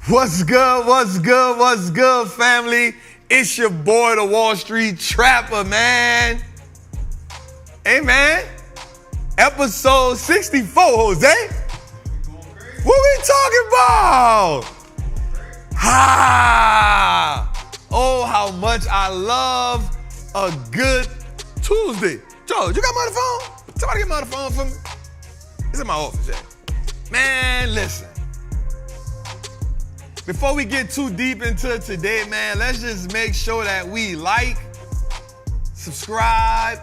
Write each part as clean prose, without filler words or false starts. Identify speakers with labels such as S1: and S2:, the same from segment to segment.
S1: What's good, what's good, what's good, family? It's your boy, the Wall Street Trapper, man. Hey, man. Episode 64, Jose. What we talking about? Oh, how much I love a good Tuesday. Joe, you got my phone? Somebody get my phone for me. It's in my office, yeah. Man, listen. Before we get too deep into today, man, let's just make sure that we like, subscribe,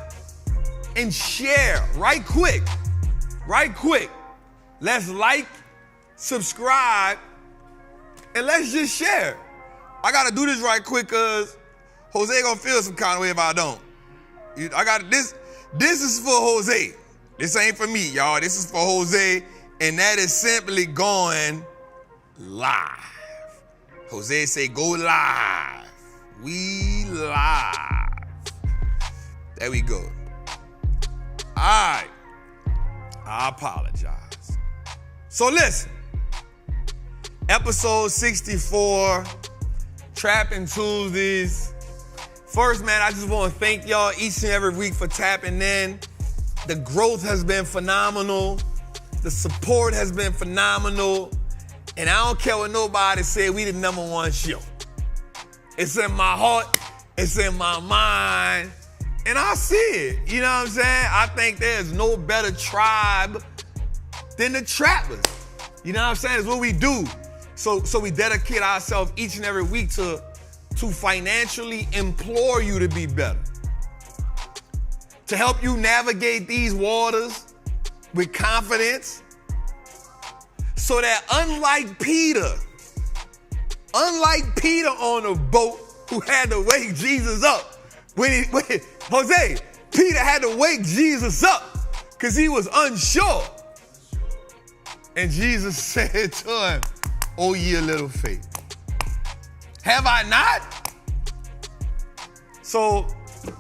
S1: and share right quick. Let's like, subscribe, and let's just share. I gotta do this right quick because Jose gonna feel some kind of way if I don't. This is for Jose. This ain't for me, y'all. This is for Jose, and that is simply going live. Jose say go live. We live. There we go. All right. I apologize. So listen. Episode 64, Trappin Tuesdays. First, man, I just want to thank y'all each and every week for tapping in. The growth has been phenomenal. The support has been phenomenal. And I don't care what nobody said, we the #1 show. It's in my heart, it's in my mind, and I see it. You know what I'm saying? I think there's no better tribe than the Trappers. You know what I'm saying? It's what we do. So we dedicate ourselves each and every week to financially implore you to be better. To help you navigate these waters with confidence. So that unlike Peter on the boat who had to wake Jesus up, Jose, Peter had to wake Jesus up because he was unsure. And Jesus said to him, "Oh, ye little faith. Have I not?" So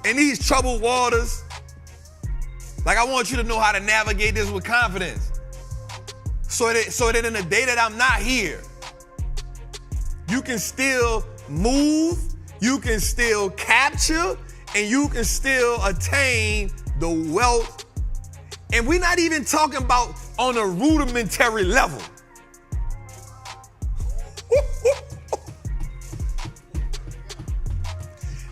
S1: in these troubled waters, like I want you to know how to navigate this with confidence. So that in the day that I'm not here, you can still move, you can still capture, and you can still attain the wealth. And we're not even talking about on a rudimentary level.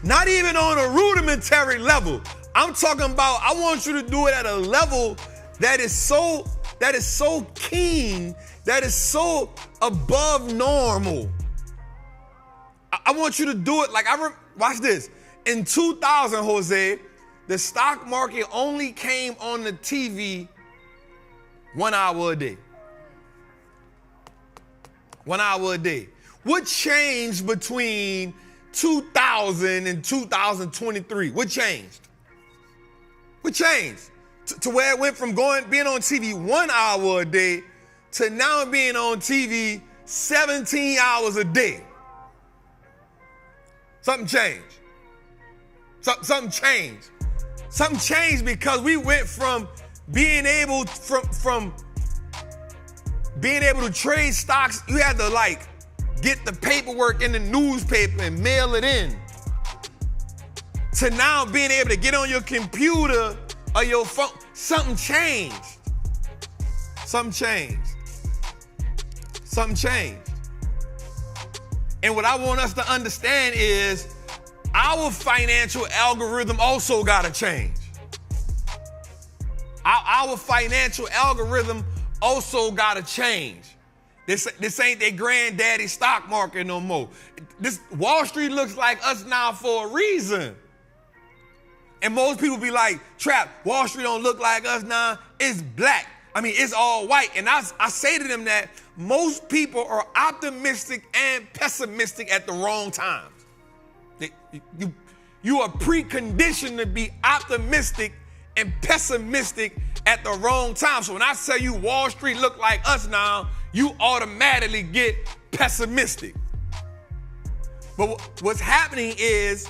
S1: Not even on a rudimentary level. I'm talking about, I want you to do it at a level that is so keen, that is so above normal. I want you to do it like, watch this. In 2000, Jose, the stock market only came on the TV 1 hour a day. 1 hour a day. What changed between 2000 and 2023? What changed? What changed? To where it went from being on TV 1 hour a day to now being on TV 17 hours a day. Something changed. Something changed. Something changed because we went from being able from being able to trade stocks. You had to get the paperwork in the newspaper and mail it in. To now being able to get on your computer or your phone. Something changed. Something changed. And what I want us to understand is our financial algorithm also got to change. Our financial algorithm also got to change. This ain't their granddaddy stock market no more. This Wall Street looks like us now for a reason. And most people be like, Trap, Wall Street don't look like us now. It's black. I mean, it's all white. And I say to them that most people are optimistic and pessimistic at the wrong times. You are preconditioned to be optimistic and pessimistic at the wrong time. So when I tell you Wall Street look like us now, you automatically get pessimistic. But what's happening is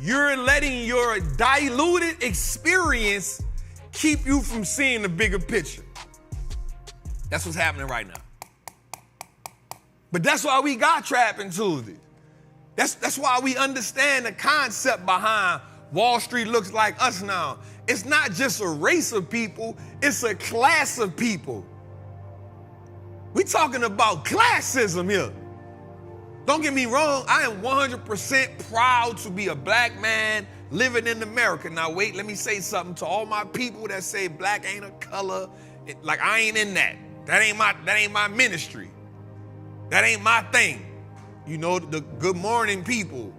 S1: you're letting your diluted experience keep you from seeing the bigger picture. That's what's happening right now. But that's why we got Trappin' Tuesday. That's why we understand the concept behind Wall Street looks like us now. It's not just a race of people, it's a class of people. We talking about classism here. Don't get me wrong, I am 100% proud to be a black man living in America. Now wait, let me say something to all my people that say black ain't a color. Like, I ain't in that. That ain't my ministry. That ain't my thing. You know, the good morning people,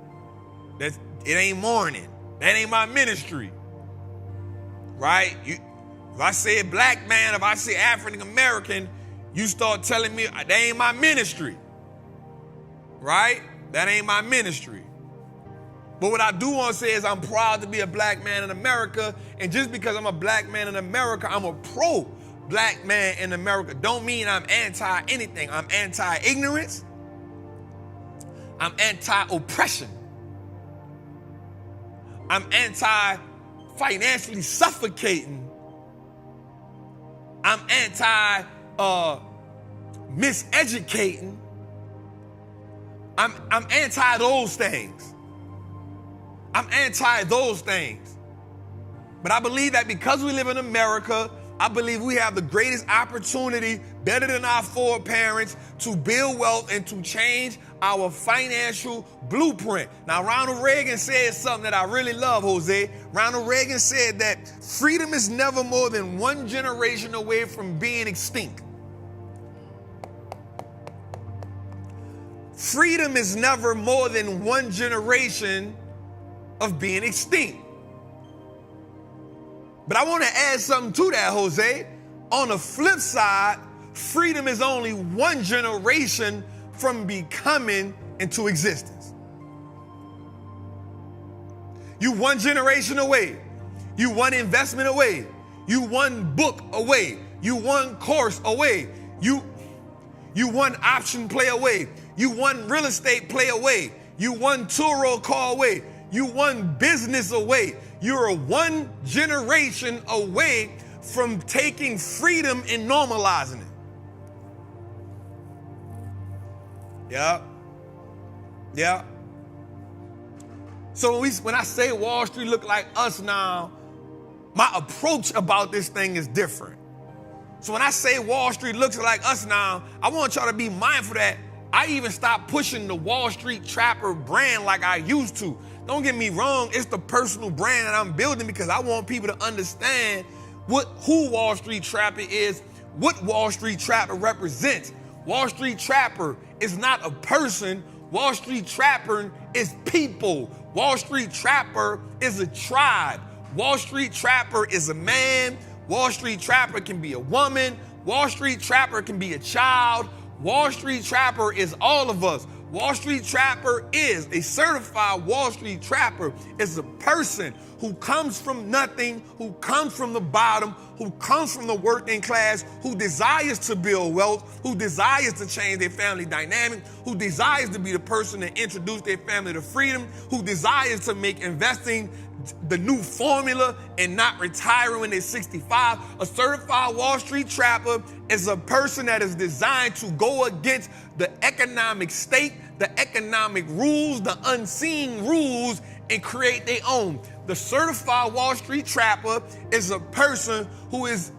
S1: it ain't morning. That ain't my ministry. Right? If I say black man, if I say African American, you start telling me that ain't my ministry. Right? That ain't my ministry. But what I do want to say is I'm proud to be a black man in America. And just because I'm a black man in America, I'm a pro-black man in America. Don't mean I'm anti-anything. I'm anti-ignorance. I'm anti-oppression. I'm anti-financially suffocating. I'm anti-miseducating. I'm anti those things. I'm anti those things. But I believe that because we live in America, I believe we have the greatest opportunity, better than our foreparents, to build wealth and to change our financial blueprint. Now, Ronald Reagan said something that I really love, Jose. Ronald Reagan said that freedom is never more than one generation away from being extinct. Freedom is never more than one generation of being extinct. But I want to add something to that, Jose. On the flip side, freedom is only one generation from becoming into existence. You one generation away. You one investment away. You one book away. You one course away. You one option play away. You one real estate play away. You one tour car away. You one business away. You're one generation away from taking freedom and normalizing it. Yeah. So when I say Wall Street look like us now, my approach about this thing is different. So when I say Wall Street looks like us now, I want y'all to be mindful that I even stopped pushing the Wall Street Trapper brand like I used to. Don't get me wrong, it's the personal brand that I'm building because I want people to understand who Wall Street Trapper is, what Wall Street Trapper represents. Wall Street Trapper is not a person. Wall Street Trapper is people. Wall Street Trapper is a tribe. Wall Street Trapper is a man. Wall Street Trapper can be a woman. Wall Street Trapper can be a child. Wall Street Trapper is all of us. Wall Street Trapper is a certified Wall Street Trapper is a person who comes from nothing, who comes from the bottom, who comes from the working class, who desires to build wealth, who desires to change their family dynamic, who desires to be the person that introduce their family to freedom, who desires to make investing the new formula and not retire when they're 65. A certified Wall Street Trapper is a person that is designed to go against the economic state, the economic rules, the unseen rules, and create their own. The certified Wall Street Trapper is a person who is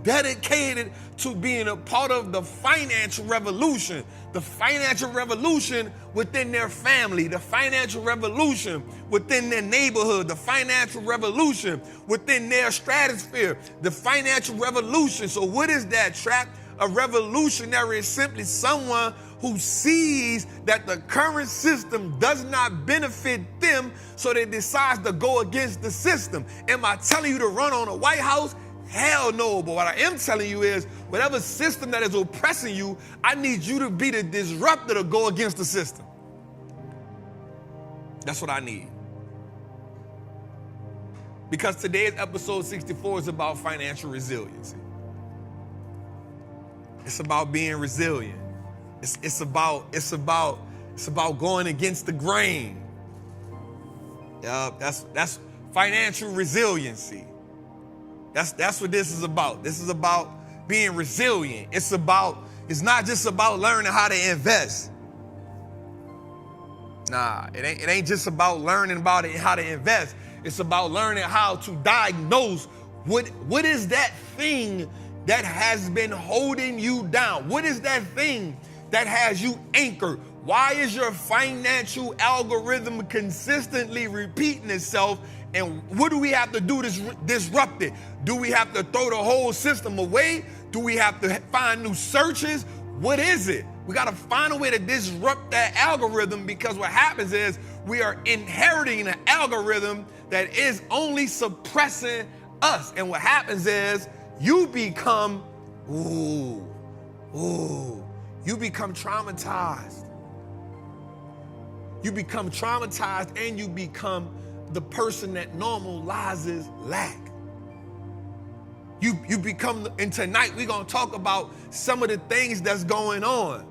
S1: dedicated to being a part of the financial revolution. The financial revolution within their family, the financial revolution within their neighborhood, the financial revolution within their stratosphere, the financial revolution. So what is that, Trap? A revolutionary is simply someone who sees that the current system does not benefit them, so they decide to go against the system. Am I telling you to run on a White House? Hell no, but what I am telling you is whatever system that is oppressing you, I need you to be the disruptor to go against the system. That's what I need. Because today's episode 64 is about financial resiliency. It's about being resilient. It's about going against the grain. That's financial resiliency. That's what this is about. This is about being resilient. It's about, It's not just about learning how to invest. Nah, it ain't just about learning about it, how to invest. It's about learning how to diagnose what is that thing that has been holding you down? What is that thing that has you anchored? Why is your financial algorithm consistently repeating itself? And what do we have to do to disrupt it? Do we have to throw the whole system away? Do we have to find new searches? What is it? We got to find a way to disrupt that algorithm, because what happens is we are inheriting an algorithm that is only suppressing us. And what happens is you become, you become traumatized. You become traumatized and you become the person that normalizes lack. You become, and tonight we're going to talk about some of the things that's going on.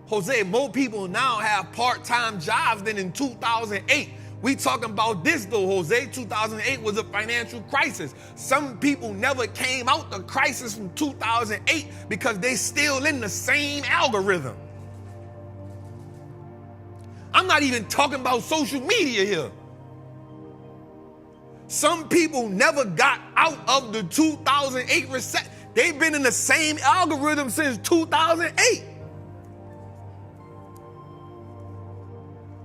S1: Jose, more people now have part-time jobs than in 2008. We talking about this though, Jose. 2008 was a financial crisis. Some people never came out the crisis from 2008 because they still in the same algorithm. I'm not even talking about social media here. Some people never got out of the 2008 recession. They've been in the same algorithm since 2008.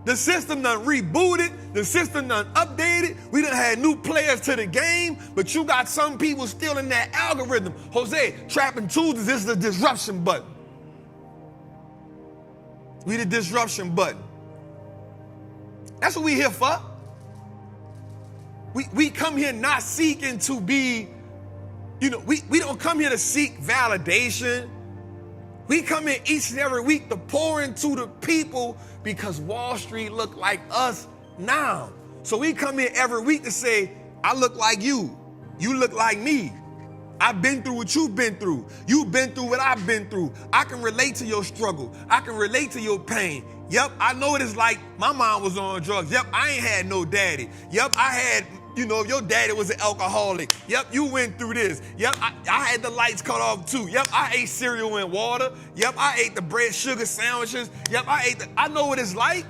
S1: The system done rebooted, the system done updated, we done had new players to the game, but you got some people still in that algorithm. Jose, Trappin Tuesdays, this is the disruption button. We the disruption button. That's what we here for. We come here not seeking to be, we don't come here to seek validation. We come here each and every week to pour into the people because Wall Street look like us now. So we come here every week to say, I look like you. You look like me. I've been through what you've been through. You've been through what I've been through. I can relate to your struggle. I can relate to your pain. Yep, I know what it's like. My mom was on drugs. Yep, I ain't had no daddy. Yep, I had, your daddy was an alcoholic. Yep, you went through this. Yep, I had the lights cut off too. Yep, I ate cereal and water. Yep, I ate the bread sugar sandwiches. Yep, I know what it's like.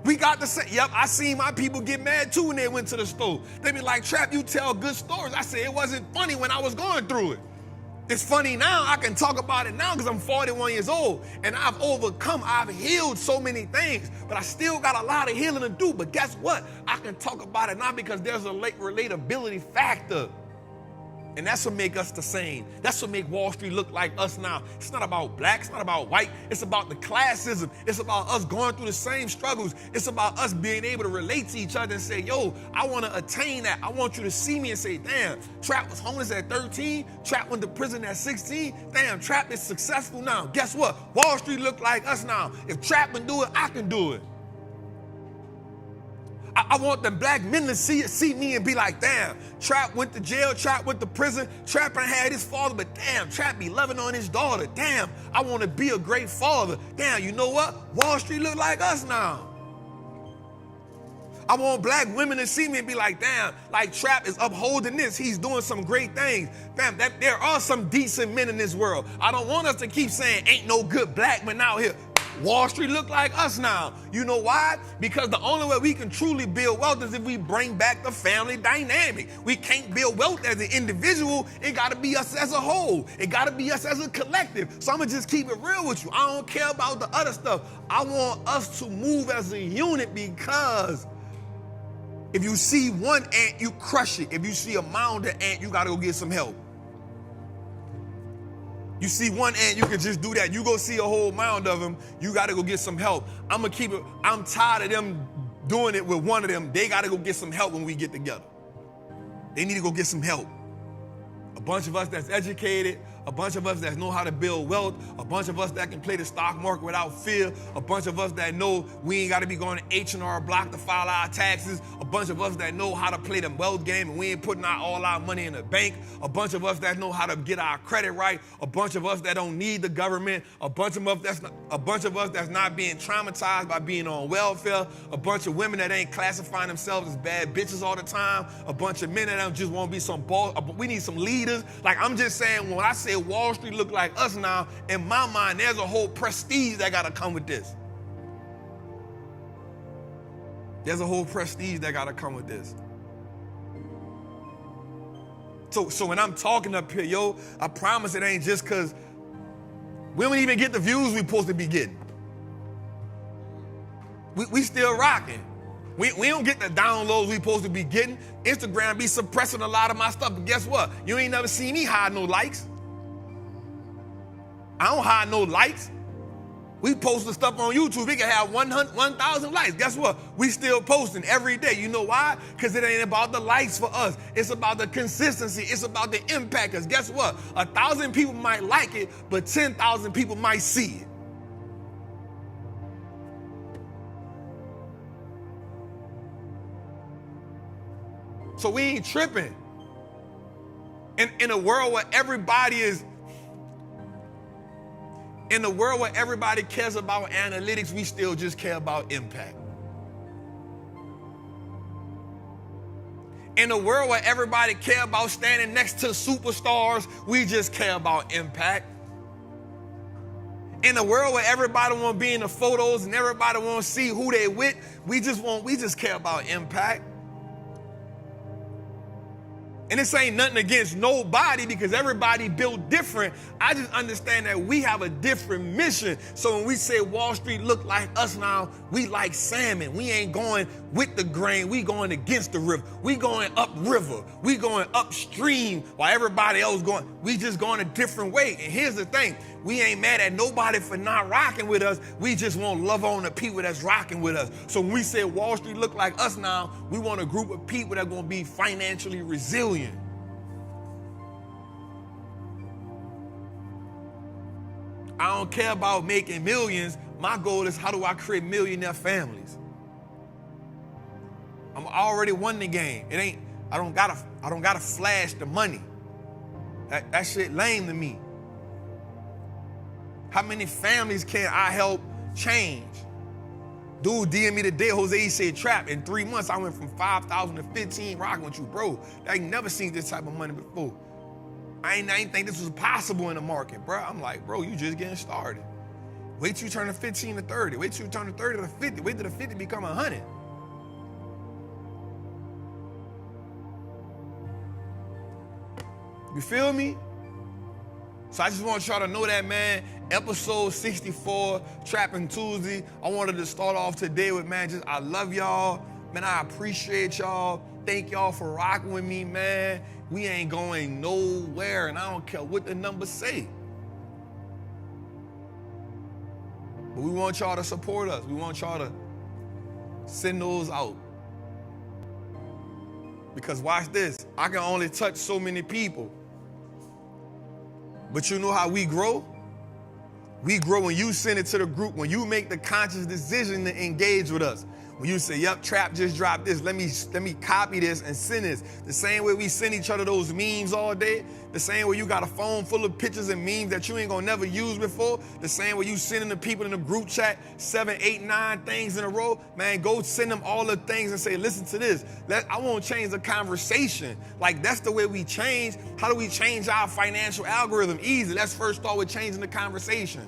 S1: We got the same. Yep, I seen my people get mad too when they went to the store. They be like, Trap, you tell good stories. I said, it wasn't funny when I was going through it. It's funny now. I can talk about it now because I'm 41 years old and I've overcome, I've healed so many things, but I still got a lot of healing to do. But guess what? I can talk about it now because there's a relatability factor. And that's what make us the same. That's what make Wall Street look like us now. It's not about black, it's not about white. It's about the classism. It's about us going through the same struggles. It's about us being able to relate to each other and say, yo, I want to attain that. I want you to see me and say, damn, Trap was homeless at 13. Trap went to prison at 16. Damn, Trap is successful now. Guess what? Wall Street look like us now. If Trap can do it, I can do it. I want the black men to see me and be like, damn, Trap went to jail, Trap went to prison, Trap ain't had his father, but damn, Trap be loving on his daughter. Damn, I want to be a great father. Damn, you know what? Wall Street look like us now. I want black women to see me and be like, damn, like Trap is upholding this. He's doing some great things. Damn, there are some decent men in this world. I don't want us to keep saying ain't no good black men out here. Wall Street look like us now. You know why? Because the only way we can truly build wealth is if we bring back the family dynamic. We can't build wealth as an individual. It got to be us as a whole. It got to be us as a collective. So I'm going to just keep it real with you. I don't care about the other stuff. I want us to move as a unit because if you see one ant, you crush it. If you see a mound of ant, you got to go get some help. You see one ant, you can just do that. You go see a whole mound of them, you got to go get some help. I'm going to keep it. I'm tired of them doing it with one of them. They got to go get some help when we get together. They need to go get some help. A bunch of us that's educated, a bunch of us that know how to build wealth, a bunch of us that can play the stock market without fear, a bunch of us that know we ain't got to be going to H&R Block to file our taxes, a bunch of us that know how to play the wealth game and we ain't putting all our money in the bank, a bunch of us that know how to get our credit right, a bunch of us that don't need the government, a bunch of us that's not being traumatized by being on welfare, a bunch of women that ain't classifying themselves as bad bitches all the time, a bunch of men that just want to be some boss. We need some leaders. Like I'm just saying, when I say say Wall Street look like us now, in my mind, there's a whole prestige that got to come with this. There's a whole prestige that got to come with this. So when I'm talking up here, yo, I promise it ain't just because we don't even get the views we supposed to be getting. We still rocking. We don't get the downloads we supposed to be getting. Instagram be suppressing a lot of my stuff, but guess what? You ain't never seen me hide no likes. I don't hide no likes. We post the stuff on YouTube. We can have 1,000 likes. Guess what? We still posting every day. You know why? Because it ain't about the likes for us. It's about the consistency. It's about the impact. Because guess what? 1,000 people might like it, but 10,000 people might see it. So we ain't tripping. In a world where everybody is, in a world where everybody cares about analytics, we still just care about impact. In a world where everybody care about standing next to superstars, we just care about impact. In a world where everybody want to be in the photos and everybody want to see who they with, we just care about impact. And this ain't nothing against nobody because everybody built different. I just understand that we have a different mission. So when we say Wall Street look like us now, we like salmon. We ain't going with the grain. We going against the river. We going upriver. We going upstream while everybody else going. We just going a different way. And here's the thing. We ain't mad at nobody for not rocking with us. We just want to love on the people that's rocking with us. So when we say Wall Street look like us now, we want a group of people that are going to be financially resilient. I don't care about making millions. My goal is how do I create millionaire families? I'm already won the game. It ain't, I don't gotta flash the money. That shit lame to me. How many families can I help change? Dude DM me today, Jose, he said, Trap, in 3 months, I went from 5,000 to 15 rocking with you, bro. I ain't never seen this type of money before. I ain't think this was possible in the market, bro. I'm like, bro, you just getting started. Wait till you turn to 15 to 30. Wait till you turn to 30 to 50. Wait till the 50 become 100. You feel me? So I just want y'all to know that, man. Episode 64, Trappin' Tuesday. I wanted to start off today with, man, just I love y'all. Man, I appreciate y'all. Thank y'all for rocking with me, man. We ain't going nowhere, and I don't care what the numbers say. But we want y'all to support us. We want y'all to send those out. Because watch this. I can only touch so many people. But you know how we grow? We grow when you send it to the group, when you make the conscious decision to engage with us. When you say, yep, Trap just dropped this, let me copy this and send this. The same way we send each other those memes all day, the same way you got a phone full of pictures and memes that you ain't gonna never use before, the same way you sending the people in the group chat 7, 8, 9 things in a row, man, go send them all the things and say, listen to this. I want to change the conversation. Like, that's the way we change. How do we change our financial algorithm? Easy. Let's first start with changing the conversation.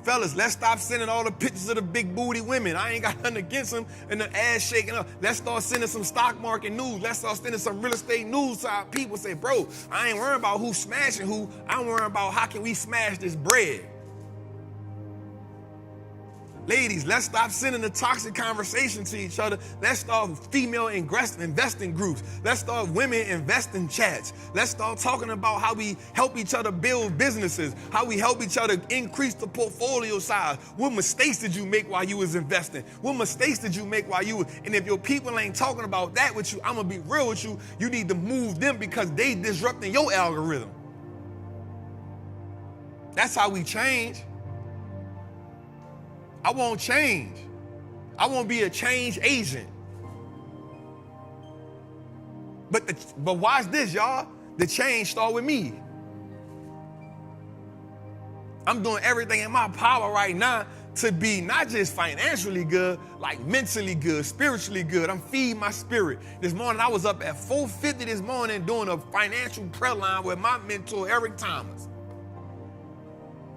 S1: Fellas, let's stop sending all the pictures of the big booty women. I ain't got nothing against them and the ass shaking up. Let's start sending some stock market news. Let's start sending some real estate news to our people. Say, bro, I ain't worrying about who's smashing who. I'm worrying about how can we smash this bread. Ladies, let's stop sending the toxic conversation to each other. Let's start female investing groups. Let's start women investing chats. Let's start talking about how we help each other build businesses, how we help each other increase the portfolio size. What mistakes did you make while you was investing? What mistakes did you make while you were, and if your people ain't talking about that with you, I'm gonna be real with you, you need to move them because they disrupting your algorithm. That's how we change. I won't change. I won't be a change agent. But watch this, y'all. The change start with me. I'm doing everything in my power right now to be not just financially good, like mentally good, spiritually good. I'm feeding my spirit. This morning, I was up at 4:50 this morning doing a financial prayer line with my mentor, Eric Thomas.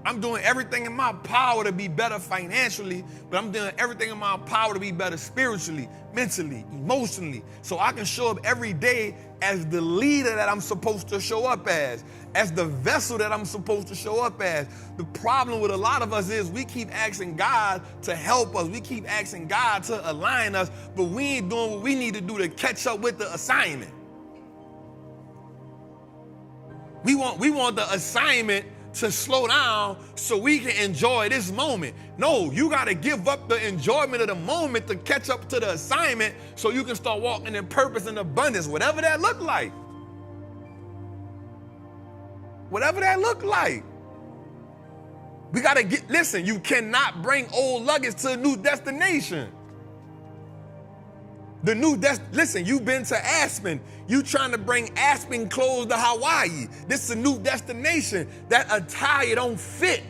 S1: I'm doing everything in my power to be better financially, but I'm doing everything in my power to be better spiritually, mentally, emotionally, so I can show up every day as the leader that I'm supposed to show up as the vessel that I'm supposed to show up as. The problem with a lot of us is we keep asking God to help us. We keep asking God to align us, but we ain't doing what we need to do to catch up with the assignment. We want the assignment to slow down so we can enjoy this moment. No, you got to give up the enjoyment of the moment to catch up to the assignment so you can start walking in purpose and abundance, whatever that look like. Whatever that look like. We got to listen, you cannot bring old luggage to a new destination. Listen, you've been to Aspen. You trying to bring Aspen clothes to Hawaii. This is a new destination. That attire don't fit.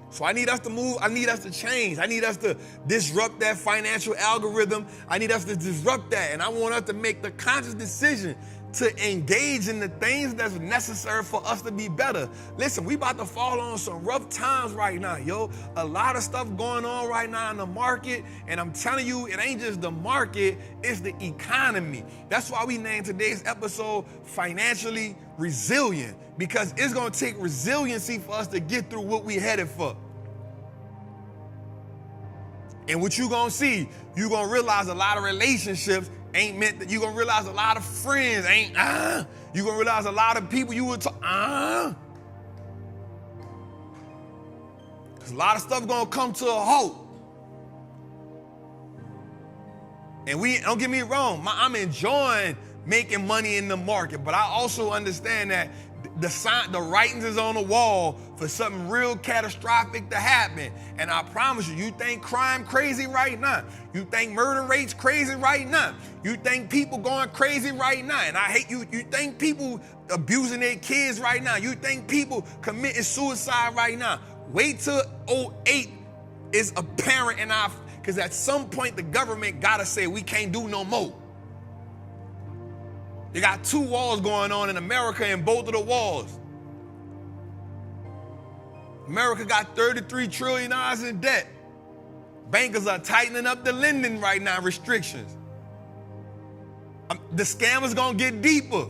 S1: So I need us to move. I need us to change. I need us to disrupt that financial algorithm. I need us to disrupt that. And I want us to make the conscious decision to engage in the things that's necessary for us to be better. Listen, we about to fall on some rough times right now, yo. A lot of stuff going on right now in the market, and I'm telling you, it ain't just the market, it's the economy. That's why we named today's episode Financially Resilient, because it's gonna take resiliency for us to get through what we headed for. And what you gonna see, you gonna realize a lot of relationships ain't meant that. You gonna realize a lot of friends ain't, you gonna realize a lot of people you would talk, Cause a lot of stuff gonna come to a halt. And don't get me wrong, I'm enjoying making money in the market, but I also understand that the writings is on the wall for something real catastrophic to happen. And I promise you, you think crime crazy right now. You think murder rates crazy right now. You think people going crazy right now. And I hate you. You think people abusing their kids right now. You think people committing suicide right now. Wait till 2008 is apparent in our, because at some point the government gotta say we can't do no more. You got two wars going on in America, and both of the wars. America got $33 trillion in debt. Bankers are tightening up the lending right now, restrictions. The scammers gonna get deeper.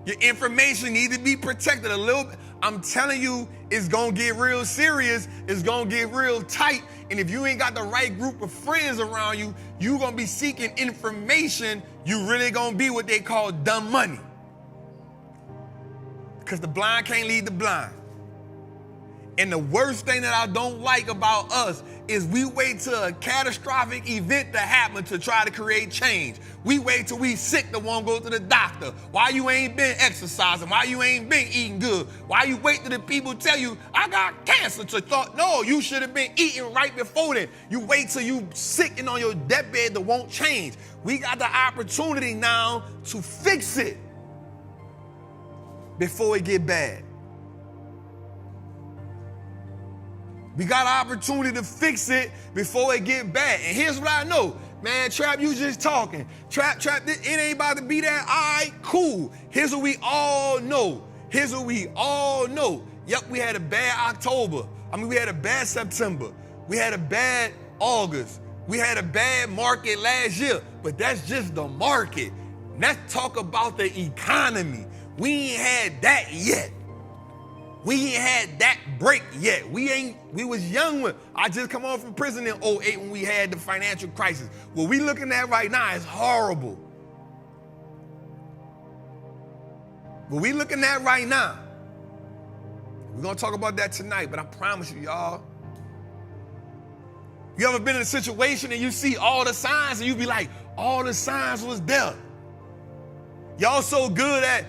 S1: Your information needs to be protected a little bit. I'm telling you, it's gonna get real serious. It's gonna get real tight. And if you ain't got the right group of friends around you, you gonna be seeking information. You really gonna be what they call dumb money. Because the blind can't lead the blind. And the worst thing that I don't like about us is we wait till a catastrophic event to happen to try to create change. We wait till we sick to want to go to the doctor. Why you ain't been exercising? Why you ain't been eating good? Why you wait till the people tell you, I got cancer, to thought, no, you should have been eating right before then. You wait till you sick and on your deathbed that won't change. We got the opportunity now to fix it before it get bad. We got an opportunity to fix it before it get bad. And here's what I know. Man, Trap, you just talking. Trap, it ain't about to be that. All right, cool. Here's what we all know. Yep, we had a bad October. We had a bad September. We had a bad August. We had a bad market last year. But that's just the market. Let's talk about the economy. We ain't had that yet. We ain't had that break yet. We was young when I just come home from prison in 2008 when we had the financial crisis. What we looking at right now is horrible. What we looking at right now, we're gonna talk about that tonight, but I promise you, y'all, you ever been in a situation and you see all the signs and you be like, all the signs was there. Y'all so good at,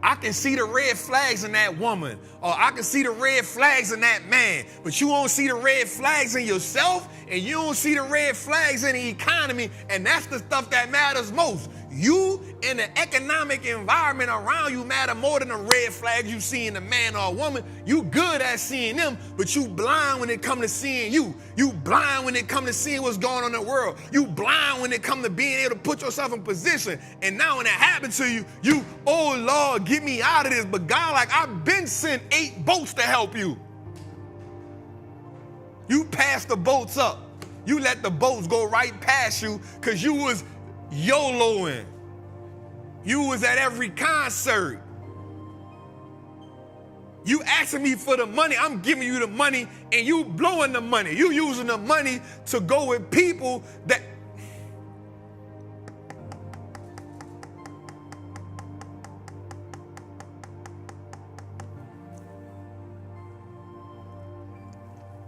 S1: I can see the red flags in that woman, or I can see the red flags in that man, but you won't see the red flags in yourself, and you don't see the red flags in the economy, and that's the stuff that matters most. You in the economic environment around you matter more than the red flags you see in a man or a woman. You good at seeing them, but you blind when it come to seeing you. You blind when it come to seeing what's going on in the world. You blind when it come to being able to put yourself in position. And now when it happens to you, oh Lord, get me out of this. But God, like, I've been sent 8 boats to help you. You passed the boats up. You let the boats go right past you because you was YOLOing. You was at every concert. You asking me for the money, I'm giving you the money, and you blowing the money. You using the money to go with people that...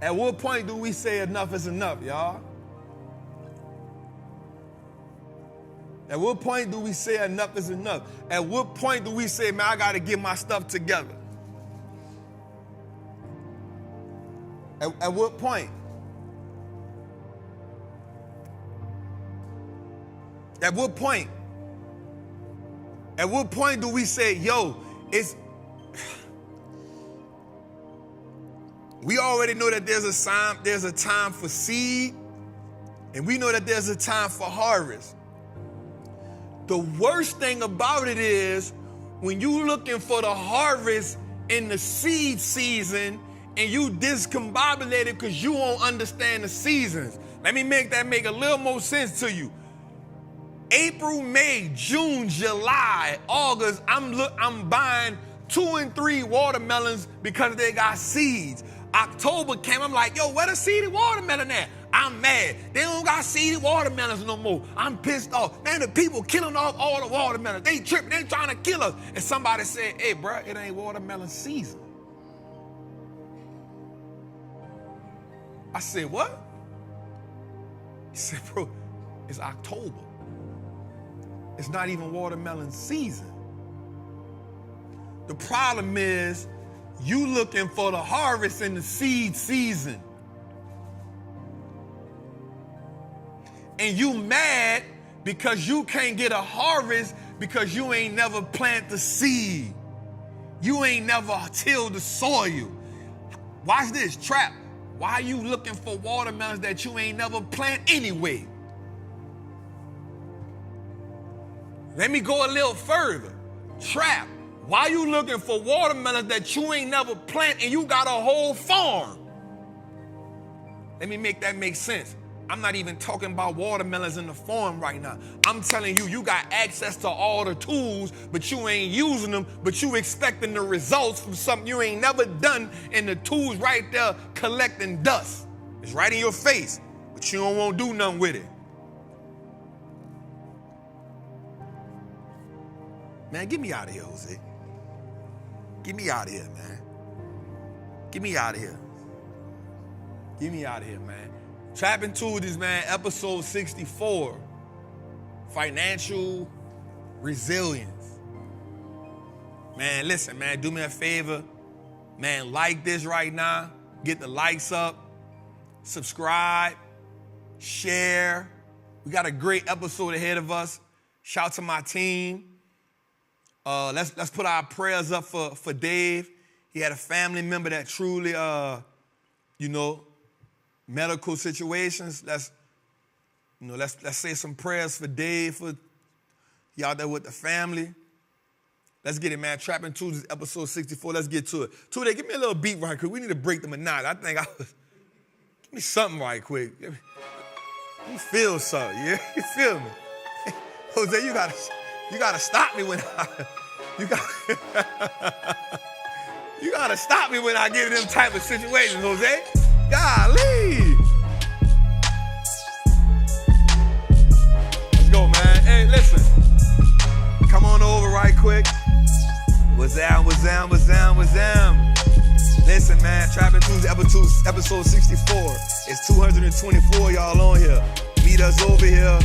S1: At what point do we say enough is enough, y'all? At what point do we say enough is enough? At what point do we say, man, I got to get my stuff together? At what point? At what point? At what point do we say, yo, it's... We already know that there's a time for seed, and we know that there's a time for harvest. The worst thing about it is when you looking for the harvest in the seed season and you discombobulated because you won't understand the seasons. Let me make that make a little more sense to you. April, May, June, July, August, I'm buying 2 and 3 watermelons because they got seeds. October came, I'm like, yo, where the seeded watermelon at? I'm mad. They don't got seeded watermelons no more. I'm pissed off. Man, the people killing off all the watermelons. They tripping, they trying to kill us. And somebody said, hey, bro, it ain't watermelon season. I said, what? He said, bro, it's October. It's not even watermelon season. The problem is you looking for the harvest in the seed season. And you mad because you can't get a harvest because you ain't never plant the seed. You ain't never tilled the soil. Watch this, Trap. Why are you looking for watermelons that you ain't never plant anyway? Let me go a little further. Trap. Why you looking for watermelons that you ain't never plant and you got a whole farm? Let me make that make sense. I'm not even talking about watermelons in the farm right now. I'm telling you, you got access to all the tools, but you ain't using them, but you expecting the results from something you ain't never done, and the tools right there collecting dust. It's right in your face, but you don't want to do nothing with it. Man, get me out of here, Jose. Get me out of here, man. Get me out of here. Get me out of here, man. Trappin' Tuesdays, man, episode 64. Financial resilience. Man, listen, man, do me a favor. Man, like this right now. Get the likes up. Subscribe. Share. We got a great episode ahead of us. Shout out to my team. Let's put our prayers up for Dave. He had a family member that truly, medical situations. Let's say some prayers for Dave, for y'all there with the family. Let's get it, man. Trappin' Tuesdays, episode 64. Let's get to it. Tuesday, give me a little beat right quick. We need to break the monotony. Give me something right quick. Let me feel something, yeah? You feel me? Jose, you gotta stop me when you gotta stop me when I get in them type of situations, Jose. Golly. Let's go, man. Hey, listen. Come on over right quick. What's down? Listen, man, Trappin' Tuesday, episode 64. It's 224 y'all on here. Meet us over here.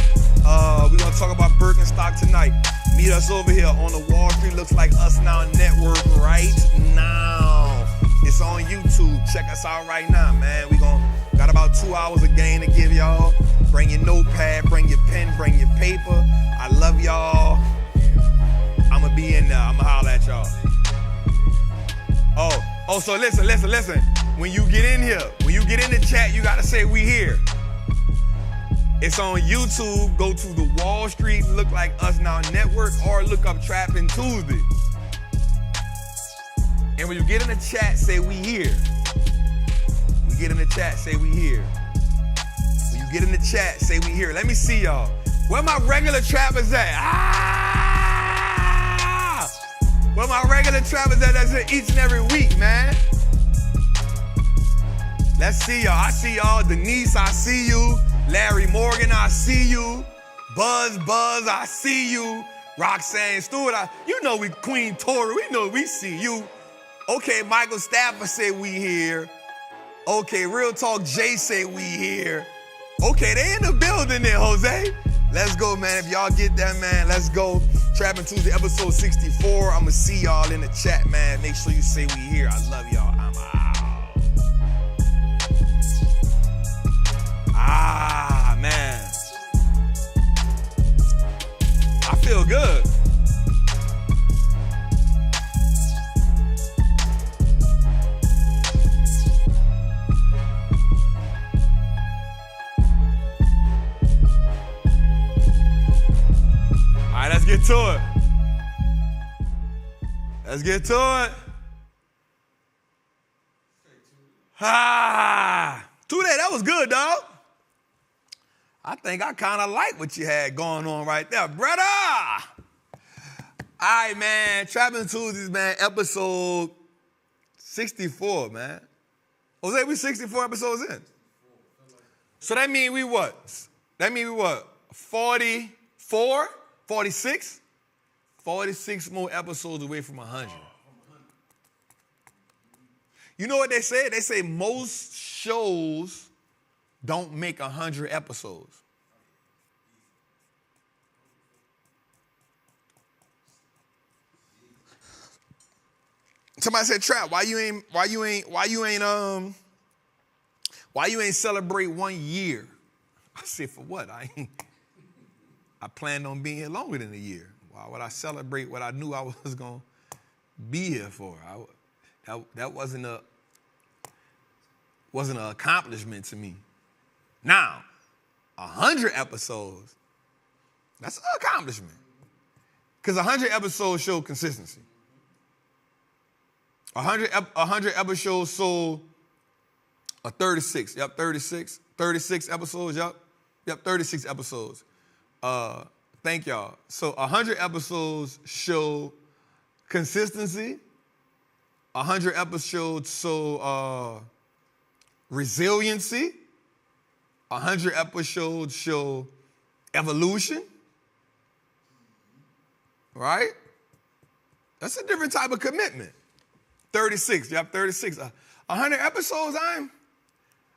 S1: We're gonna talk about Birkenstock tonight. Meet us over here on the Wallstreet Looks Like Us Now network right now. It's on YouTube. Check us out right now, man. We got a about 2 hours a game to give y'all. Bring your notepad, bring your pen, bring your paper. I love y'all. I'ma be in there. I'ma holler at y'all. Oh, so listen. When you get in here, when you get in the chat, you gotta say we here. It's on YouTube. Go to the Wall Street Look Like Us Now Network or look up Trappin' Tuesday. And when you get in the chat, say we here. When you get in the chat, say we here. When you get in the chat, say we here. Let me see y'all. Where my regular trappers at? Where my regular trappers at? That's it each and every week, man. Let's see y'all. I see y'all. Denise, I see you. Larry Morgan, I see you. Buzz, I see you. Roxanne Stewart, you know we Queen Tori, we know we see you. Okay, Michael Stafford say we here. Okay, Real Talk Jay say we here. Okay, they in the building there, Jose. Let's go, man. If y'all get that, man, let's go. Trappin' Tuesday, episode 64. I'ma see y'all in the chat, man. Make sure you say we here. I love y'all. I'm out. Man. I feel good. All right, let's get to it. Let's get to it. Today, that was good, dog. I think I kind of like what you had going on right there, brother. All right, man. Trappin' Tuesdays, man. Episode 64, man. Jose, we 64 episodes in. So that mean we what? 44? 46? 46 more episodes away from 100. You know what they say? They say most shows don't make 100 episodes. Somebody said, Trap, why you ain't celebrate 1 year? I said, for what? I planned on being here longer than a year. Why would I celebrate what I knew I was gonna be here for? That wasn't an accomplishment to me. Now, 100 episodes, that's an accomplishment. Because 100 episodes show consistency. 100 episodes sold a 36. Yep, 36. 36 episodes, yep. Yep, 36 episodes. Thank y'all. So 100 episodes show consistency. 100 episodes show resiliency. 100 episodes show evolution. Right? That's a different type of commitment. 36, you have 36. 100 episodes, I'm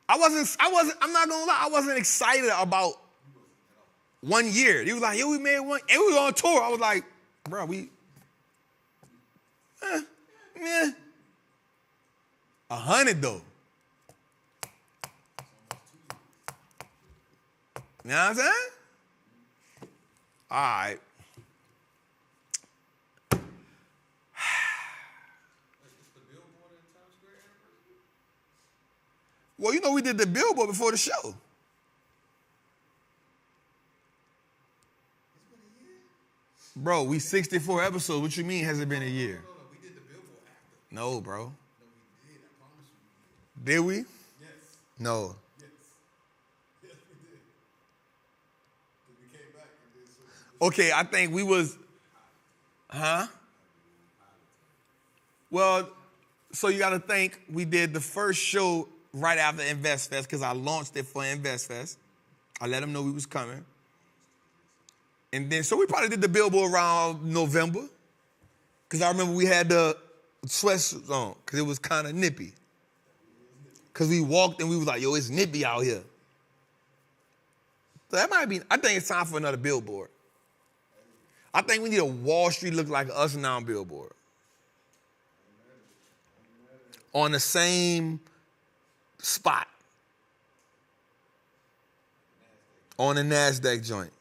S1: not gonna lie, I wasn't excited about 1 year. He was like, yo, we made one, and we was on tour. I was like, bro, yeah. 100 though. You know what I'm saying? All right. Well, you know we did the billboard before the show. Bro, we 64 episodes. What you mean has it been a year?
S2: No, we did the billboard after.
S1: No, bro.
S2: No, we did. I promise you.
S1: Did we?
S2: Yes.
S1: No.
S2: Yes. Yes, we did. Because we came back and did something.
S1: Okay, I think we was, Well, so you got to think we did the first show right after Invest Fest because I launched it for Invest Fest. I let them know we was coming. And then, so we probably did the billboard around November because I remember we had the sweatsuits on because it was kind of nippy. Because we walked and we was like, yo, it's nippy out here. So that might be, I think it's time for another billboard. I think we need a Wall Street Look Like Us Now billboard. On the same spot. on the NASDAQ joint.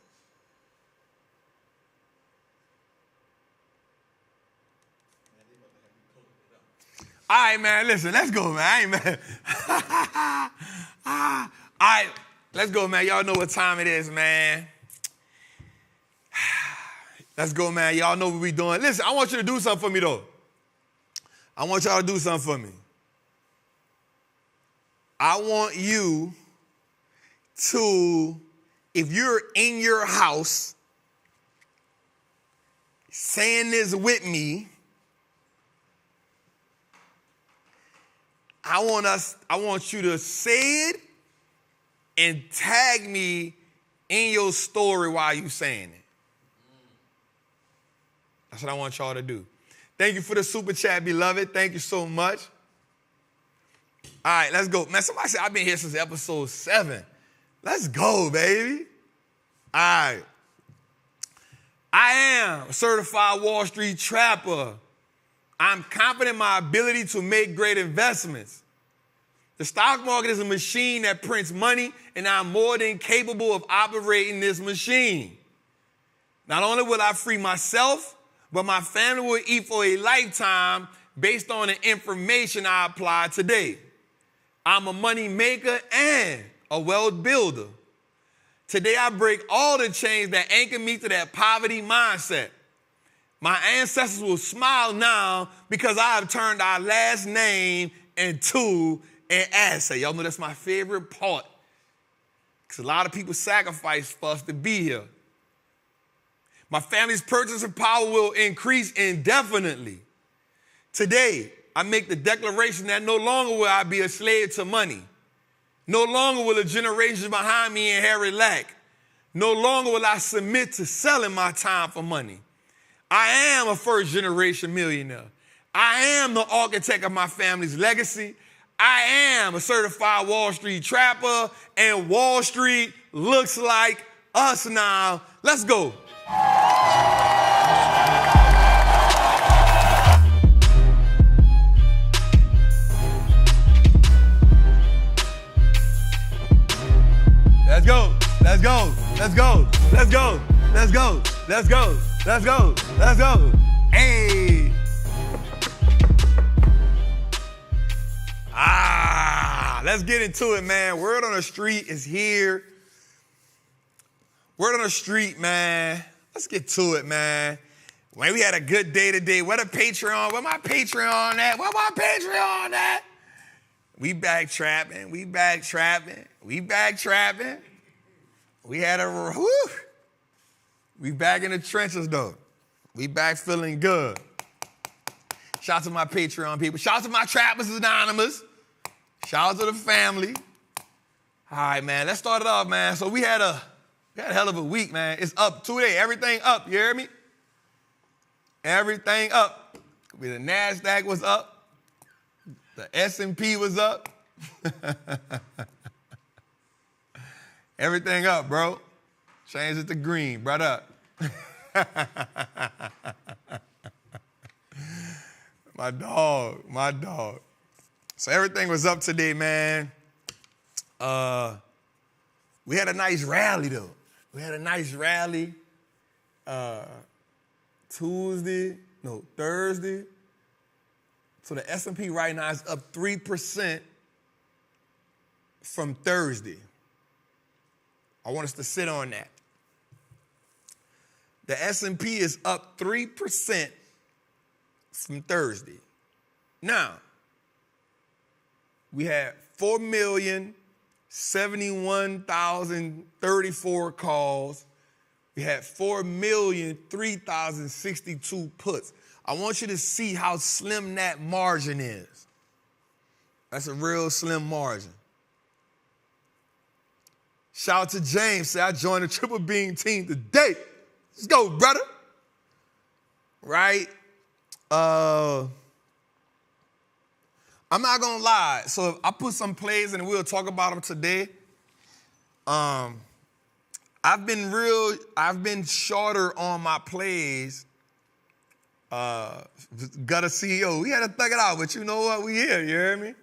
S1: All right, man, listen, let's go, man. I ain't mad. All right, let's go, man. Y'all know what time it is, man. Let's go, man. Y'all know what we doing. Listen, I want you to do something for me, though. I want y'all to do something for me. I want you to, if you're in your house saying this with me, I want you to say it and tag me in your story while you saying it. That's what I want y'all to do. Thank you for the super chat, beloved. Thank you so much. All right, let's go. Man, somebody said I've been here since episode 7. Let's go, baby. All right. I am a certified Wall Street trapper. I'm confident in my ability to make great investments. The stock market is a machine that prints money, and I'm more than capable of operating this machine. Not only will I free myself, but my family will eat for a lifetime based on the information I apply today. I'm a money maker and a wealth builder. Today I break all the chains that anchor me to that poverty mindset. My ancestors will smile now because I have turned our last name into an asset. Y'all know that's my favorite part, because a lot of people sacrifice for us to be here. My family's purchasing power will increase indefinitely. Today, I make the declaration that no longer will I be a slave to money. No longer will a generation behind me inherit lack. No longer will I submit to selling my time for money. I am a first-generation millionaire. I am the architect of my family's legacy. I am a certified Wall Street trapper, and Wall Street looks like us now. Let's go. Let's go. Let's go. Let's go. Let's go. Let's go. Let's go. Let's go. Let's go. Hey. Let's get into it, man. Word on the street is here. Word on the street, man. Let's get to it, man. Man, we had a good day today. Where the Patreon? Where my Patreon at? Where my Patreon at? We back trapping. We back trapping. We back trapping. We had a, whew. We back in the trenches, though. We back feeling good. Shout out to my Patreon people. Shout out to my Trappers Anonymous. Shout out to the family. All right, man. Let's start it off, man. So we had a hell of a week, man. It's up 2 days. Everything up. You hear me? Everything up. The NASDAQ was up. The S&P was up. Everything up, bro. Change it to green, brother. My dog. So everything was up today, man. We had a nice rally, though. We had a nice rally Thursday. So the S&P right now is up 3% from Thursday. I want us to sit on that. The S&P is up 3% from Thursday. Now, we had 4,071,034 calls. We had 4,003,062 puts. I want you to see how slim that margin is. That's a real slim margin. Shout out to James. Say, I joined the Triple Beam team today. Let's go, brother. Right? I'm not going to lie. So I put some plays and we'll talk about them today. I've been shorter on my plays. Got a CEO. We had to thug it out, but you know what? We here, you hear me?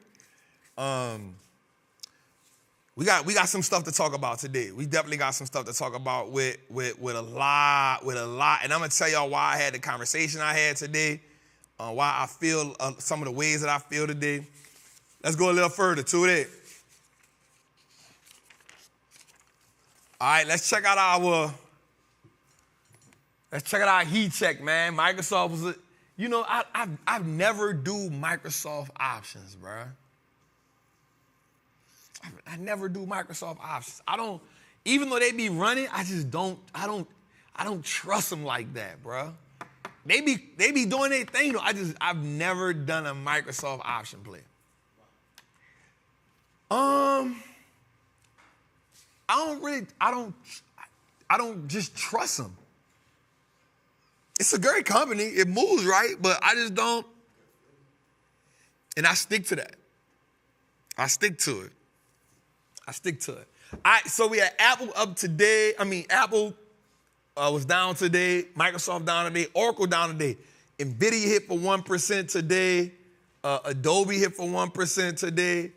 S1: we got some stuff to talk about today. We definitely got some stuff to talk about with a lot. And I'm gonna tell y'all why I had the conversation I had today, why I feel some of the ways that I feel today. Let's go a little further to it. All right, let's check out our heat check, man. Microsoft was, I've never do Microsoft options, bruh. I never do Microsoft options. Even though they be running, I don't trust them like that, bruh. They be doing their thing though. I've never done a Microsoft option play. I don't just trust them. It's a great company. It moves right, but I just don't. And I stick to that. I stick to it. All right, so we had Apple up today. Apple was down today. Microsoft down today. Oracle down today. NVIDIA hit for 1% today. Adobe hit for 1% today.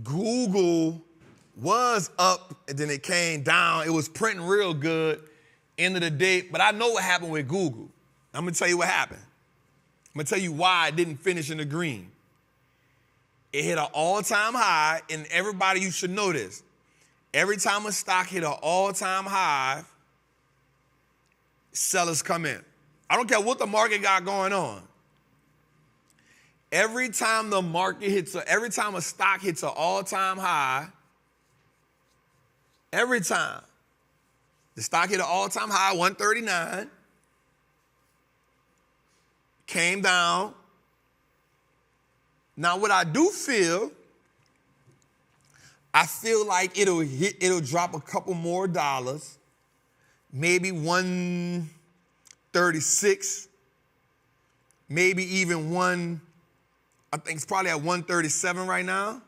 S1: Google was up, and then it came down. It was printing real good end of the day, but I know what happened with Google. I'm going to tell you what happened. I'm going to tell you why it didn't finish in the green. It hit an all-time high, and everybody, you should know this. Every time a stock hit an all-time high, sellers come in. I don't care what the market got going on. Every time a stock hits an all-time high, every time the stock hit an all-time high, 139, came down. Now, what I do feel, I feel like it'll drop a couple more dollars, maybe 136, maybe even I think it's probably at 137 right now.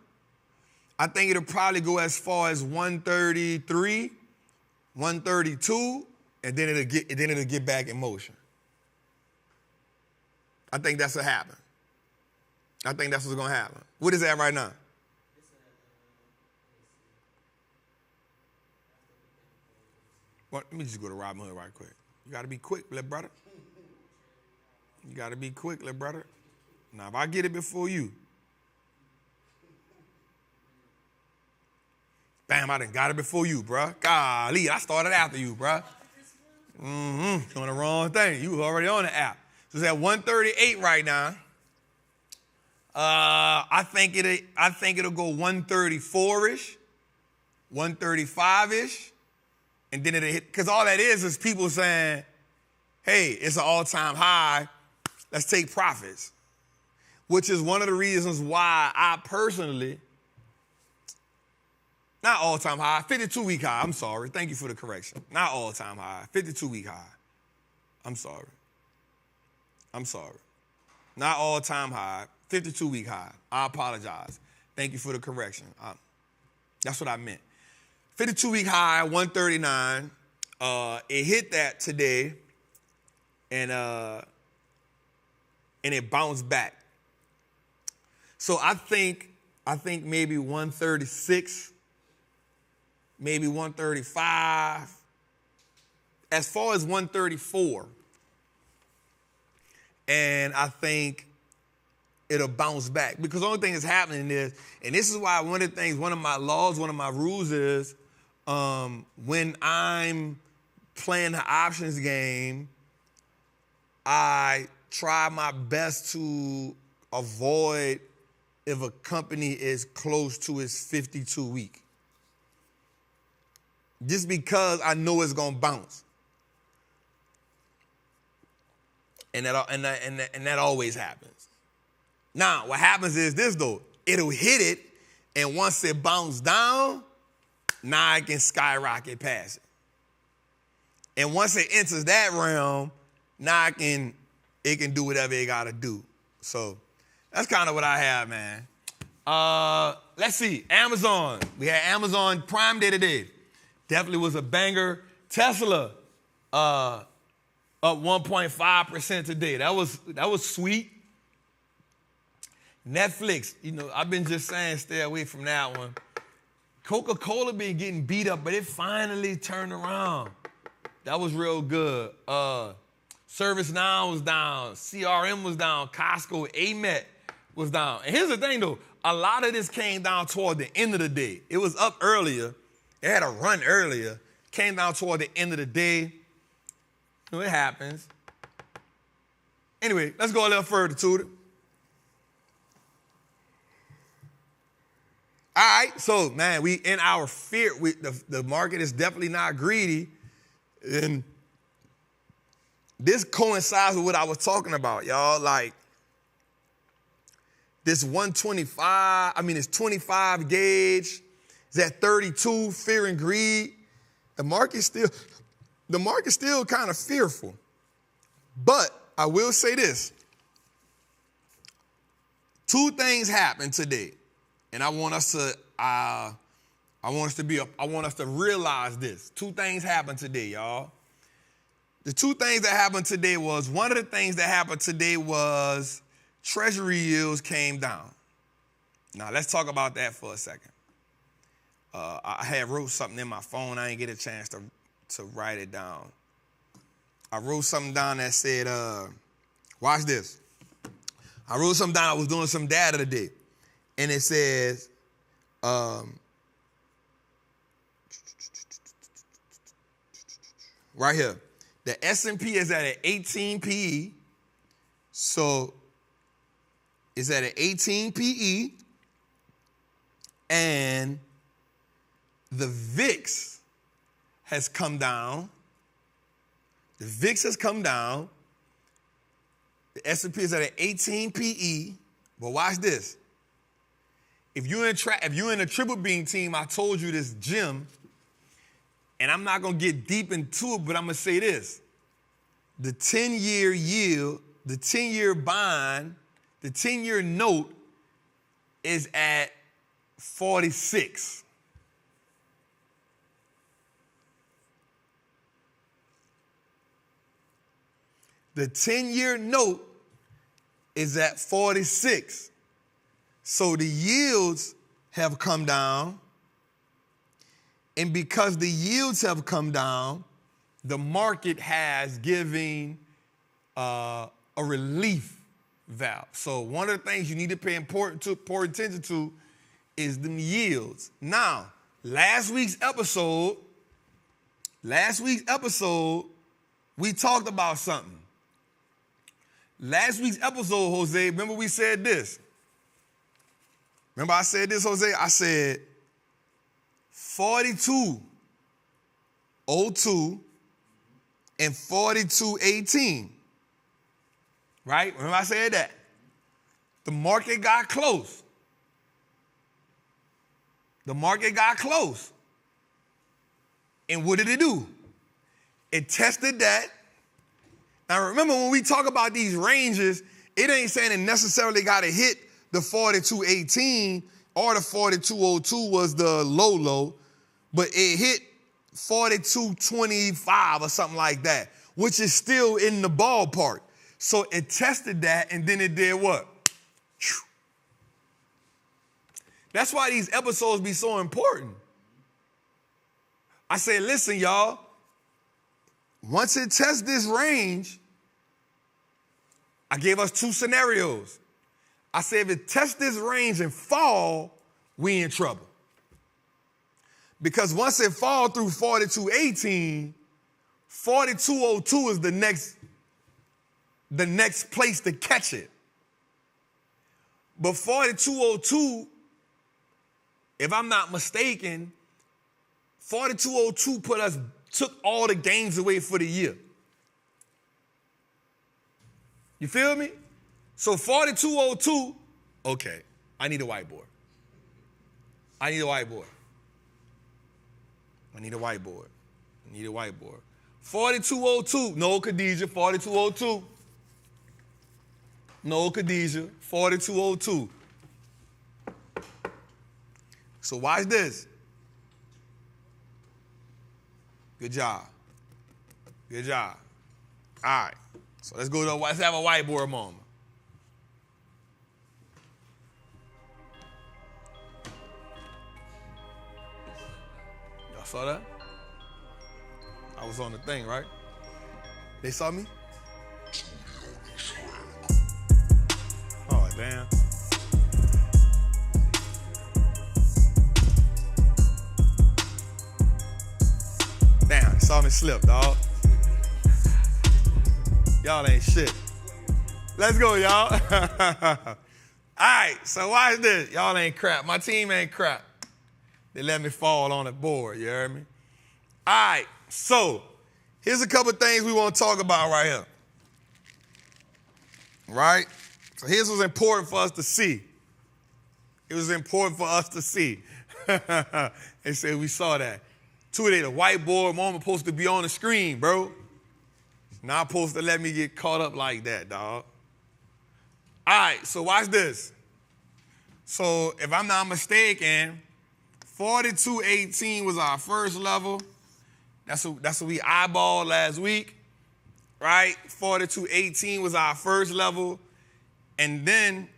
S1: I think it'll probably go as far as 133, 132, and then it'll get back in motion. I think that's what happened. I think that's what's gonna happen. What is that right now? Well, let me just go to Robinhood right quick. You gotta be quick, little brother. You gotta be quick, little brother. Now, if I get it before you, bam, I done got it before you, bruh. Golly, I started after you, bruh. Doing the wrong thing. You was already on the app. So it's at 138 right now. I think it'll go 134-ish, 135-ish, and then it'll hit, because all that is people saying, hey, it's an all-time high, let's take profits, which is one of the reasons why I personally, not all-time high, 52-week high, I'm sorry, thank you for the correction, not all-time high, 52-week high, I'm sorry, not all-time high, 52-week high. I apologize. Thank you for the correction. That's what I meant. 52-week high, 139. It hit that today, and it bounced back. So I think maybe 136, maybe 135. As far as 134, and I think it'll bounce back. Because the only thing that's happening is, and this is why one of my rules is, when I'm playing the options game, I try my best to avoid if a company is close to its 52-week. Just because I know it's gonna bounce. And that always happens. Now, what happens is this, though. It'll hit it, and once it bounces down, now it can skyrocket past it. And once it enters that realm, now it can do whatever it got to do. So that's kind of what I have, man. Let's see. Amazon. We had Amazon Prime Day today. Definitely was a banger. Tesla, up 1.5% today. That was sweet. Netflix, I've been just saying stay away from that one. Coca-Cola been getting beat up, but it finally turned around. That was real good. ServiceNow was down. CRM was down. Costco, AMET was down. And here's the thing, though. A lot of this came down toward the end of the day. It was up earlier. It had a run earlier. Came down toward the end of the day. You know, it happens. Anyway, let's go a little further to it. All right, so, man, we in our fear. The market is definitely not greedy. And this coincides with what I was talking about, y'all. Like, this 125, it's 25 gauge. It's at 32, fear and greed. The market's still kind of fearful. But I will say this. Two things happened today. And I want us to realize this. Two things happened today, y'all. The two things that happened today was, one of the things that happened today was Treasury yields came down. Now, let's talk about that for a second. I had wrote something in my phone. I didn't get a chance to write it down. I wrote something down that said, watch this. I wrote something down. I was doing some data today. And it says, right here, the S&P is at an 18 PE. So it's at an 18 PE. And the VIX has come down. The VIX has come down. The S&P is at an 18 PE. But watch this. If you're in a triple beam team, I told you this gem, and I'm not going to get deep into it, but I'm going to say this. The 10-year yield, the 10-year bond, the 10-year note is at 46. The 10-year note is at 46. So the yields have come down. And because the yields have come down, the market has given a relief valve. So one of the things you need to pay attention to is the yields. Now, last week's episode, we talked about something. Last week's episode, Jose, remember we said this. Remember I said this, Jose? I said 42.02 and 42.18. Right? Remember I said that? The market got close. The market got close. And what did it do? It tested that. Now remember, when we talk about these ranges, it ain't saying it necessarily got to hit the 42.18 or the 42.02 was the low, but it hit 42.25 or something like that, which is still in the ballpark. So it tested that, and then it did what? That's why these episodes be so important. I say, listen, y'all, once it tests this range, I gave us two scenarios. I said, if it tests this range and fall, we in trouble. Because once it fall through 42.18, 42.02 is the next place to catch it. But 42.02, if I'm not mistaken, 42.02 took all the gains away for the year. You feel me? So 42.02, okay, I need a whiteboard. I need a whiteboard. 42.02, no Khadijah, 42.02. No Khadijah, 42.02. So watch this. Good job. Good job. All right. So let's have a whiteboard moment. Saw that? I was on the thing, right? They saw me? Oh, damn. Damn, they saw me slip, dog. Y'all ain't shit. Let's go, y'all. All right, so watch this. Y'all ain't crap. My team ain't crap. They let me fall on the board, you heard me? All right, so here's a couple things we want to talk about right here. Right? So here's what's important for us to see. It was important for us to see. They said we saw that. Two-day, the whiteboard moment supposed to be on the screen, bro. Not supposed to let me get caught up like that, dog. All right, so watch this. So if I'm not mistaken, 4218 was our first level. That's what we eyeballed last week, right? 4218 was our first level. And then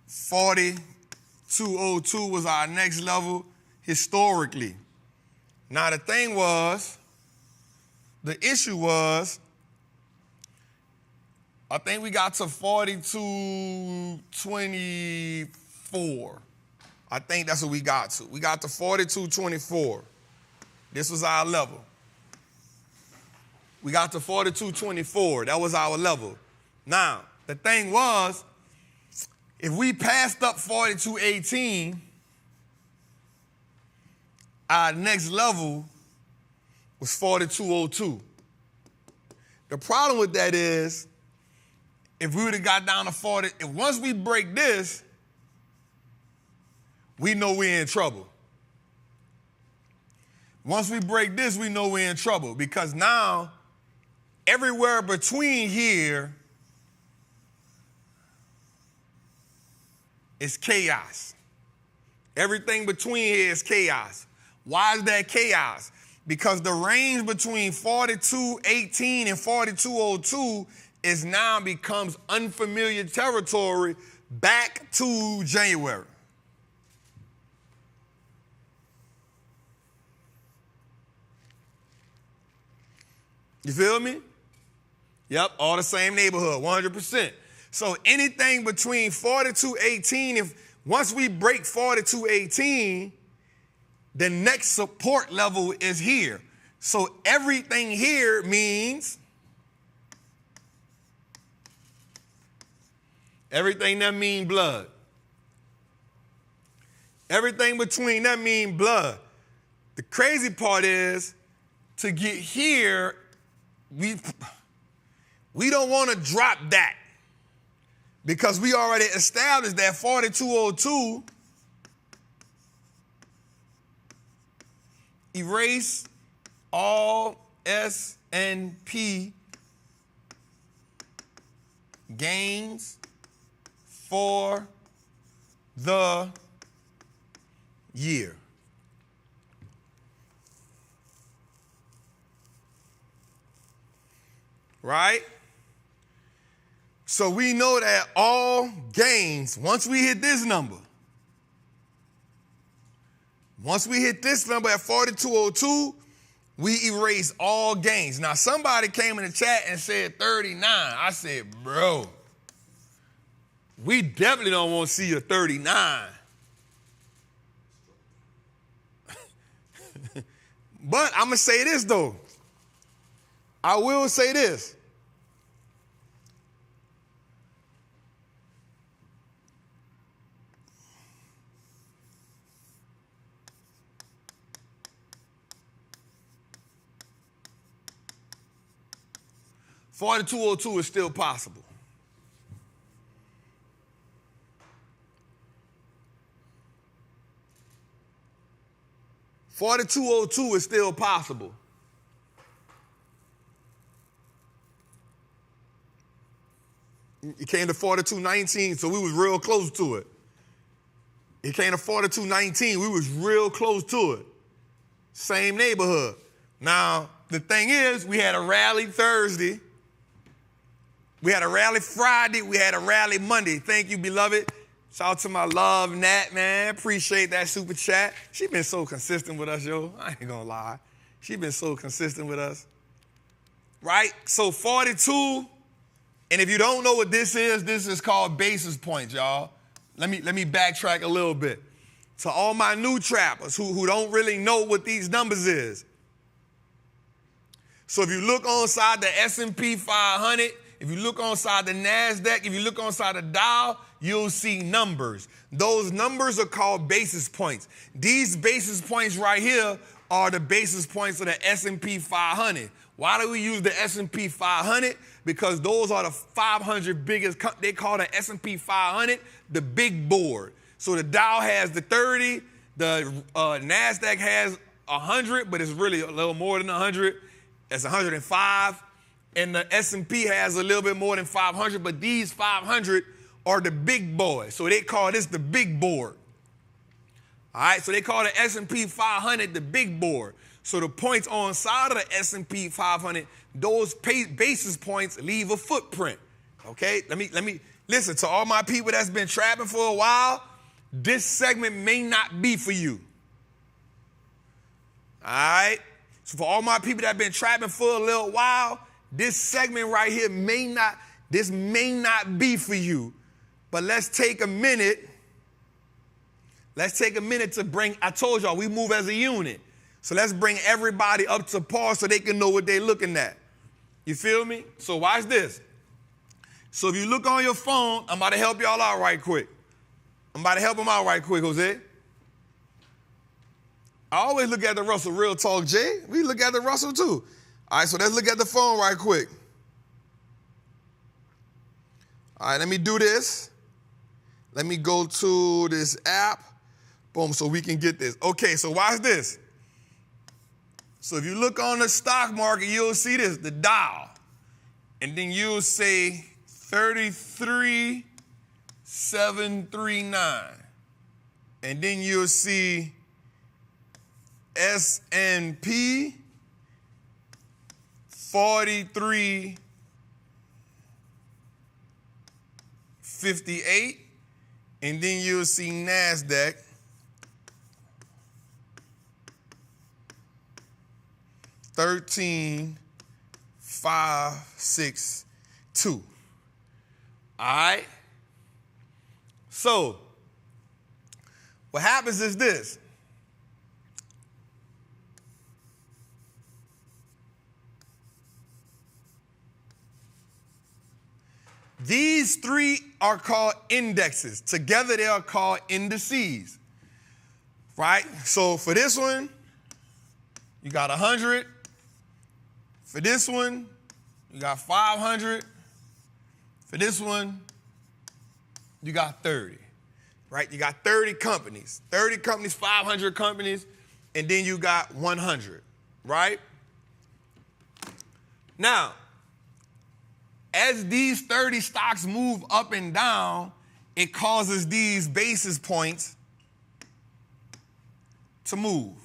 S1: 4202 was our next level historically. Now the thing was, the issue was, I think we got to 4224. I think that's what we got to. We got to 4224. This was our level. We got to 4224. That was our level. Now, the thing was, if we passed up 4218, our next level was 4202. The problem with that is, if we would have got down to 40, if once we break this, we know we're in trouble. Once we break this, we know we're in trouble because now everywhere between here is chaos. Everything between here is chaos. Why is that chaos? Because the range between 4218 and 4202 is now becomes unfamiliar territory back to January. You feel me? Yep, all the same neighborhood, 100%. So anything between 4218, once we break 4218, the next support level is here. So everything here means everything that mean blood. Everything between that mean blood. The crazy part is to get here, we don't want to drop that because we already established that 4202 erase all S&P gains for the year. Right? So we know that all gains, once we hit this number, once we hit this number at 4202, we erase all gains. Now, somebody came in the chat and said 39. I said, bro, we definitely don't want to see a 39. But I'm going to say this, though. I will say this. $42.02 is still possible. $42.02 is still possible. It came to 42.19, so we was real close to it. It came to 42.19, we was real close to it. Same neighborhood. Now, the thing is, we had a rally Thursday. We had a rally Friday. We had a rally Monday. Thank you, beloved. Shout out to my love, Nat, man. Appreciate that super chat. She been so consistent with us, yo. I ain't gonna lie. She been so consistent with us. Right? So 42, and if you don't know what this is called basis points, y'all. Let me backtrack a little bit. To all my new trappers who don't really know what these numbers is. So if you look on side the S&P 500, if you look on side the NASDAQ, if you look on side the Dow, you'll see numbers. Those numbers are called basis points. These basis points right here are the basis points of the S&P 500. Why do we use the S&P 500? Because those are the 500 biggest, they call the S&P 500 the big board. So the Dow has the 30, the NASDAQ has 100, but it's really a little more than 100. It's 105. And the S&P has a little bit more than 500, but these 500 are the big boys. So they call this the big board. All right, so they call the S&P 500 the big board. So the points on side of the S&P 500, those basis points leave a footprint. Okay, let me listen to all my people that's been trapping for a while. This segment may not be for you. All right, so for all my people that have been trapping for a little while, this segment right here may not be for you. But let's take a minute. Let's take a minute to bring, I told y'all, we move as a unit. So let's bring everybody up to par so they can know what they're looking at. You feel me? So watch this. So if you look on your phone, I'm about to help y'all out right quick. I'm about to help them out right quick, Jose. I always look at the Russell. Real talk, Jay. We look at the Russell too. All right, so let's look at the phone right quick. All right, let me do this. Let me go to this app. Boom, so we can get this. Okay, so watch this. So if you look on the stock market, you'll see this, the Dow. And then you'll say 33,739. And then you'll see S&P 4358, and then you'll see NASDAQ 13,562. All right? So, what happens is this. These three are called indexes. Together, they are called indices, right? So for this one, you got 100. For this one, you got 500. For this one, you got 30, right? You got 30 companies. 30 companies, 500 companies, and then you got 100, right? Now, as these 30 stocks move up and down, it causes these basis points to move.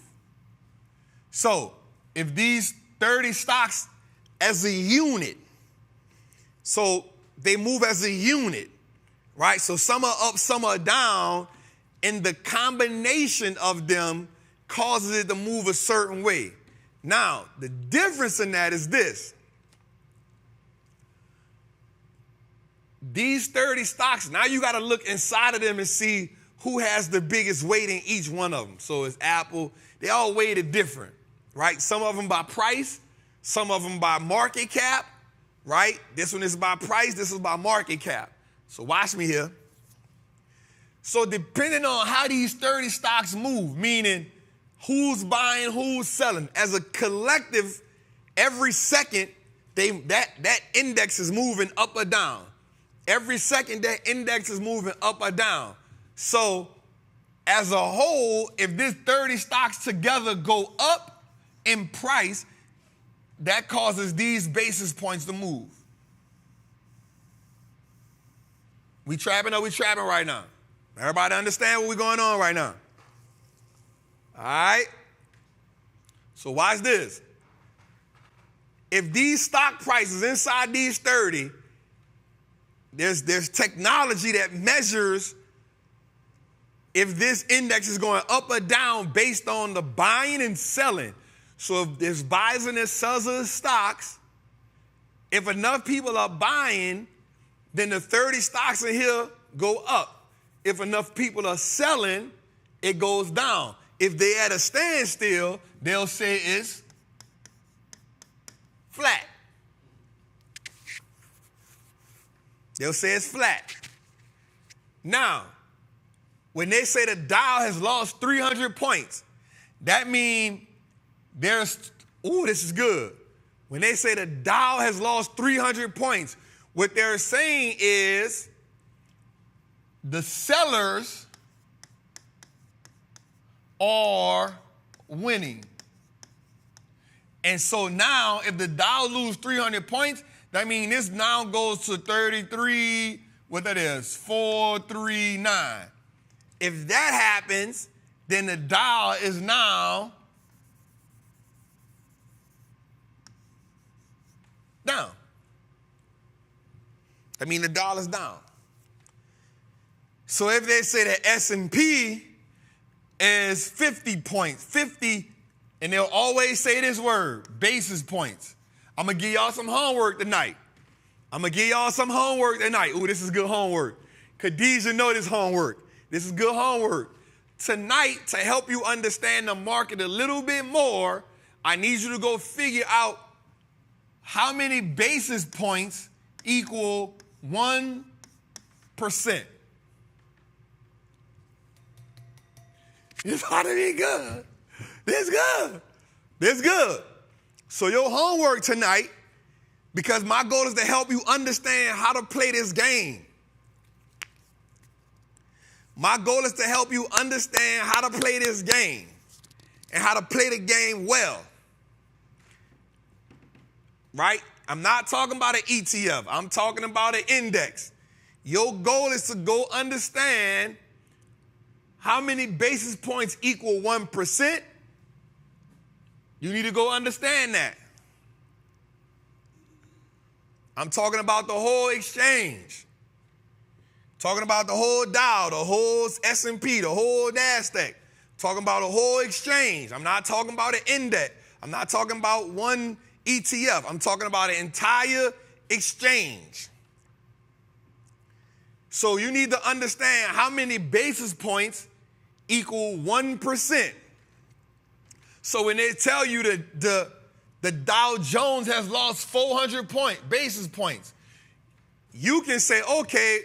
S1: So if these 30 stocks as a unit, so they move as a unit, right? So some are up, some are down, and the combination of them causes it to move a certain way. Now, the difference in that is this. These 30 stocks, now you got to look inside of them and see who has the biggest weight in each one of them. So it's Apple. They all weighted different, right? Some of them by price, some of them by market cap, right? This one is by price, this is by market cap. So watch me here. So depending on how these 30 stocks move, meaning who's buying, who's selling, as a collective, every second, that index is moving up or down. Every second, that index is moving up or down. So as a whole, if these 30 stocks together go up in price, that causes these basis points to move. We trapping or we trapping right now? Everybody understand what we're going on right now? All right? So watch this. If these stock prices inside these 30, there's technology that measures if this index is going up or down based on the buying and selling. So if there's buyers and there's sellers of stocks, if enough people are buying, then the 30 stocks in here go up. If enough people are selling, it goes down. If they at a standstill, they'll say it's flat. They'll say it's flat. Now, when they say the Dow has lost 300 points, that means there's, this is good. When they say the Dow has lost 300 points, what they're saying is the sellers are winning. And so now if the Dow loses 300 points, that means this now goes to 33, what that is, 439. If that happens, then the Dow is now down. I mean, the dollar's down. So if they say the S&P is 50 points, 50, and they'll always say this word, basis points. I'm going to give y'all some homework tonight. Ooh, this is good homework. Khadijah know this homework. This is good homework. Tonight, to help you understand the market a little bit more, I need you to go figure out how many basis points equal 1%. This ought to be good. This good. So your homework tonight, because my goal is to help you understand how to play this game. My goal is to help you understand how to play this game and how to play the game well. Right? I'm not talking about an ETF. I'm talking about an index. Your goal is to go understand how many basis points equal 1%. You need to go understand that. I'm talking about the whole exchange. Talking about the whole Dow, the whole S&P, the whole NASDAQ. Talking about the whole exchange. I'm not talking about an index. I'm not talking about one ETF. I'm talking about an entire exchange. So you need to understand how many basis points equal 1%. So when they tell you that the Dow Jones has lost 400 basis points, you can say, okay,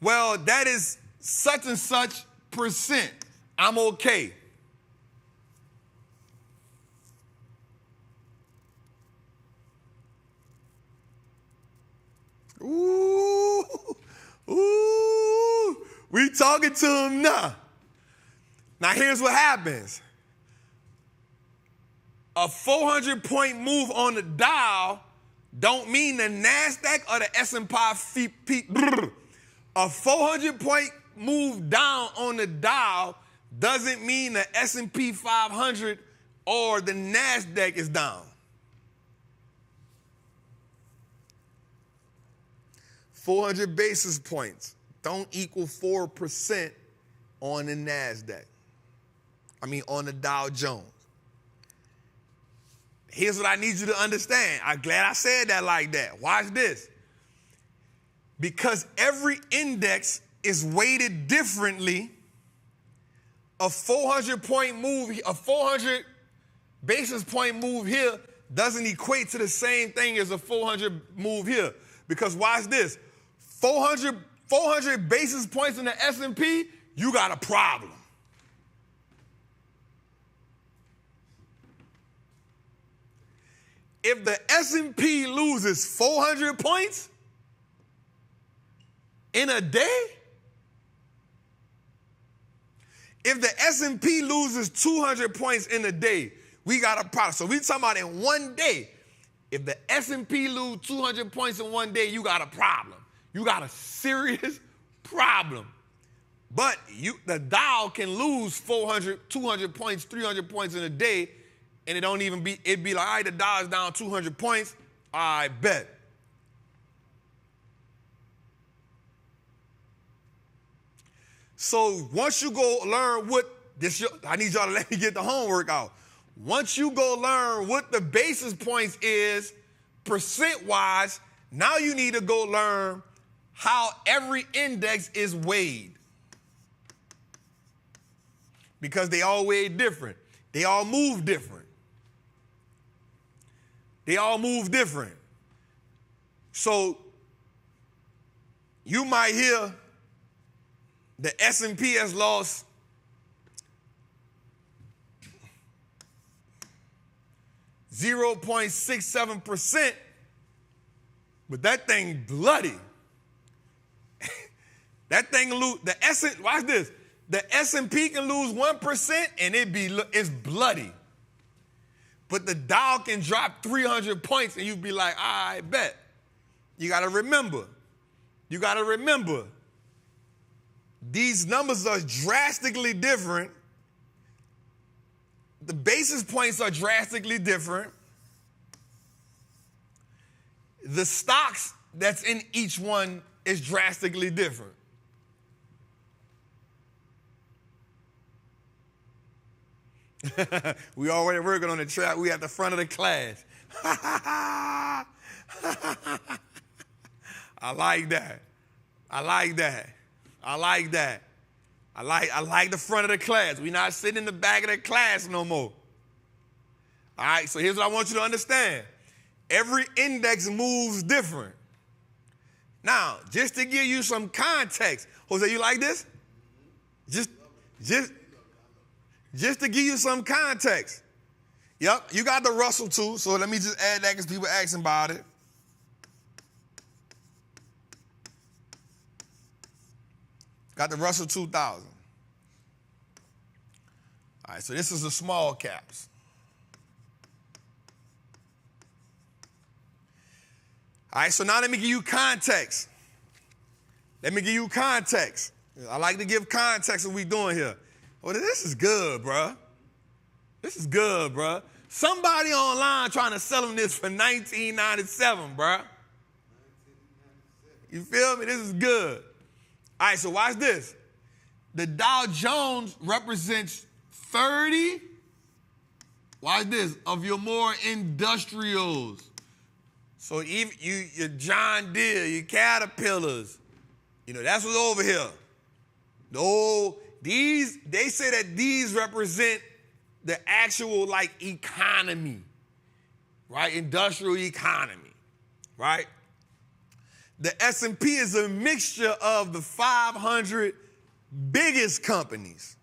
S1: well, that is such and such percent. I'm okay. Ooh, we talking to him now. Now here's what happens. A 400-point move on the Dow don't mean the NASDAQ or the S&P. A 400-point move down on the Dow doesn't mean the S&P 500 or the NASDAQ is down. 400 basis points don't equal 4% on the NASDAQ. On the Dow Jones. Here's what I need you to understand. I'm glad I said that like that. Watch this. Because every index is weighted differently, a 400-point move, a 400 basis point move here doesn't equate to the same thing as a 400 move here. Because watch this. 400 basis points in the S&P, you got a problem. If the S&P loses 400 points in a day, if the S&P loses 200 points in a day, we got a problem. So we talking about in one day. If the S&P lose 200 points in one day, you got a problem. You got a serious problem. But the Dow can lose 400, 200 points, 300 points in a day, and it'd be like, all right, the Dow is down 200 points. I bet. So once you go learn what this, I need y'all to let me get the homework out. Once you go learn what the basis points is percent-wise, now you need to go learn how every index is weighed. Because they all weigh different. They all move different. They all move different. So you might hear the S&P has lost 0.67%, but that thing bloody. That thing lose watch this. The S&P can lose 1% and it's bloody. But the Dow can drop 300 points and you be like, I bet. You got to remember. These numbers are drastically different. The basis points are drastically different. The stocks that's in each one is drastically different. We already working on the trap. We at the front of the class. I like that. I like the front of the class. We're not sitting in the back of the class no more. All right, so here's what I want you to understand. Every index moves different. Now, just to give you some context, Jose, you like this? Just to give you some context. Yep, you got the Russell too, so let me just add that because people asking about it. Got the Russell 2000. All right, so this is the small caps. All right, so now let me give you context. I like to give context of what we doing here. Well, this is good, bruh. Somebody online trying to sell them this for $19.97, bruh. You feel me? This is good. All right, so watch this. The Dow Jones represents 30, watch this, of your more industrials. So even your John Deere, your Caterpillars, that's what's over here. They say that these represent the actual economy, right? Industrial economy, right? The S&P is a mixture of the 500 biggest companies,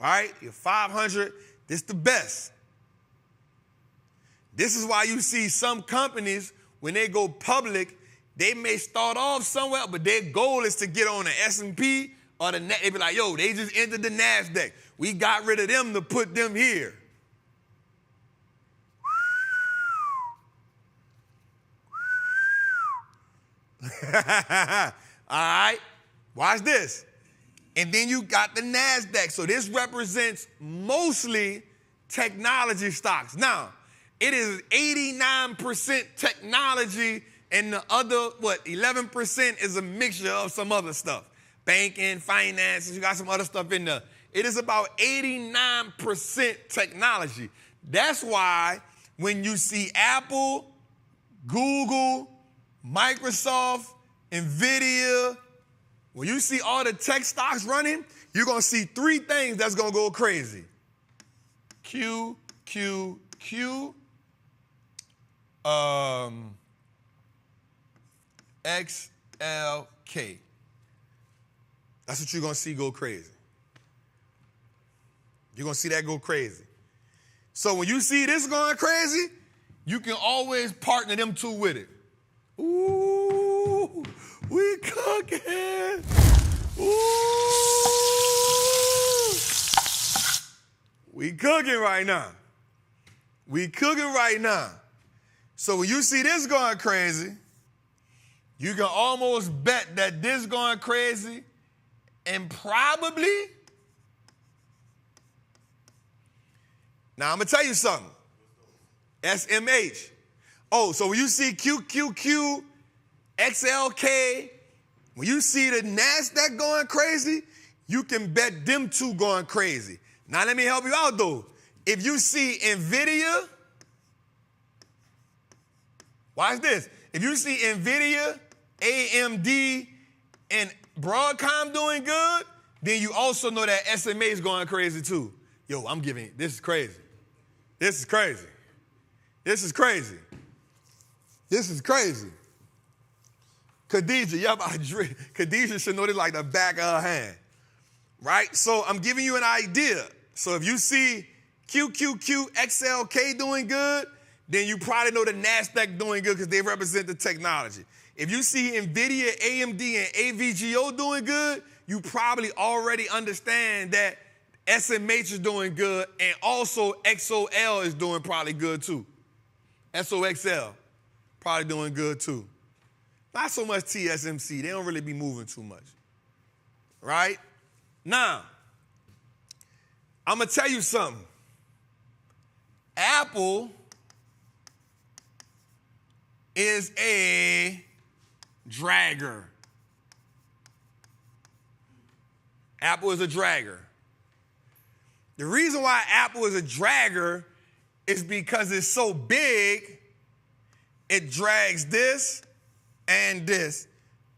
S1: right? Your 500, this the best. This is why you see some companies, when they go public, they may start off somewhere, but their goal is to get on the S&P or the they be like, yo, they just entered the NASDAQ. We got rid of them to put them here. All right, watch this. And then you got the NASDAQ. So this represents mostly technology stocks. Now, it is 89% technology and the other, 11% is a mixture of some other stuff. Banking, finances, you got some other stuff in there. It is about 89% technology. That's why when you see Apple, Google, Microsoft, NVIDIA, when you see all the tech stocks running, you're going to see three things that's going to go crazy. Q, XLK. That's what you're going to see go crazy. You're going to see that go crazy. So when you see this going crazy, you can always partner them two with it. Ooh, we cooking. Ooh. We cooking right now. So when you see this going crazy, you can almost bet that this going crazy and probably, now I'm going to tell you something. SMH. Oh, so when you see QQQ, XLK, When you see the NASDAQ going crazy, you can bet them two going crazy. Now let me help you out though. If you see NVIDIA, watch this. If you see NVIDIA, AMD, and Broadcom doing good, then you also know that SMA is going crazy too. Yo, I'm giving you, this is crazy. This is crazy. This is crazy. This is crazy. Khadijah, Khadijah should know this like the back of her hand. Right? So I'm giving you an idea. So if you see QQQ, XLK doing good, then you probably know the NASDAQ doing good because they represent the technology. If you see NVIDIA, AMD, and AVGO doing good, you probably already understand that SMH is doing good, and also XOL is doing probably good too. SOXL, probably doing good too. Not so much TSMC. They don't really be moving too much. Right? Now, I'm going to tell you something. Apple is a dragger. Apple is a dragger. The reason why Apple is a dragger is because it's so big, it drags this and this,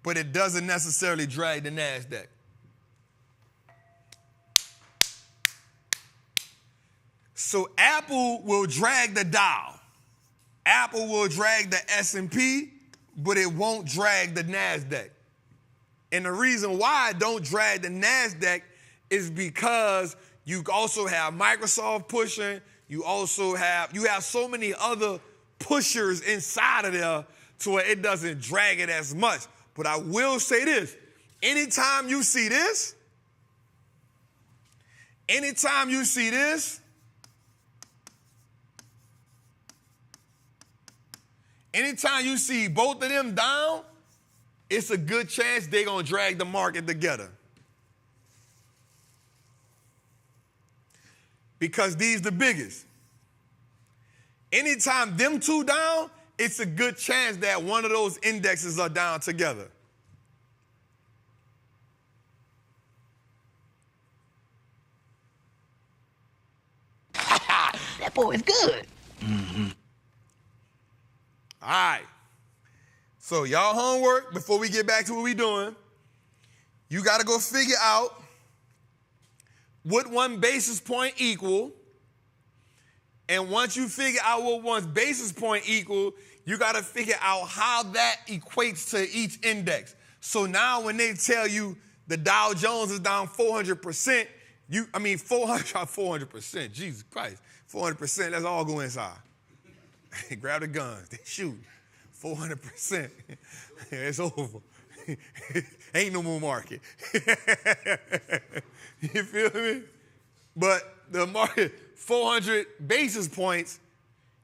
S1: but it doesn't necessarily drag the NASDAQ. So Apple will drag the Dow. Apple will drag the S&P, but it won't drag the NASDAQ. And the reason why it don't drag the NASDAQ is because you also have Microsoft pushing. You have so many other pushers inside of there to where it doesn't drag it as much. But I will say this. Anytime you see this, anytime you see this, anytime you see both of them down, it's a good chance they're going to drag the market together. Because these the biggest. Anytime them two down, it's a good chance that one of those indexes are down together.
S3: That boy is good.
S1: Mm-hmm. All right. So y'all homework, before we get back to what we doing, you got to go figure out what 1 basis point equal. And once you figure out what 1 basis point equal, you got to figure out how that equates to each index. So now when they tell you the Dow Jones is down 400%, 400%, Jesus Christ, 400%, let's all go inside. Grab the guns, they shoot. 400%, it's over. Ain't no more market. You feel me? But the market, 400 basis points,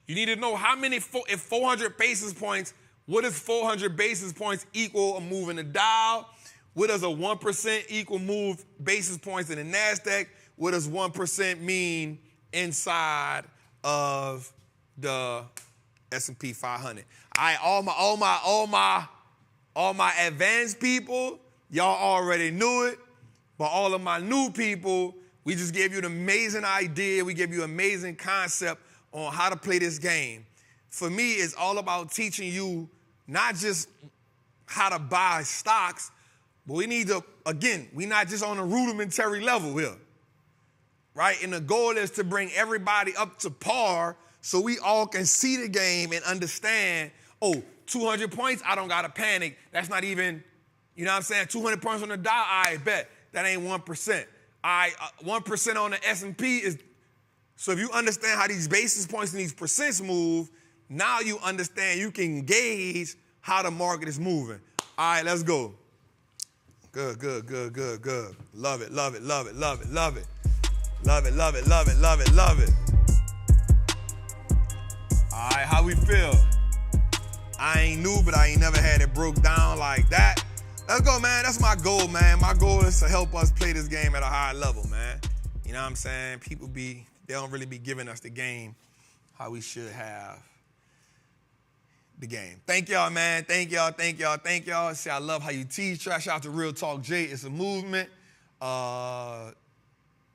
S1: you need to know how many, if 400 basis points, what does 400 basis points equal a move in the Dow? What does a 1% equal move basis points in the NASDAQ? What does 1% mean inside of the S&P 500? All my advanced people, y'all already knew it. But all of my new people, we just gave you an amazing idea. We gave you an amazing concept on how to play this game. For me, it's all about teaching you not just how to buy stocks, but we need to, again, we're not just on a rudimentary level here, right? And the goal is to bring everybody up to par so we all can see the game and understand, 200 points, I don't got to panic. That's not even, 200 points on the Dow, I bet. That ain't 1%. 1% on the S&P is, so if you understand how these basis points and these percents move, now you understand, you can gauge how the market is moving. All right, let's go. Good. Love it. Love it. All right, how we feel? I ain't new, but I ain't never had it broke down like that. Let's go, man. That's my goal, man. My goal is to help us play this game at a high level, man. You know what I'm saying? They don't really be giving us the game how we should have. the game. Thank y'all, man. Thank y'all, thank y'all, thank y'all. See, I love how you teach. Shout out to Real Talk Jay. It's a movement.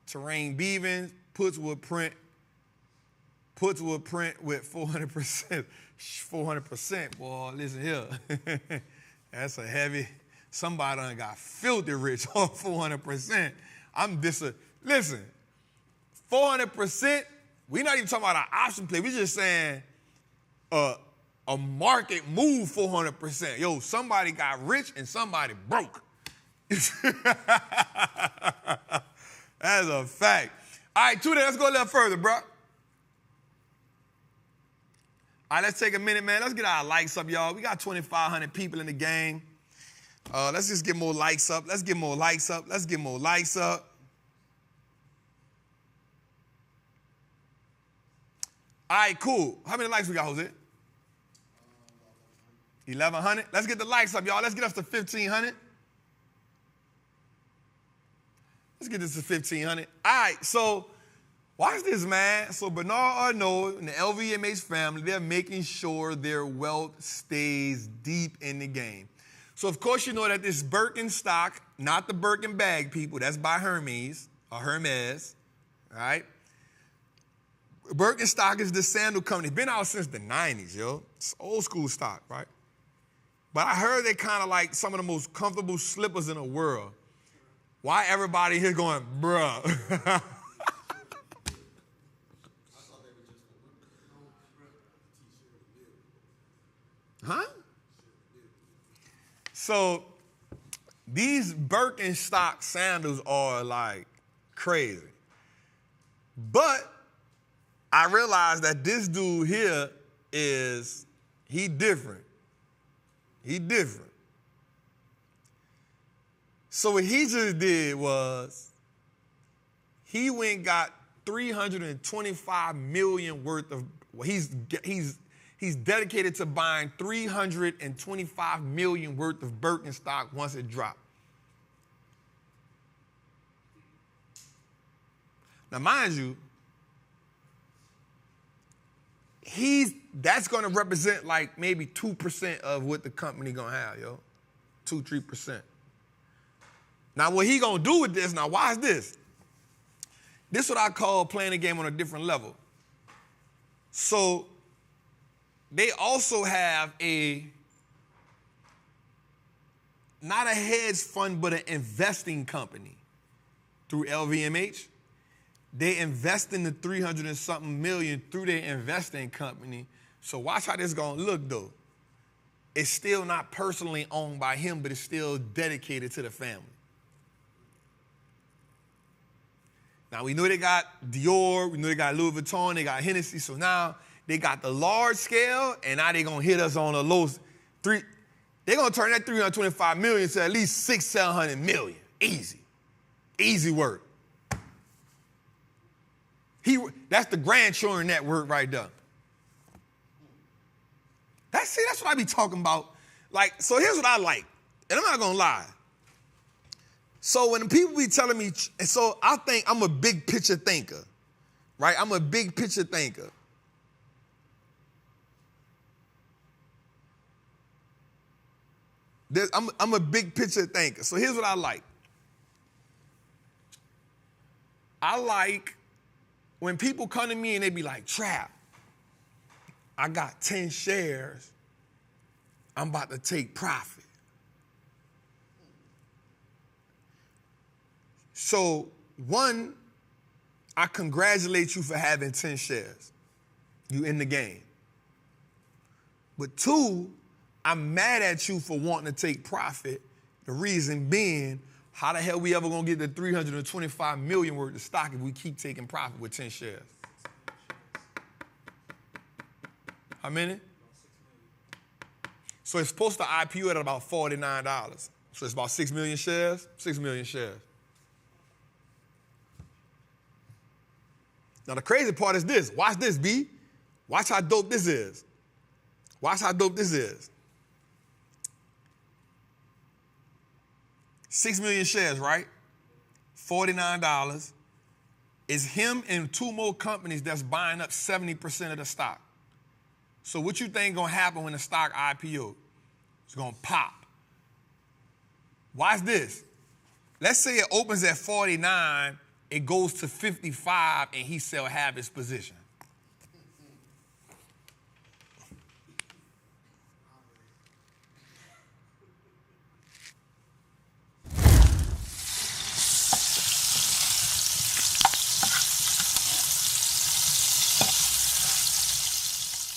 S1: Terrain Beavens, puts wood print with 400%. 400%, boy, listen here. That's a heavy, somebody done got filthy rich on 400%. Listen, 400%, we not even talking about an option play. We just saying a market move 400%. Yo, somebody got rich and somebody broke. That's a fact. All right, Tuda, let's go a little further, bro. All right, let's take a minute, man. Let's get our likes up, y'all. We got 2,500 people in the game. Let's just get more likes up. Let's get more likes up. Let's get more likes up. All right, cool. How many likes we got, Jose? 1,100. Let's get the likes up, y'all. Let's get us to 1,500. Let's get this to 1,500. All right, so watch this, man. So BENARD ARNAULT and the LVMH family, they're making sure their wealth stays deep in the game. So, of course, you know that this Birkenstock, not the Birkin bag, people, that's by Hermes, or Hermes, all right? Birkenstock is the sandal company. It's been out since the 90s, yo. It's old school stock, right? But I heard they kind of like some of the most comfortable slippers in the world. Why everybody here going, bruh? Huh? So these Birkenstock sandals are like crazy. But I realized that this dude here he different. He different. So what he just did was he went and got 325 million worth of, he's dedicated to buying 325 million worth of Birkenstock once it dropped. Now, mind you, that's going to represent like maybe 2% of what the company going to have, yo. 2-3%. Now, what he going to do with this, now watch this. This is what I call playing the game on a different level. So they also have not a hedge fund, but an investing company through LVMH. They invest in the 300 and something million through their investing company. So watch how this is going to look, though. It's still not personally owned by him, but it's still dedicated to the family. Now, we know they got Dior, we know they got Louis Vuitton, they got Hennessy, so now they got the large scale, and now they're going to hit us on the low. They're going to turn that 325 million to at least 600-700 million. Easy. Easy work. That's the grandchildren network right there. That's what I be talking about. Like, so here's what I like, and I'm not going to lie. So when people be telling me, and so I think I'm a big picture thinker, right? I'm a big picture thinker. I'm a big picture thinker. So here's what I like. I like when people come to me and they be like, Trap, I got 10 shares. I'm about to take profit. So, one, I congratulate you for having 10 shares. You in the game. But two, I'm mad at you for wanting to take profit. The reason being, how the hell we ever gonna get the 325 million worth of stock if we keep taking profit with 10 shares? How many? So it's supposed to IPO at about $49. So it's about 6 million shares? 6 million shares. Now, the crazy part is this. Watch this, B. Watch how dope this is. Watch how dope this is. 6 million shares, right? $49. It's him and two more companies that's buying up 70% of the stock. So what you think gonna happen when the stock IPO? It's gonna pop. Watch this. Let's say it opens at 49, it goes to 55, and he sell half his position.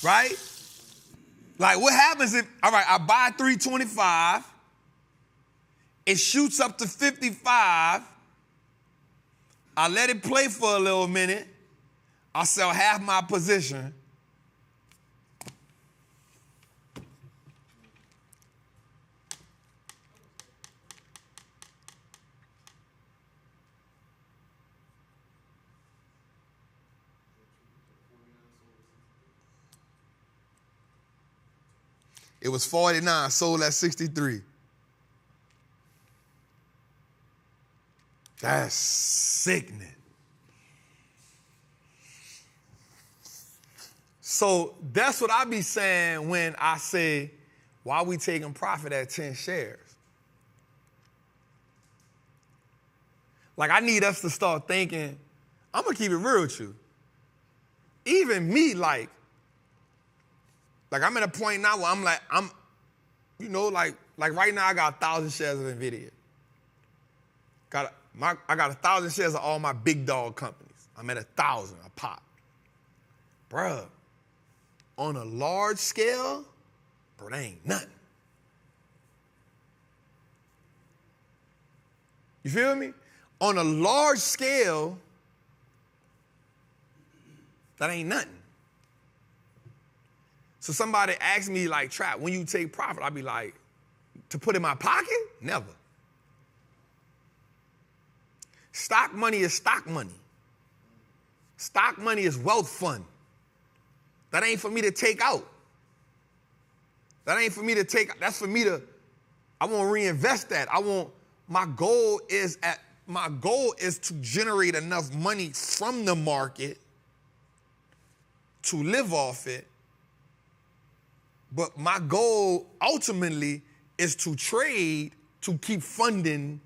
S1: Right? Like what happens if, all right, I buy 325, it shoots up to 55, I let it play for a little minute, I sell half my position. It was 49, sold at 63. That's sickening. So that's what I be saying when I say, why we taking profit at 10 shares? Like, I need us to start thinking, I'm going to keep it real with you. Even me, like I'm at a point now where I'm right now I got 1,000 shares of NVIDIA. I got 1,000 shares of all my big dog companies. I'm at 1,000 a pop. Bruh, on a large scale, bro, that ain't nothing. You feel me? On a large scale, that ain't nothing. So somebody asks me, like, Trap, when you take profit, I'll be like, to put in my pocket? Never. Stock money is stock money. Stock money is wealth fund. That ain't for me to take out. That ain't for me to take out. That's for me to, I want to reinvest that. My goal is to generate enough money from the market to live off it. But my goal ultimately is to trade to keep funding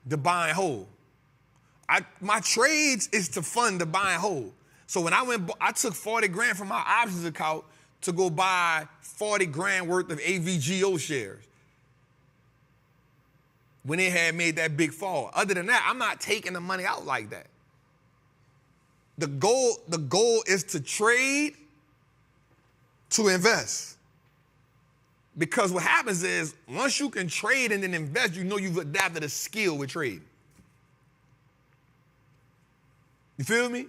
S1: the buy and hold. My trades is to fund the buy and hold. So when I took 40 grand from my options account to go buy 40 grand worth of AVGO shares when it had made that big fall. Other than that, I'm not taking the money out like that. The goal is to trade to invest. Because what happens is, once you can trade and then invest, you know you've adapted a skill with trading. You feel me?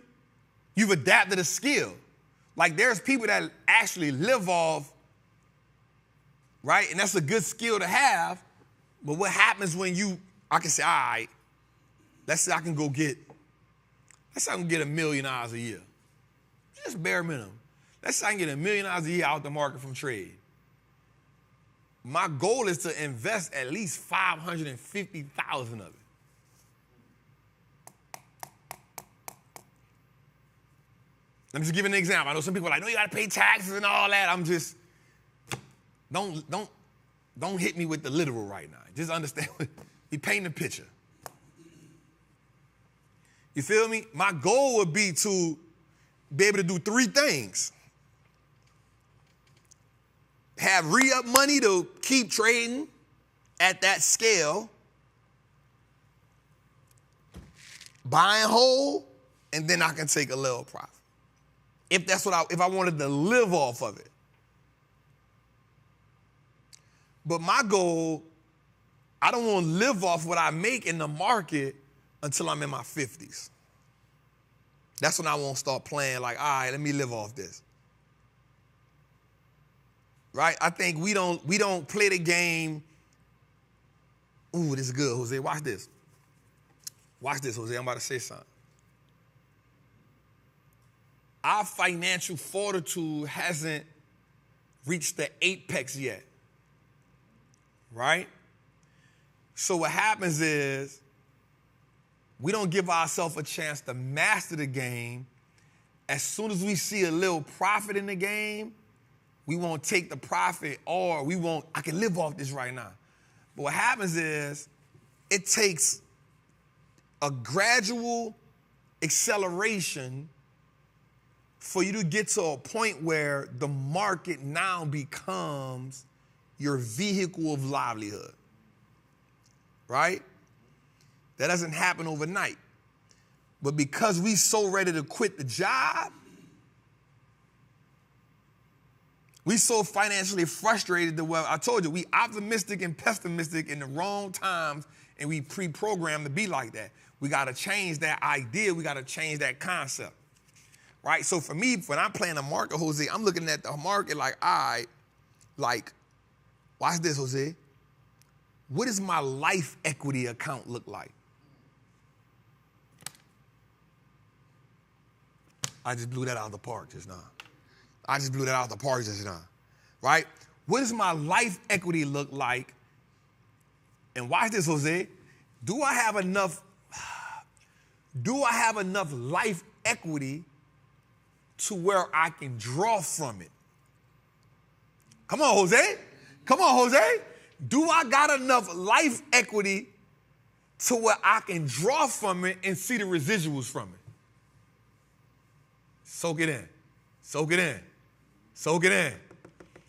S1: You've adapted a skill. Like there's people that actually live off, right? And that's a good skill to have. But what happens when I can say, all right, let's say I can get $1 million a year. Just bare minimum. Let's say I can get $1 million a year out the market from trade. My goal is to invest at least 550,000 of it. Let me just give you an example. I know some people are like, no, you gotta pay taxes and all that. I'm just, don't hit me with the literal right now. Just understand, he painting a picture. You feel me? My goal would be to be able to do 3 things. Have re-up money to keep trading at that scale, buy and hold, and then I can take a little profit. If I wanted to live off of it. But my goal, I don't want to live off what I make in the market until I'm in my 50s. That's when I won't start playing like, all right, let me live off this. Right? I think we don't play the game. Ooh, this is good, Jose. Watch this. Watch this, Jose. I'm about to say something. Our financial fortitude hasn't reached the apex yet. Right? So what happens is we don't give ourselves a chance to master the game as soon as we see a little profit in the game, we won't take the profit, or we won't, I can live off this right now. But what happens is it takes a gradual acceleration for you to get to a point where the market now becomes your vehicle of livelihood, right? That doesn't happen overnight. But because we so ready to quit the job, we so financially frustrated that, well, I told you, we optimistic and pessimistic in the wrong times, and we pre-programmed to be like that. We got to change that idea. We got to change that concept, right? So for me, when I'm playing the market, Jose, I'm looking at the market like, all right, like, watch this, Jose. What does my life equity account look like? I just blew that out of the park just now. I just blew that out of the park just now, right? What does my life equity look like? And watch this, Jose. Do I have enough life equity to where I can draw from it? Come on, Jose. Come on, Jose. Do I got enough life equity to where I can draw from it and see the residuals from it? Soak it in. Soak it in. Soak it in.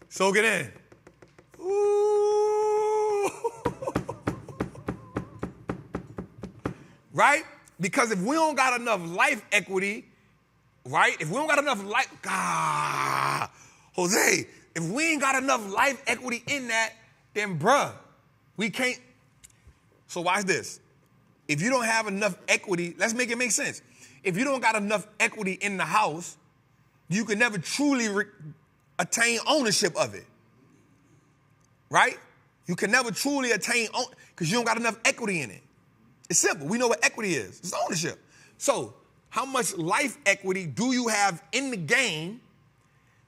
S1: Soak it in. Ooh. Right? Because if we don't got enough life equity, right? If we don't got enough life, Jose, if we ain't got enough life equity in that, then bruh, we can't. So watch this. If you don't have enough equity, let's make it make sense. If you don't got enough equity in the house, you can never truly attain ownership of it, right? You can never truly attain because you don't got enough equity in it. It's simple. We know what equity is. It's ownership. So how much life equity do you have in the game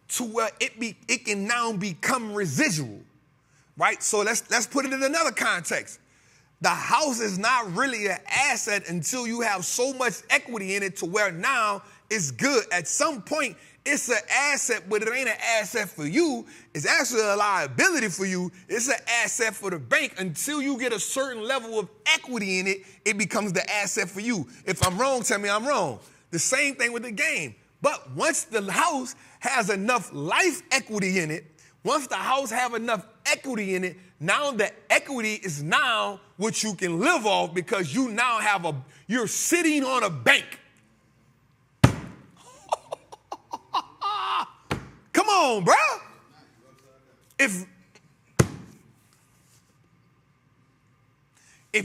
S1: to where it can now become residual, right? So let's put it in another context. The house is not really an asset until you have so much equity in it to where now it's good. At some point, it's an asset, but it ain't an asset for you. It's actually a liability for you. It's an asset for the bank. Until you get a certain level of equity in it, it becomes the asset for you. If I'm wrong, tell me I'm wrong. The same thing with the game. But once the house has enough life equity in it, once the house have enough equity in it, now the equity is now what you can live off because you now have you're sitting on a bank. Come on, bro. If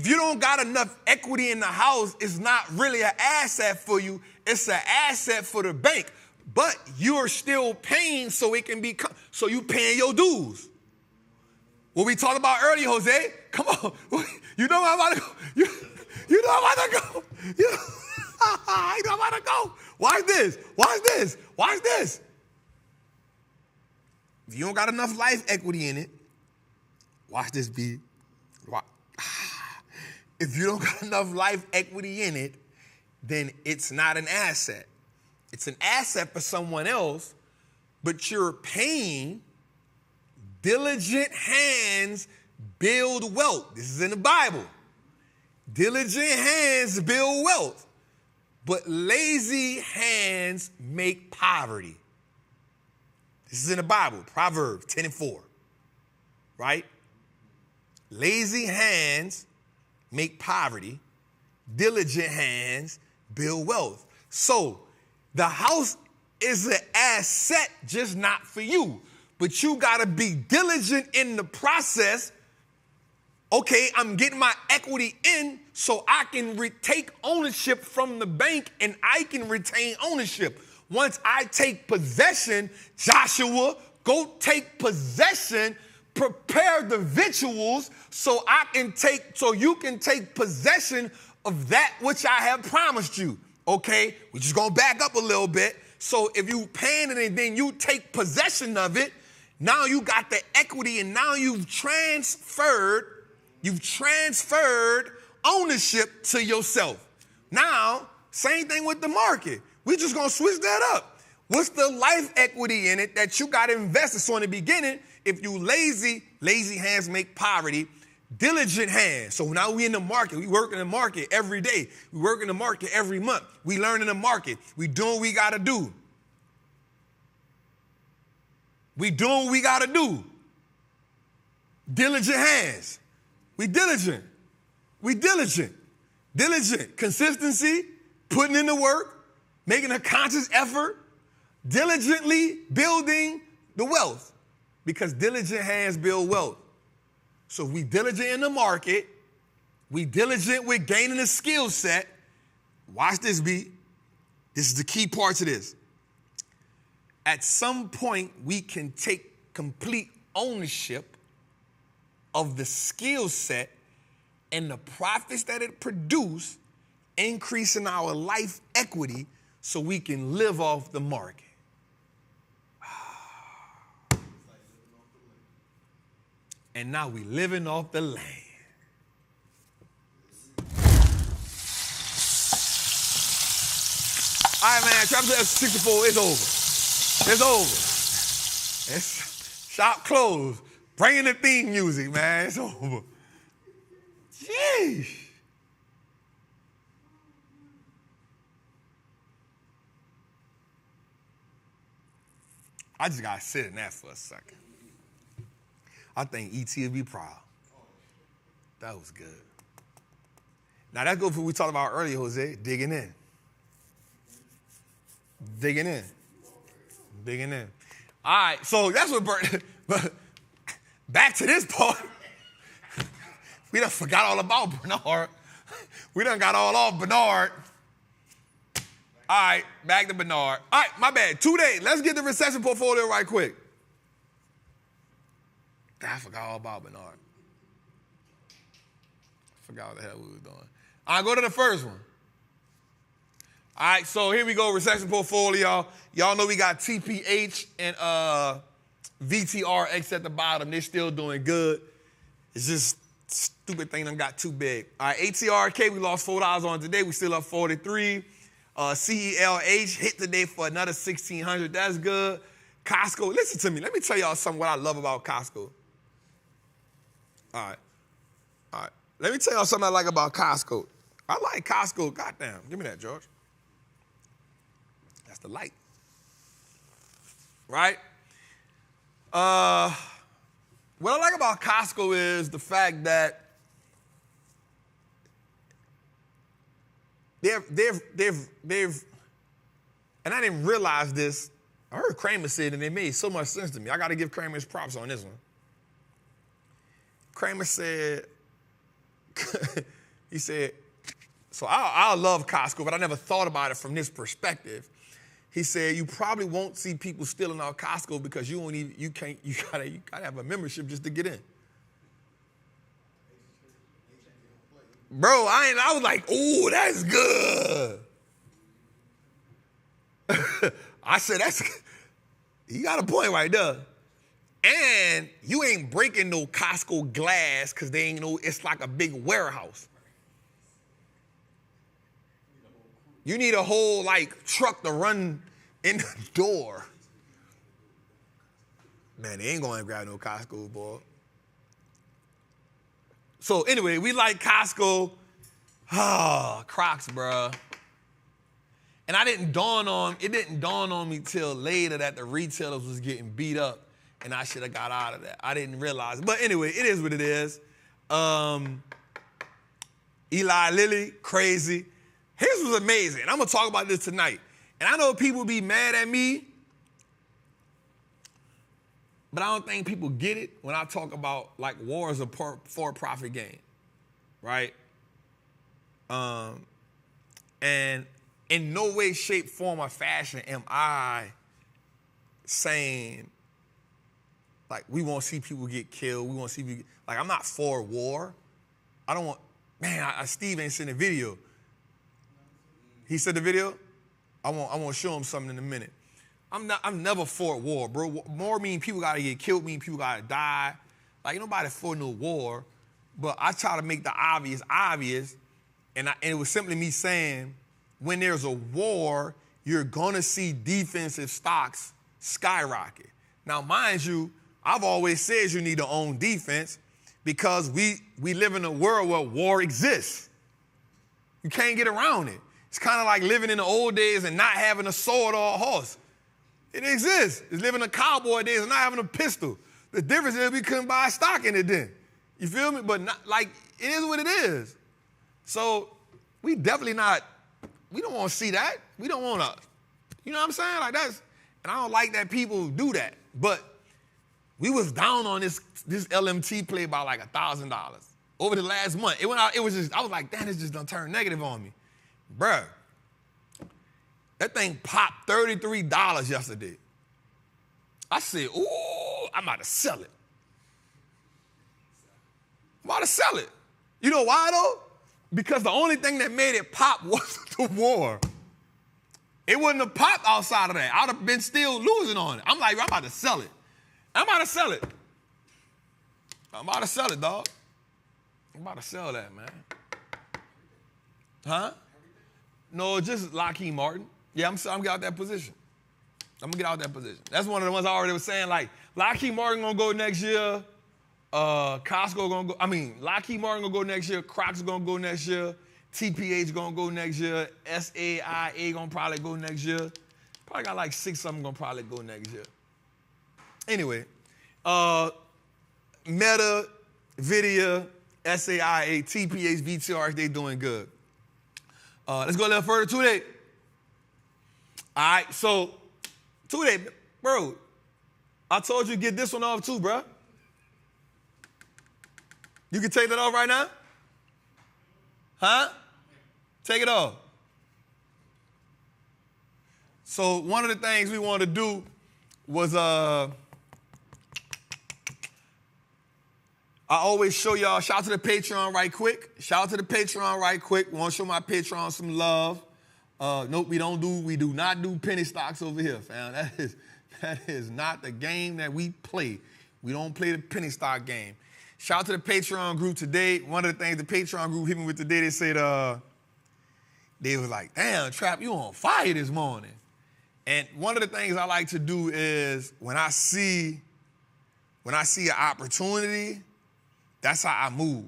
S1: you don't got enough equity in the house, it's not really an asset for you. It's an asset for the bank. But you're still paying so it can be, so you paying your dues. What we talked about earlier, Jose, come on. You know where I'm about to go. You know I'm about to go. You know I'm about to go. Watch this. Watch this. Watch this. If you don't got enough life equity in it, watch this, B. If you don't got enough life equity in it, then it's not an asset. It's an asset for someone else, but you're paying. Diligent hands build wealth. This is in the Bible. Diligent hands build wealth, but lazy hands make poverty. This is in the Bible, Proverbs 10:4, right? Lazy hands make poverty. Diligent hands build wealth. So the house is an asset, just not for you. But you got to be diligent in the process. Okay, I'm getting my equity in so I can take ownership from the bank and I can retain ownership. Once I take possession, Joshua, go take possession, prepare the victuals so you can take possession of that which I have promised you. Okay, we're just going to back up a little bit. So if you paying it and then you take possession of it, now you got the equity and now you've transferred ownership to yourself. Now, Same thing with the market. We just gonna switch that up. What's the life equity in it that you gotta invest in? So in the beginning, if you lazy hands make poverty, diligent hands. So now we in the market. We work in the market every day. We work in the market every month. We learn in the market. We doing what we gotta do. We doing what we gotta do. Diligent hands. We diligent. We diligent. Diligent. Consistency, putting in the work, making a conscious effort, diligently building the wealth. Because diligent hands build wealth. So we diligent in the market. We diligent with gaining a skill set. Watch this, B. This is the key part to this. At some point, we can take complete ownership of the skill set and the profits that it produce, increasing our life equity so we can live off the market. And now we living off the land. All right, man, Trappers 64 is over. It's over. It's shop closed. Bring in the theme music, man. It's over. Jeez. I just got to sit in that for a second. I think E.T. would be proud. That was good. Now, that goes for what we talked about earlier, Jose, digging in. Digging in. Digging in. All right, so that's what but back to this part. We done forgot all about Bernard. We done got all off Bernard. All right, back to Bernard. All right, my bad. 2 days. Let's get the recession portfolio right quick. I forgot all about Bernard. I forgot what the hell we were doing. All right, go to the first one. All right, so here we go, recession portfolio. Y'all know we got TPH and VTRX at the bottom. They're still doing good. It's just stupid thing done got too big. All right, ATRK, we lost $4 on today. We still up 43. CELH hit today for another 1,600. That's good. Costco, listen to me. Let me tell y'all something what I love about Costco. All right. Let me tell y'all something I like about Costco. I like Costco. Goddamn. Give me that, George. That's the light. Right? What I like about Costco is the fact that they've, and I didn't realize this. I heard Kramer say it, and it made so much sense to me. I got to give Kramer his props on this one. Kramer said, he said, so I love Costco, but I never thought about it from this perspective. He said, you probably won't see people stealing out Costco because you gotta have a membership just to get in. Bro, I was like, ooh, that's good. I said, you got a point right there. And you ain't breaking no Costco glass because they ain't it's like a big warehouse. You need a whole truck to run in the door. Man, they ain't going to grab no Costco, boy. So anyway, we like Costco. Crocs, bruh. And it didn't dawn on me till later that the retailers was getting beat up and I should have got out of that. I didn't realize it. But anyway, it is what it is. Eli Lilly, crazy. His was amazing. I'm going to talk about this tonight. And I know people be mad at me, but I don't think people get it when I talk about war is a for-profit game, right? And in no way, shape, form, or fashion am I saying, we won't see people get killed. We won't see people I'm not for war. I don't want, man, Steve ain't seen the video. He said the video? I want to show him something in a minute. I'm never for war, bro. War mean people got to get killed, mean people got to die. Ain't nobody for no war. But I try to make the obvious, and it was simply me saying when there's a war, you're going to see defensive stocks skyrocket. Now, mind you, I've always said you need to own defense because we live in a world where war exists. You can't get around it. It's kind of like living in the old days and not having a sword or a horse. It exists. It's living in cowboy days and not having a pistol. The difference is we couldn't buy stock in it then. You feel me? But not, like, it is what it is. So we definitely not, we don't want to see that. We don't want to, you know what I'm saying? Like that's, and I don't like that people do that. But we was down on this LMT play by like $1,000 over the last month. It went out, it was just, I was like, damn, it's just done turned negative on me. Bruh, that thing popped $33 yesterday. I said, ooh, I'm about to sell it. I'm about to sell it. You know why though? Because the only thing that made it pop was the war. It wouldn't have popped outside of that. I'd have been still losing on it. I'm like, I'm about to sell it. I'm about to sell it. I'm about to sell it, dog. I'm about to sell that, man. Huh? No, just Lockheed Martin. Yeah, I'm gonna get out that position. I'm gonna get out that position. That's one of the ones I already was saying, like, Lockheed Martin gonna go next year. Costco gonna go, Lockheed Martin gonna go next year. Crocs gonna go next year. TPH gonna go next year. SAIA gonna probably go next year. Probably got like 6 of them gonna probably go next year. Anyway, Meta, Nvidia, SAIA, TPH, VTRs, they doing good. Let's go a little further. Today. All right, so today, bro, I told you to get this one off too, bro. You can take that off right now? Huh? Take it off. So one of the things we wanted to do was, I always show y'all, shout out to the Patreon right quick. Shout out to the Patreon right quick. Want to show my Patreon some love. Nope, we do not do penny stocks over here, fam. That is not the game that we play. We don't play the penny stock game. Shout out to the Patreon group today. One of the things the Patreon group hit me with today, they said, they was like, damn, Trap, you on fire this morning. And one of the things I like to do is when I see an opportunity, that's how I move.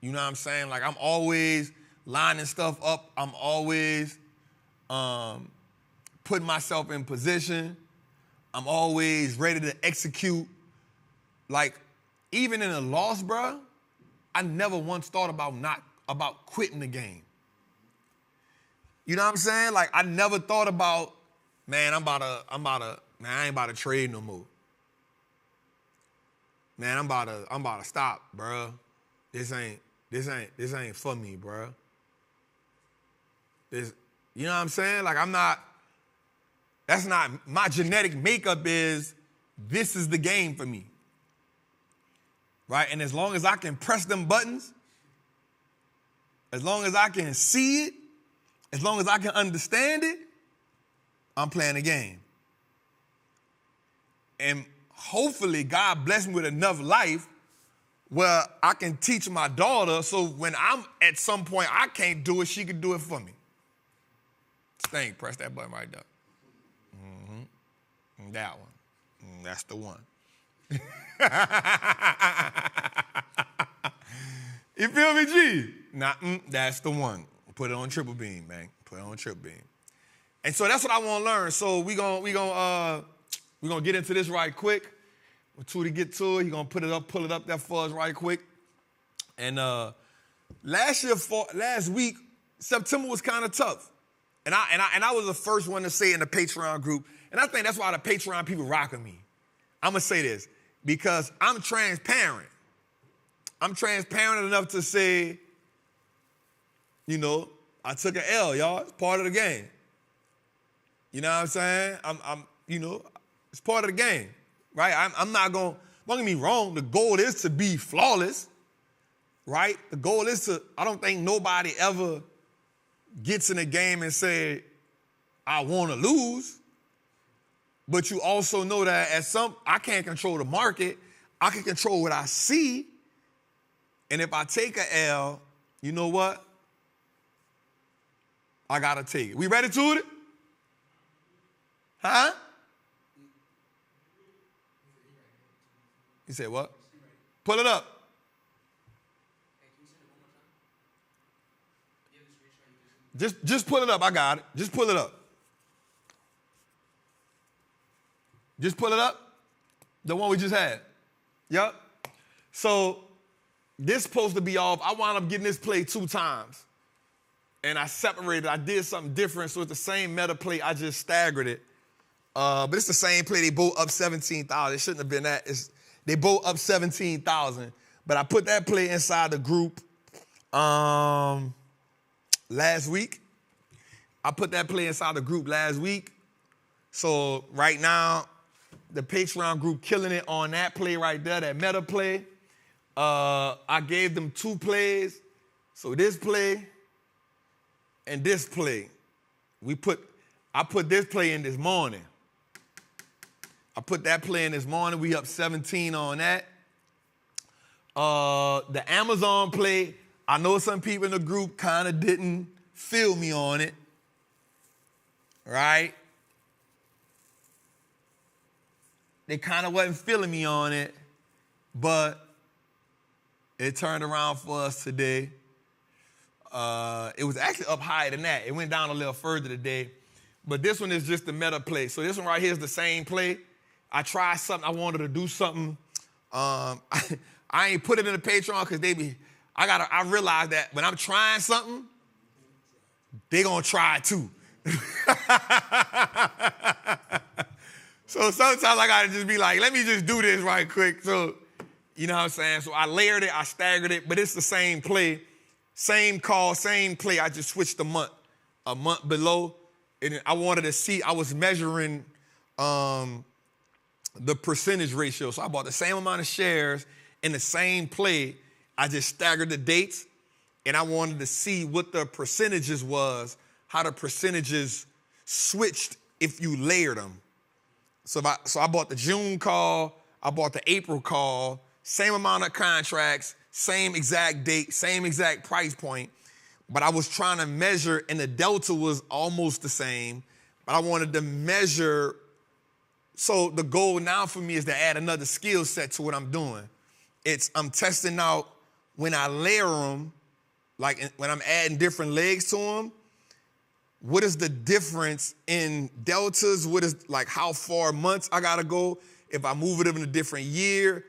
S1: You know what I'm saying? Like I'm always lining stuff up. I'm always putting myself in position. I'm always ready to execute. Like even in a loss, bro, I never once thought about quitting the game. You know what I'm saying? Like I never thought about, man, I ain't about to trade no more. Man, I'm about to stop, bro. This ain't for me, bro. You know what I'm saying? Like that's not, my genetic makeup is, this is the game for me. Right? And as long as I can press them buttons, as long as I can see it, as long as I can understand it, I'm playing the game. And hopefully God bless me with enough life where I can teach my daughter so when I'm at some point I can't do it, she can do it for me. Sting, press that button right there. Mm-hmm. That one. That's the one. You feel me, G? Nah, that's the one. Put it on triple beam, man. Put it on triple beam. And so that's what I want to learn. So we gonna get into this right quick. When Tootie get to it, he gonna pull it up there for us right quick. And last week, September was kind of tough. And I was the first one to say it in the Patreon group. And I think that's why the Patreon people rock with me. I'm gonna say this because I'm transparent. I'm transparent enough to say, you know, I took an L, y'all. It's part of the game. You know what I'm saying? You know, it's part of the game, right? I'm not gonna, don't get me wrong, the goal is to be flawless, right? The goal is to, I don't think nobody ever gets in a game and say, I want to lose. But you also know that I can't control the market. I can control what I see. And if I take an L, you know what? I got to take it. We ready to it? Huh? He said what? Pull it up. Just pull it up. I got it. Just pull it up. Just pull it up. The one we just had. Yep. So this supposed to be off. I wound up getting this play 2 times. And I separated. I did something different. So it's the same meta play. I just staggered it. But it's the same play. They both up 17,000. It shouldn't have been that. They both up 17,000. But I put that play inside the group last week. I put that play inside the group last week. So right now, the Patreon group killing it on that play right there, that meta play. I gave them 2 plays. So this play and this play. I put this play in this morning. I put that play in this morning. We up 17 on that. The Amazon play, I know some people in the group kind of didn't feel me on it. Right? They kind of wasn't feeling me on it, but it turned around for us today. It was actually up higher than that. It went down a little further today. But this one is just the meta play. So this one right here is the same play. I tried something. I wanted to do something. I ain't put it in the Patreon because I realize that when I'm trying something, they gonna try it too. So sometimes I gotta just be like, let me just do this right quick. So, you know what I'm saying? So I layered it, I staggered it, but it's the same play, same call, same play. I just switched a month below. And I wanted to see, I was measuring the percentage ratio. So I bought the same amount of shares in the same play. I just staggered the dates, and I wanted to see what the percentages was, how the percentages switched if you layered them. So I bought the June call, I bought the April call, same amount of contracts, same exact date, same exact price point, but I was trying to measure, and the delta was almost the same, but I wanted to measure. So the goal now for me is to add another skill set to what I'm doing. I'm testing out when I layer them, like when I'm adding different legs to them, what is the difference in deltas? What is, like, how far months I gotta go if I move it in a different year?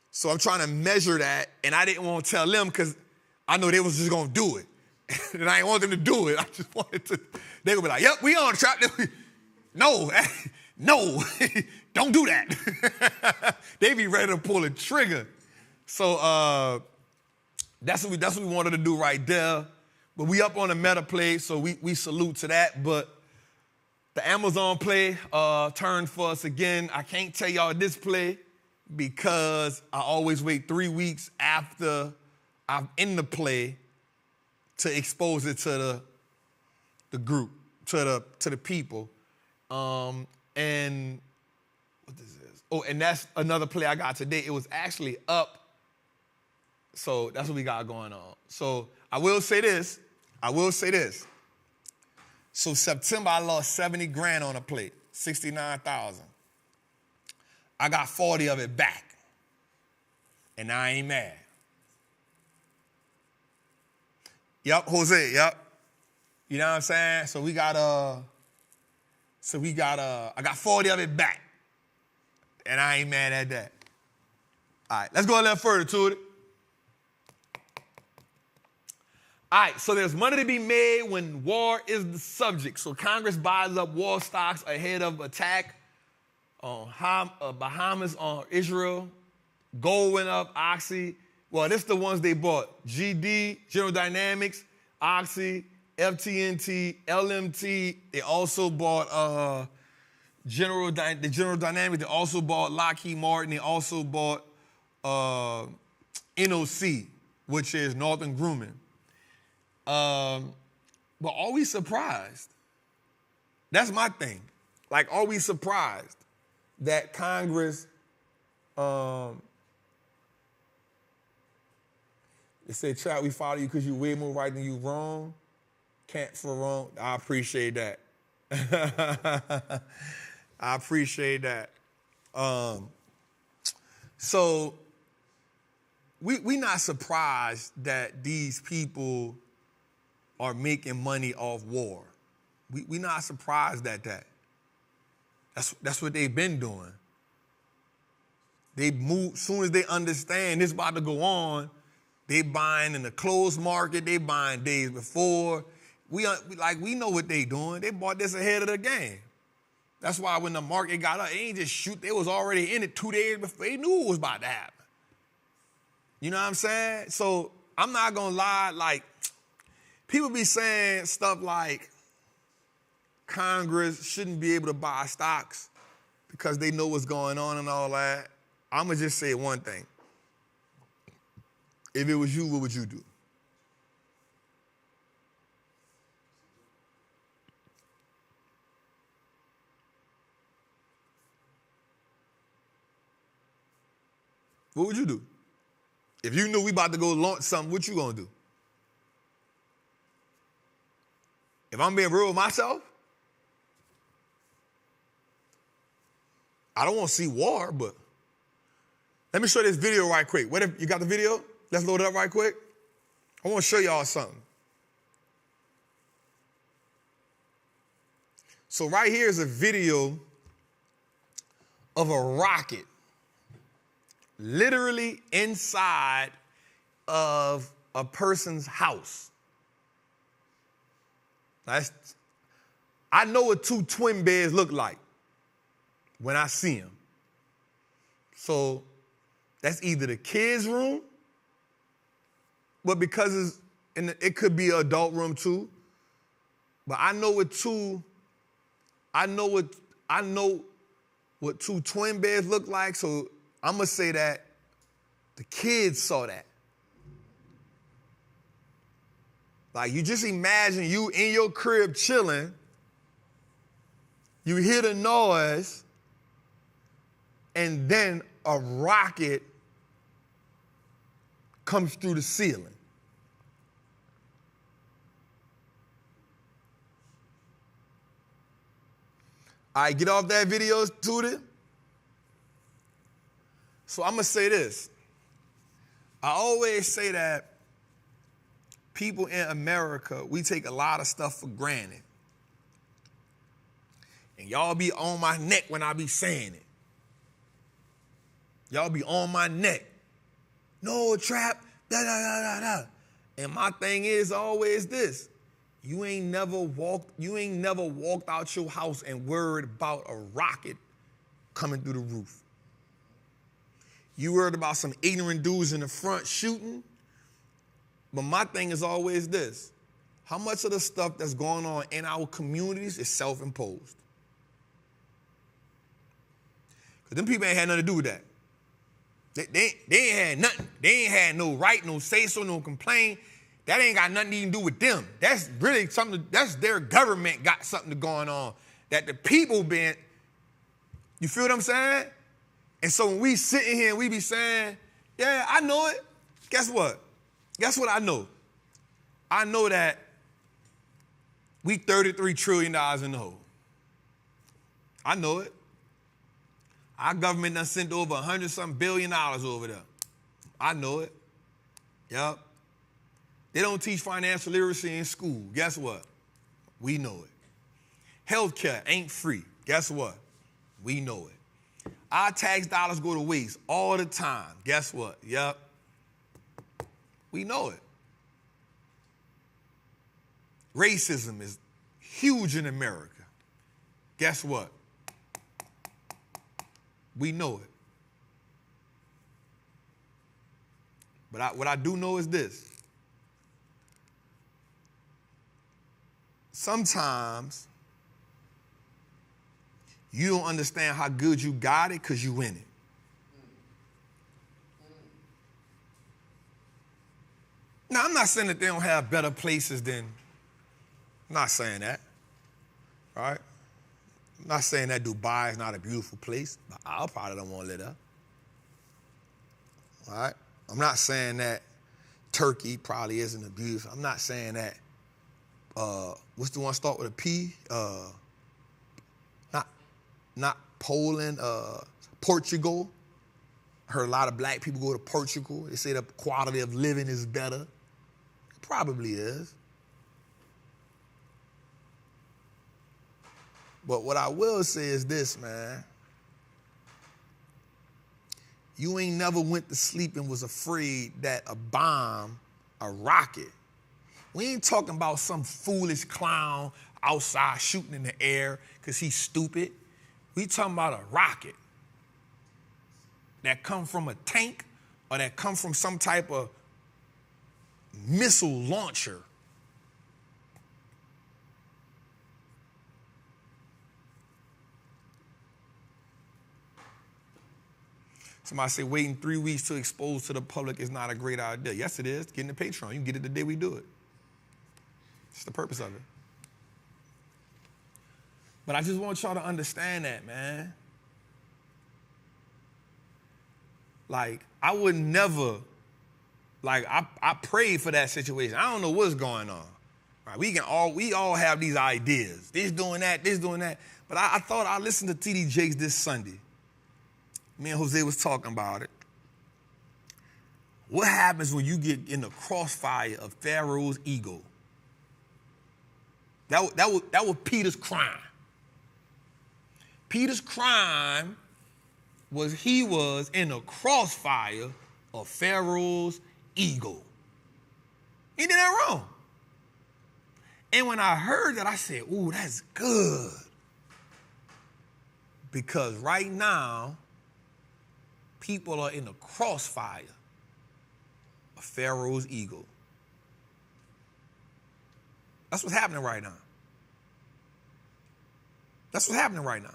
S1: So I'm trying to measure that, and I didn't want to tell them because I know they was just gonna do it. And I didn't want them to do it. I just wanted to, they would be like, yep, we on the trap. No, no, don't do that. They be ready to pull a trigger. So that's what we wanted to do right there. But we up on the meta play, so we salute to that. But the Amazon play turned for us again. I can't tell y'all this play because I always wait 3 weeks after I'm in the play to expose it to the group, to the people. And what this is? Oh, and that's another play I got today. It was actually up. So that's what we got going on. So I will say this. So September, I lost 70 grand on a play, 69,000. I got 40 of it back. And I ain't mad. Yep, Jose, yep. You know what I'm saying? So I got 40 of it back. And I ain't mad at that. All right, let's go a little further to it. All right, so there's money to be made when war is the subject. So Congress buys up war stocks ahead of attack on Bahamas, on Israel. Gold went up, Oxy. Well, this is the ones they bought. GD, General Dynamics, Oxy, FTNT, LMT. They also bought General Dynamics. They also bought Lockheed Martin. They also bought NOC, which is Northern Grumman. But are we surprised? That's my thing. Like, are we surprised that Congress, they say, Trap, we follow you because you way more right than you wrong. Can't for wrong. I appreciate that. I appreciate that. So we not surprised that these people are making money off war. We not surprised at that. That's what they've been doing. They move, soon as they understand this about to go on, they buying in the closed market, they buying days before. We know what they doing. They bought this ahead of the game. That's why when the market got up, they ain't just shoot. They was already in it 2 days before. They knew it was about to happen. You know what I'm saying? So I'm not gonna lie, like, people be saying stuff like Congress shouldn't be able to buy stocks because they know what's going on and all that. I'm gonna just say one thing. If it was you, what would you do? What would you do? If you knew we about to go launch something, what you gonna do? If I'm being real with myself, I don't want to see war, but let me show this video right quick. What if you got the video? Let's load it up right quick. I want to show y'all something. So right here is a video of a rocket literally inside of a person's house. I know what 2 twin beds look like when I see them. So that's either the kids' room, but because it could be an adult room too. But I know what 2 twin beds look like, so I'm gonna say that the kids saw that. Like, you just imagine you in your crib chilling, you hear the noise, and then a rocket comes through the ceiling. All right, get off that video, Tootie. So I'm going to say this. I always say that people in America, we take a lot of stuff for granted. And y'all be on my neck when I be saying it. Y'all be on my neck. No, Trap, da, da, da, da, da. And my thing is always this. You ain't never walked out your house and worried about a rocket coming through the roof. You worried about some ignorant dudes in the front shooting. But my thing is always this. How much of the stuff that's going on in our communities is self-imposed? Because them people ain't had nothing to do with that. They ain't had nothing. They ain't had no right, no say-so, no complaint. That ain't got nothing to even do with them. That's really something, that's their government got something going on that the people been, you feel what I'm saying? And so when we sitting here and we be saying, yeah, I know it. Guess what? Guess what I know? I know that we $33 trillion in the hole. I know it. Our government done sent over 100-something billion over there. I know it. Yup. They don't teach financial literacy in school. Guess what? We know it. Healthcare ain't free. Guess what? We know it. Our tax dollars go to waste all the time. Guess what? Yup. We know it. Racism is huge in America. Guess what? We know it. But what I do know is this. Sometimes you don't understand how good you got it because you in it. Now, I'm not saying that they don't have better places than, I'm not saying that, all right? I'm not saying that Dubai is not a beautiful place. I probably don't want to live there, all right? I'm not saying that Turkey probably isn't a beautiful, I'm not saying that. what's the one start with a P? Not Poland, Portugal. I heard a lot of black people go to Portugal. They say the quality of living is better. It probably is. But what I will say is this, man. You ain't never went to sleep and was afraid that a bomb, a rocket. We ain't talking about some foolish clown outside shooting in the air because he's stupid. We talking about a rocket that come from a tank or that come from some type of missile launcher. Somebody say waiting 3 weeks to expose to the public is not a great idea. Yes, it is. Get in the Patreon. You can get it the day we do it. It's the purpose of it. But I just want y'all to understand that, man. Like, I would never, like, I prayed for that situation. I don't know what's going on. Right? We all have these ideas. This doing that, this doing that. But I thought I listened to T.D. Jakes this Sunday. Me and Jose was talking about it. What happens when you get in the crossfire of Pharaoh's ego? That was Peter's crime. Peter's crime was he was in the crossfire of Pharaoh's ego. He did that wrong. And when I heard that, I said, ooh, that's good. Because right now, people are in the crossfire of Pharaoh's ego. That's what's happening right now. That's what's happening right now.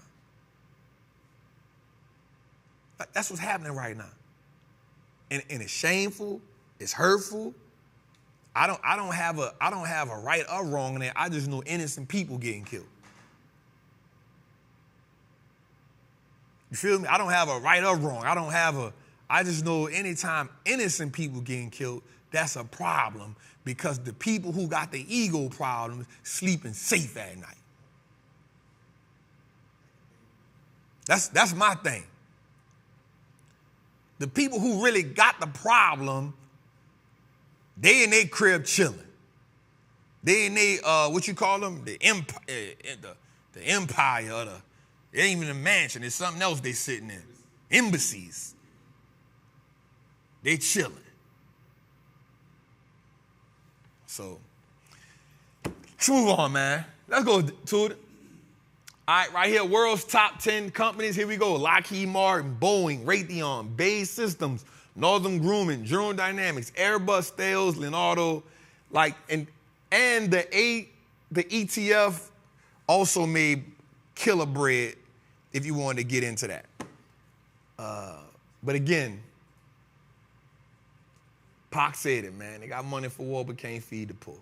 S1: That's what's happening right now. And it's shameful, it's hurtful. I don't have a right or wrong in it. I just know innocent people getting killed. You feel me? I don't have a right or wrong. I just know anytime innocent people getting killed, that's a problem because the people who got the ego problems sleeping safe at night. That's my thing. The people who really got the problem, they in their crib chilling. They in their, what you call them? The empire or it ain't even a mansion. It's something else they sitting in. Embassies. They chilling. So, let's move on, man. Let's go to it. All right, right here, world's top 10 companies. Here we go. Lockheed Martin, Boeing, Raytheon, Bay Systems, Northern Grumman, General Dynamics, Airbus, Thales, Leonardo, and the ETF also made killer bread if you wanted to get into that. But again, Pac said it, man. They got money for war but can't feed the poor.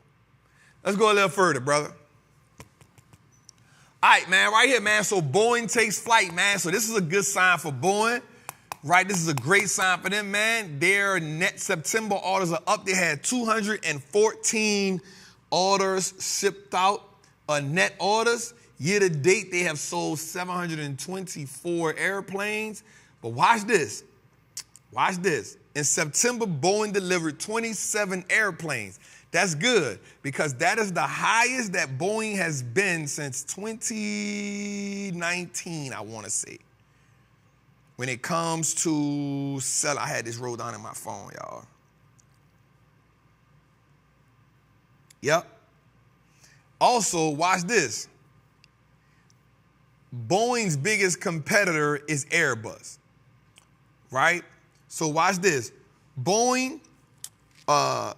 S1: Let's go a little further, brother. All right, man, right here, man. So Boeing takes flight, man. So this is a good sign for Boeing, right? This is a great sign for them, man. Their net September orders are up. They had 214 orders shipped out, net orders. Year to date, they have sold 724 airplanes. But watch this. Watch this. In September, Boeing delivered 27 airplanes. That's good because that is the highest that Boeing has been since 2019, I want to say. When it comes to sell, I had this rolled down in my phone, y'all. Yep. Also, watch this. Boeing's biggest competitor is Airbus, right? So watch this. Boeing, to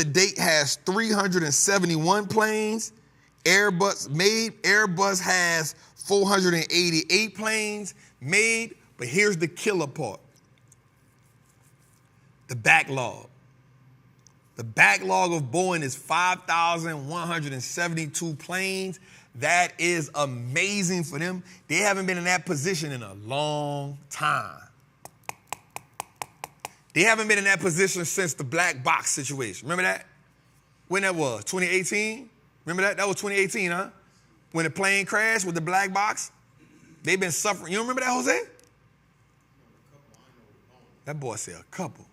S1: date has 371 planes. Airbus has 488 planes made. But here's the killer part. The backlog. The backlog of Boeing is 5,172 planes. That is amazing for them. They haven't been in that position in a long time. They haven't been in that position since the black box situation. Remember that? When that was? 2018? Remember that? That was 2018, huh? When the plane crashed with the black box? They've been suffering. You don't remember that, Jose? That boy said a couple.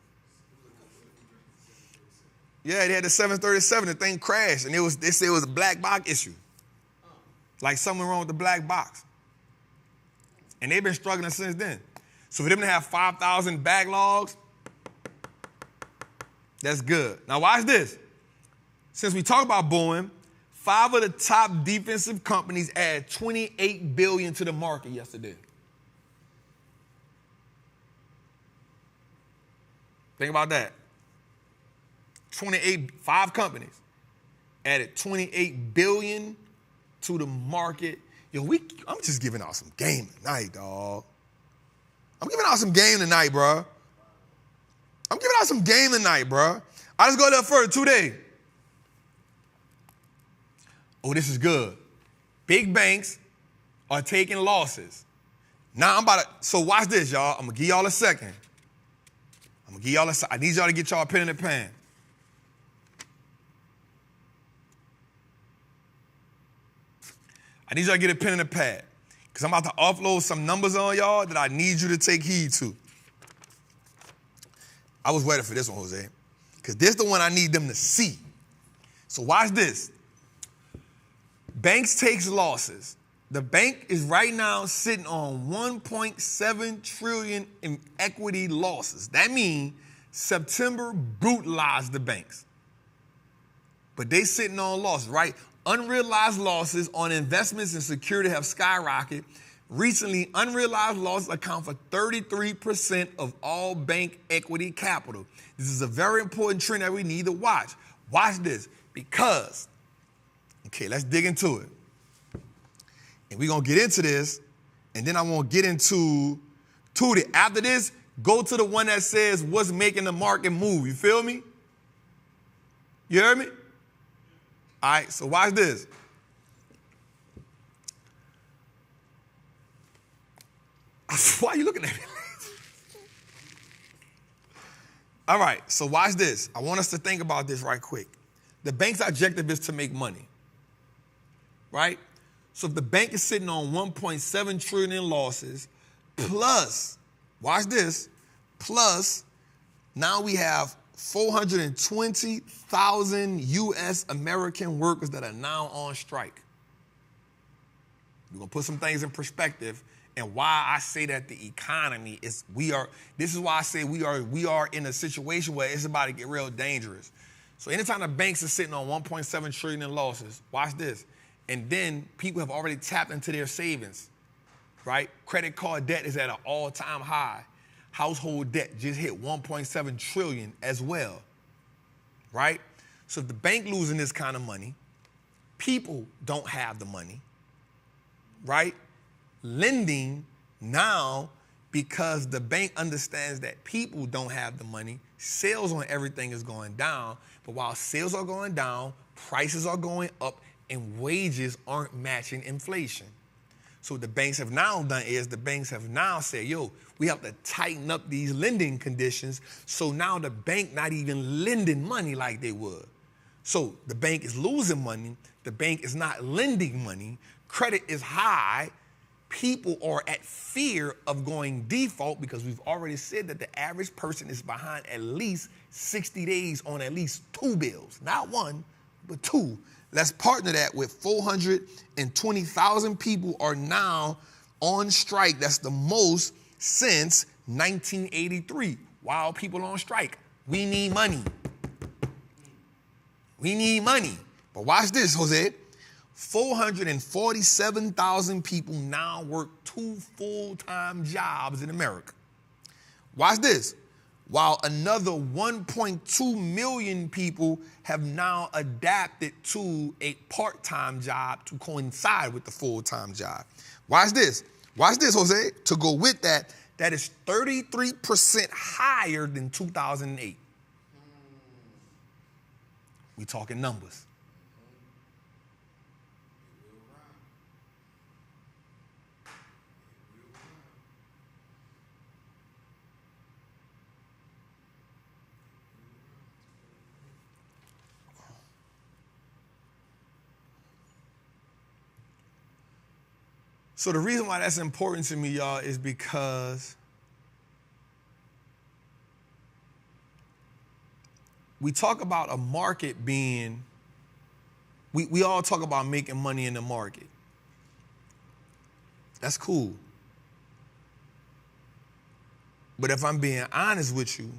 S1: Yeah, they had the 737. The thing crashed, and they said it was a black box issue. Like something wrong with the black box. And they've been struggling since then. So for them to have 5,000 backlogs, that's good. Now watch this. Since we talk about Boeing, 5 of the top defensive companies added $28 billion to the market yesterday. Think about that. 5 companies added $28 billion to the market. Yo, I'm just giving out some game tonight, dog. I'm giving out some game tonight, bro. I'm giving out some game tonight, bro. I just go a little further. 2 days. Oh, this is good. Big banks are taking losses. Now so watch this, y'all. I'm going to give y'all a second. I need y'all to get y'all a pen in the pan. I need y'all to get a pen and a pad because I'm about to offload some numbers on y'all that I need you to take heed to. I was waiting for this one, Jose, because this is the one I need them to see. So watch this. Banks takes losses. The bank is right now sitting on $1.7 trillion in equity losses. That means September brutalized the banks. But they sitting on losses, right? Unrealized losses on investments and security have skyrocketed. Recently, unrealized losses account for 33% of all bank equity capital. This is a very important trend that we need to watch. Watch this because, okay, let's dig into it. And we're going to get into this, and then I want to get into Tootie. After this, go to the one that says what's making the market move. You feel me? You heard me? All right, so watch this. Why are you looking at me? All right, so watch this. I want us to think about this right quick. The bank's objective is to make money, right? So if the bank is sitting on $1.7 trillion in losses, plus, watch this, plus now we have 420,000 U.S. American workers that are now on strike. We're going to put some things in perspective and why I say that the economy this is why I say we are in a situation where it's about to get real dangerous. So anytime the banks are sitting on $1.7 trillion in losses, watch this. And then people have already tapped into their savings, right? Credit card debt is at an all-time high. Household debt just hit $1.7 trillion as well, right? So if the bank losing this kind of money, people don't have the money, right? Lending now, because the bank understands that people don't have the money, sales on everything is going down. But while sales are going down, prices are going up, and wages aren't matching inflation. So what the banks have now done is the banks have now said, yo, we have to tighten up these lending conditions. So now the bank not even lending money like they would. So the bank is losing money. The bank is not lending money. Credit is high. People are at fear of going default because we've already said that the average person is behind at least 60 days on at least 2 bills. Not 1, but 2. Let's partner that with 420,000 people are now on strike. That's the most since 1983. While people on strike, we need money. We need money. But watch this, Jose. 447,000 people now work 2 full-time jobs in America. Watch this. While another 1.2 million people have now adapted to a part-time job to coincide with the full-time job. Watch this. Watch this, Jose. To go with that, that is 33% higher than 2008. We talking numbers. So the reason why that's important to me, y'all, is because we talk about a market being, we all talk about making money in the market. That's cool. But if I'm being honest with you,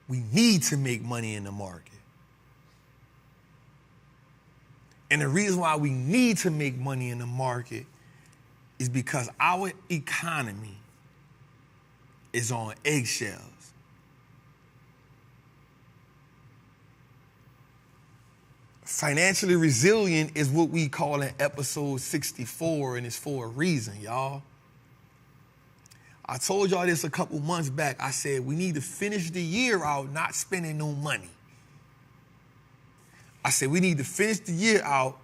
S1: we need to make money in the market. And the reason why we need to make money in the market is because our economy is on eggshells. Financially resilient is what we call in episode 64, and it's for a reason, y'all. I told y'all this a couple months back. I said we need to finish the year out not spending no money. I said we need to finish the year out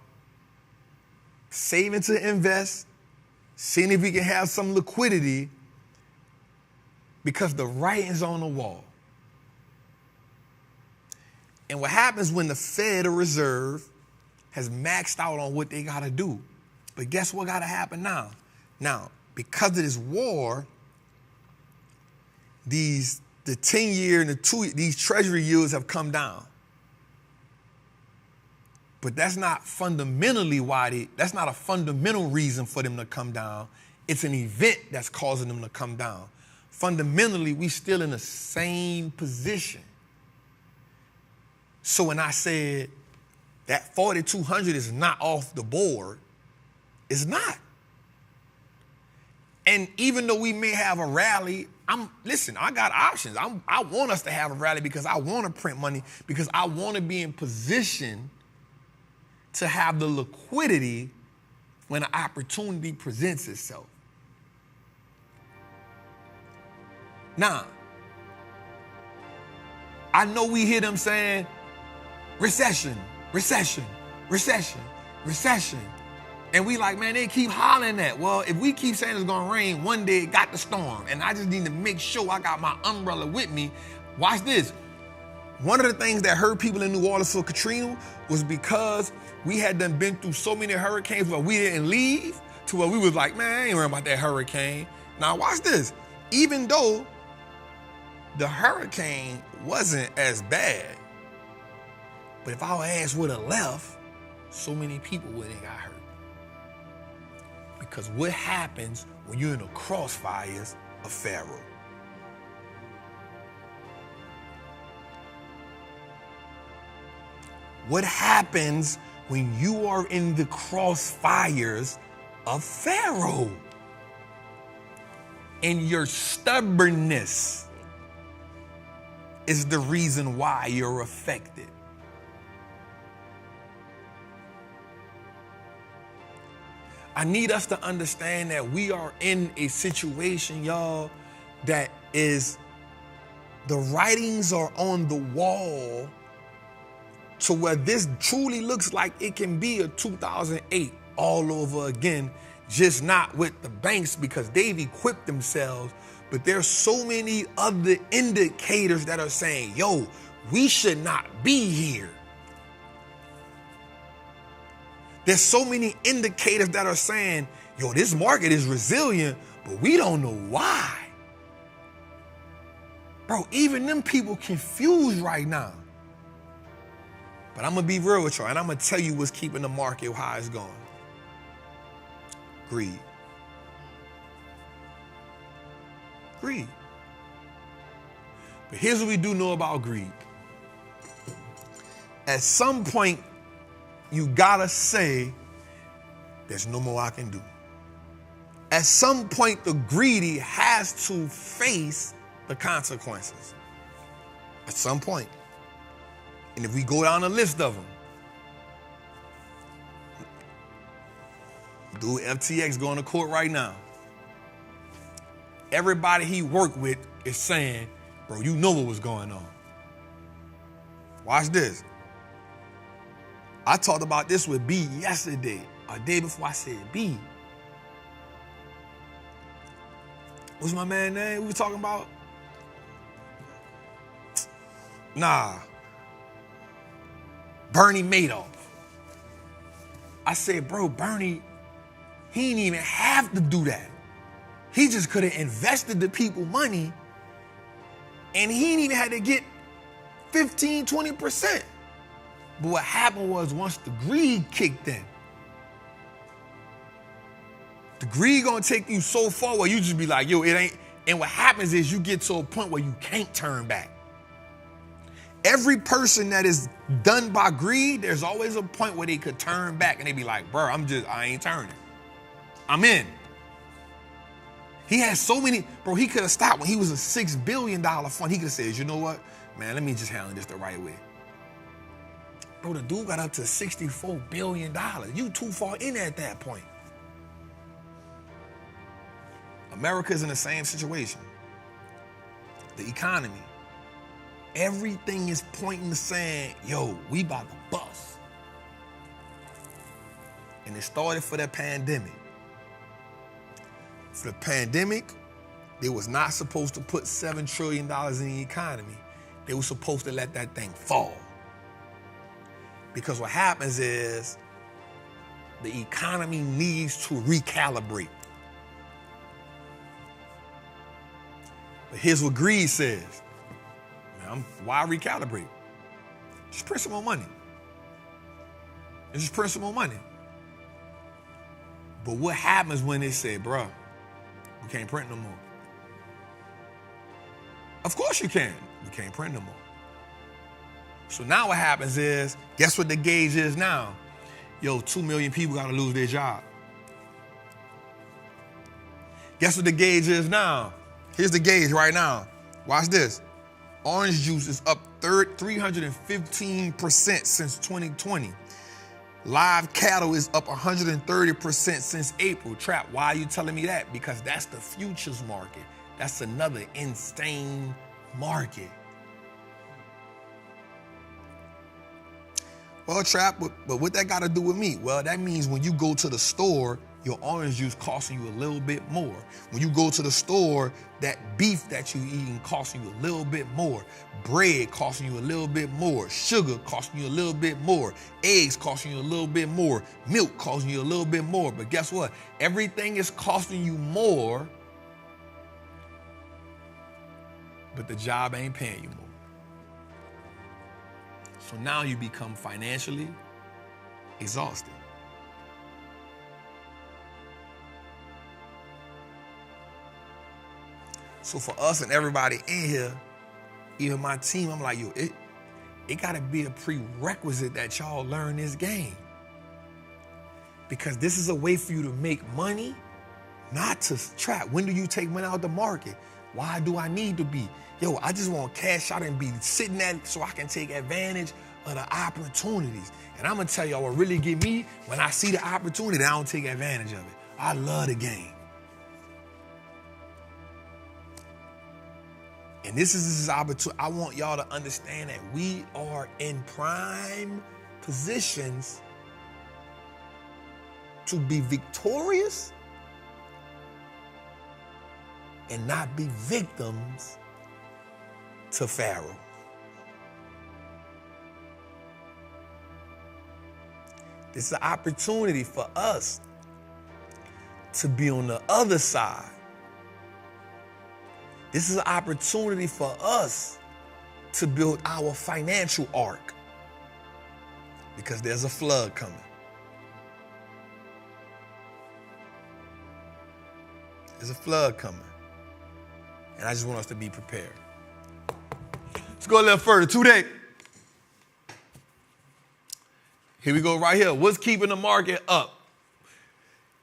S1: saving to invest, seeing if we can have some liquidity, because the writing's on the wall. And what happens when the Federal Reserve has maxed out on what they got to do? But guess what got to happen now? Now, because of this war, the 10-year and these treasury yields have come down. But that's not fundamentally that's not a fundamental reason for them to come down. It's an event that's causing them to come down. Fundamentally, we still in the same position. So when I said that 4,200 is not off the board, it's not. And even though we may have a rally, listen, I got options. I want us to have a rally because I want to print money, because I want to be in position to have the liquidity when an opportunity presents itself. Now, I know we hear them saying, recession, recession, recession, recession. And we like, man, they keep hollering that. Well, if we keep saying it's gonna rain, one day it got the storm. And I just need to make sure I got my umbrella with me. Watch this. One of the things that hurt people in New Orleans for Katrina was because we had done been through so many hurricanes where we didn't leave, to where we was like, man, I ain't worrying about that hurricane. Now watch this. Even though the hurricane wasn't as bad, but if our ass would have left, so many people would have got hurt. Because what happens when you're in the crossfires of Pharaoh? What happens when you are in the crossfires of Pharaoh? And your stubbornness is the reason why you're affected. I need us to understand that we are in a situation, y'all, that is, the writings are on the wall to where this truly looks like it can be a 2008 all over again, just not with the banks because they've equipped themselves, but there's so many other indicators that are saying, yo, we should not be here. There's so many indicators that are saying, yo, this market is resilient, but we don't know why. Bro, even them people confused right now. But I'm going to be real with y'all, and I'm going to tell you what's keeping the market how it's going. Greed. Greed. But here's what we do know about greed. At some point, you gotta say, there's no more I can do. At some point, the greedy has to face the consequences. At some point. And if we go down a list of them, dude, FTX going to court right now. Everybody he worked with is saying, bro, you know what was going on. Watch this. I talked about this with B yesterday, a day before I said B. What's my man's name we were talking about? Bernie Madoff. I said, bro, Bernie, he didn't even have to do that. He just could have invested the people money and he didn't even have to get 15, 20%. But what happened was once the greed kicked in, the greed gonna take you so far where you just be like, yo, it ain't. And what happens is you get to a point where you can't turn back. Every person that is done by greed, there's always a point where they could turn back and they be like, bro, I ain't turning. I'm in. He has so many, bro, he could have stopped when he was a $6 billion fund. He could have said, you know what, man, let me just handle this the right way. Bro, the dude got up to $64 billion. You too far in at that point. America's in the same situation. The economy. Everything is pointing to saying, yo, we about to bust. And it started for the pandemic. For the pandemic, they was not supposed to put $7 trillion in the economy. They were supposed to let that thing fall. Because what happens is the economy needs to recalibrate. But here's what greed says. Man, why recalibrate? Just print some more money. And just print some more money. But what happens when they say, bruh, we can't print no more? Of course you can. We can't print no more. So now what happens is, guess what the gauge is now? Yo, 2 million people gotta lose their job. Guess what the gauge is now? Here's the gauge right now. Watch this. Orange juice is up 315% since 2020. Live cattle is up 130% since April. Trap, why are you telling me that? Because that's the futures market. That's another insane market. Well, Trap, but what that got to do with me? Well, that means when you go to the store, your orange juice costing you a little bit more. When you go to the store, that beef that you eating costing you a little bit more. Bread costing you a little bit more. Sugar costing you a little bit more. Eggs costing you a little bit more. Milk costing you a little bit more. But guess what? Everything is costing you more, but the job ain't paying you more. So now you become financially exhausted. So for us and everybody in here, even my team, I'm like, yo, it gotta be a prerequisite that y'all learn this game. Because this is a way for you to make money, not to trap. When do you take money out of the market? Why do I need to be? Yo, I just want cash out and be sitting at so I can take advantage of the opportunities. And I'm gonna tell y'all what really get me, when I see the opportunity, I don't take advantage of it. I love the game. And this is this opportunity. I want y'all to understand that we are in prime positions to be victorious and not be victims to Pharaoh. This is an opportunity for us to be on the other side. This is an opportunity for us to build our financial ark, because there's a flood coming. There's a flood coming. And I just want us to be prepared. Let's go a little further. Today. Here we go right here. What's keeping the market up?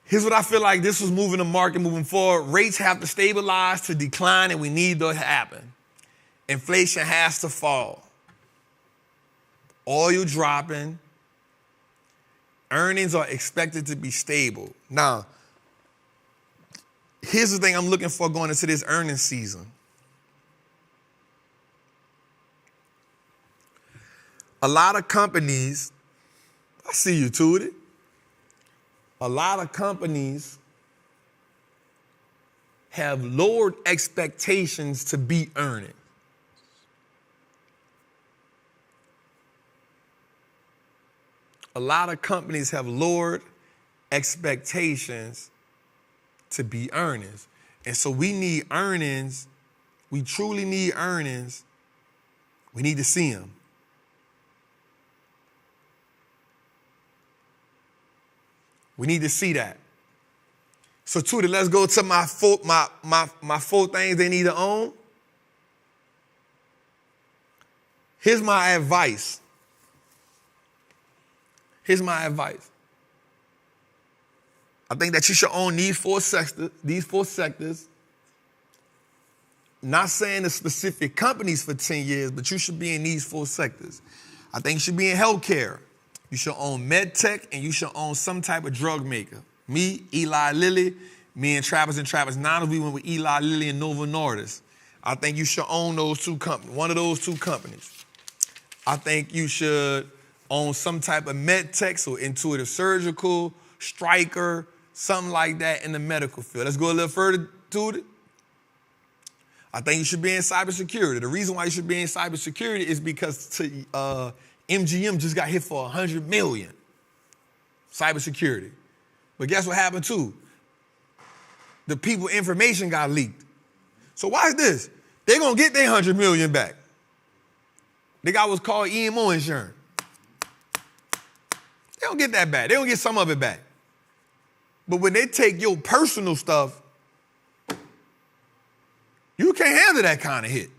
S1: Here's what I feel like this was moving the market moving forward. Rates have to stabilize to decline, and we need that to happen. Inflation has to fall. Oil dropping. Earnings are expected to be stable. Now, here's the thing I'm looking for going into this earnings season. A lot of companies, I see you, Tootie. A lot of companies have lowered expectations to beat earnings. a lot of companies have lowered expectations to be earnings. And so we need earnings. We truly need earnings. We need to see them. We need to see that. So Tudor, let's go to my four things they need to own. Here's my advice. Here's my advice. I think that you should own these four sectors. Not saying the specific companies for 10 years, but you should be in these four sectors. I think you should be in healthcare. You should own med tech, and you should own some type of drug maker. Me, Eli Lilly, me and Trappers and Trappers Niners, we went with Eli Lilly and Novo Nordisk. I think you should own those two companies, one of those two companies. I think you should own some type of med tech, so Intuitive Surgical, Stryker, something like that in the medical field. Let's go a little further to it. I think you should be in cybersecurity. The reason why you should be in cybersecurity is because MGM just got hit for $100 million. Cybersecurity. But guess what happened too? The people information got leaked. So why is this? They're gonna get their $100 million back. They got what's called EMO insurance. They don't get that back. They don't get some of it back. But when they take your personal stuff, you can't handle that kind of hit.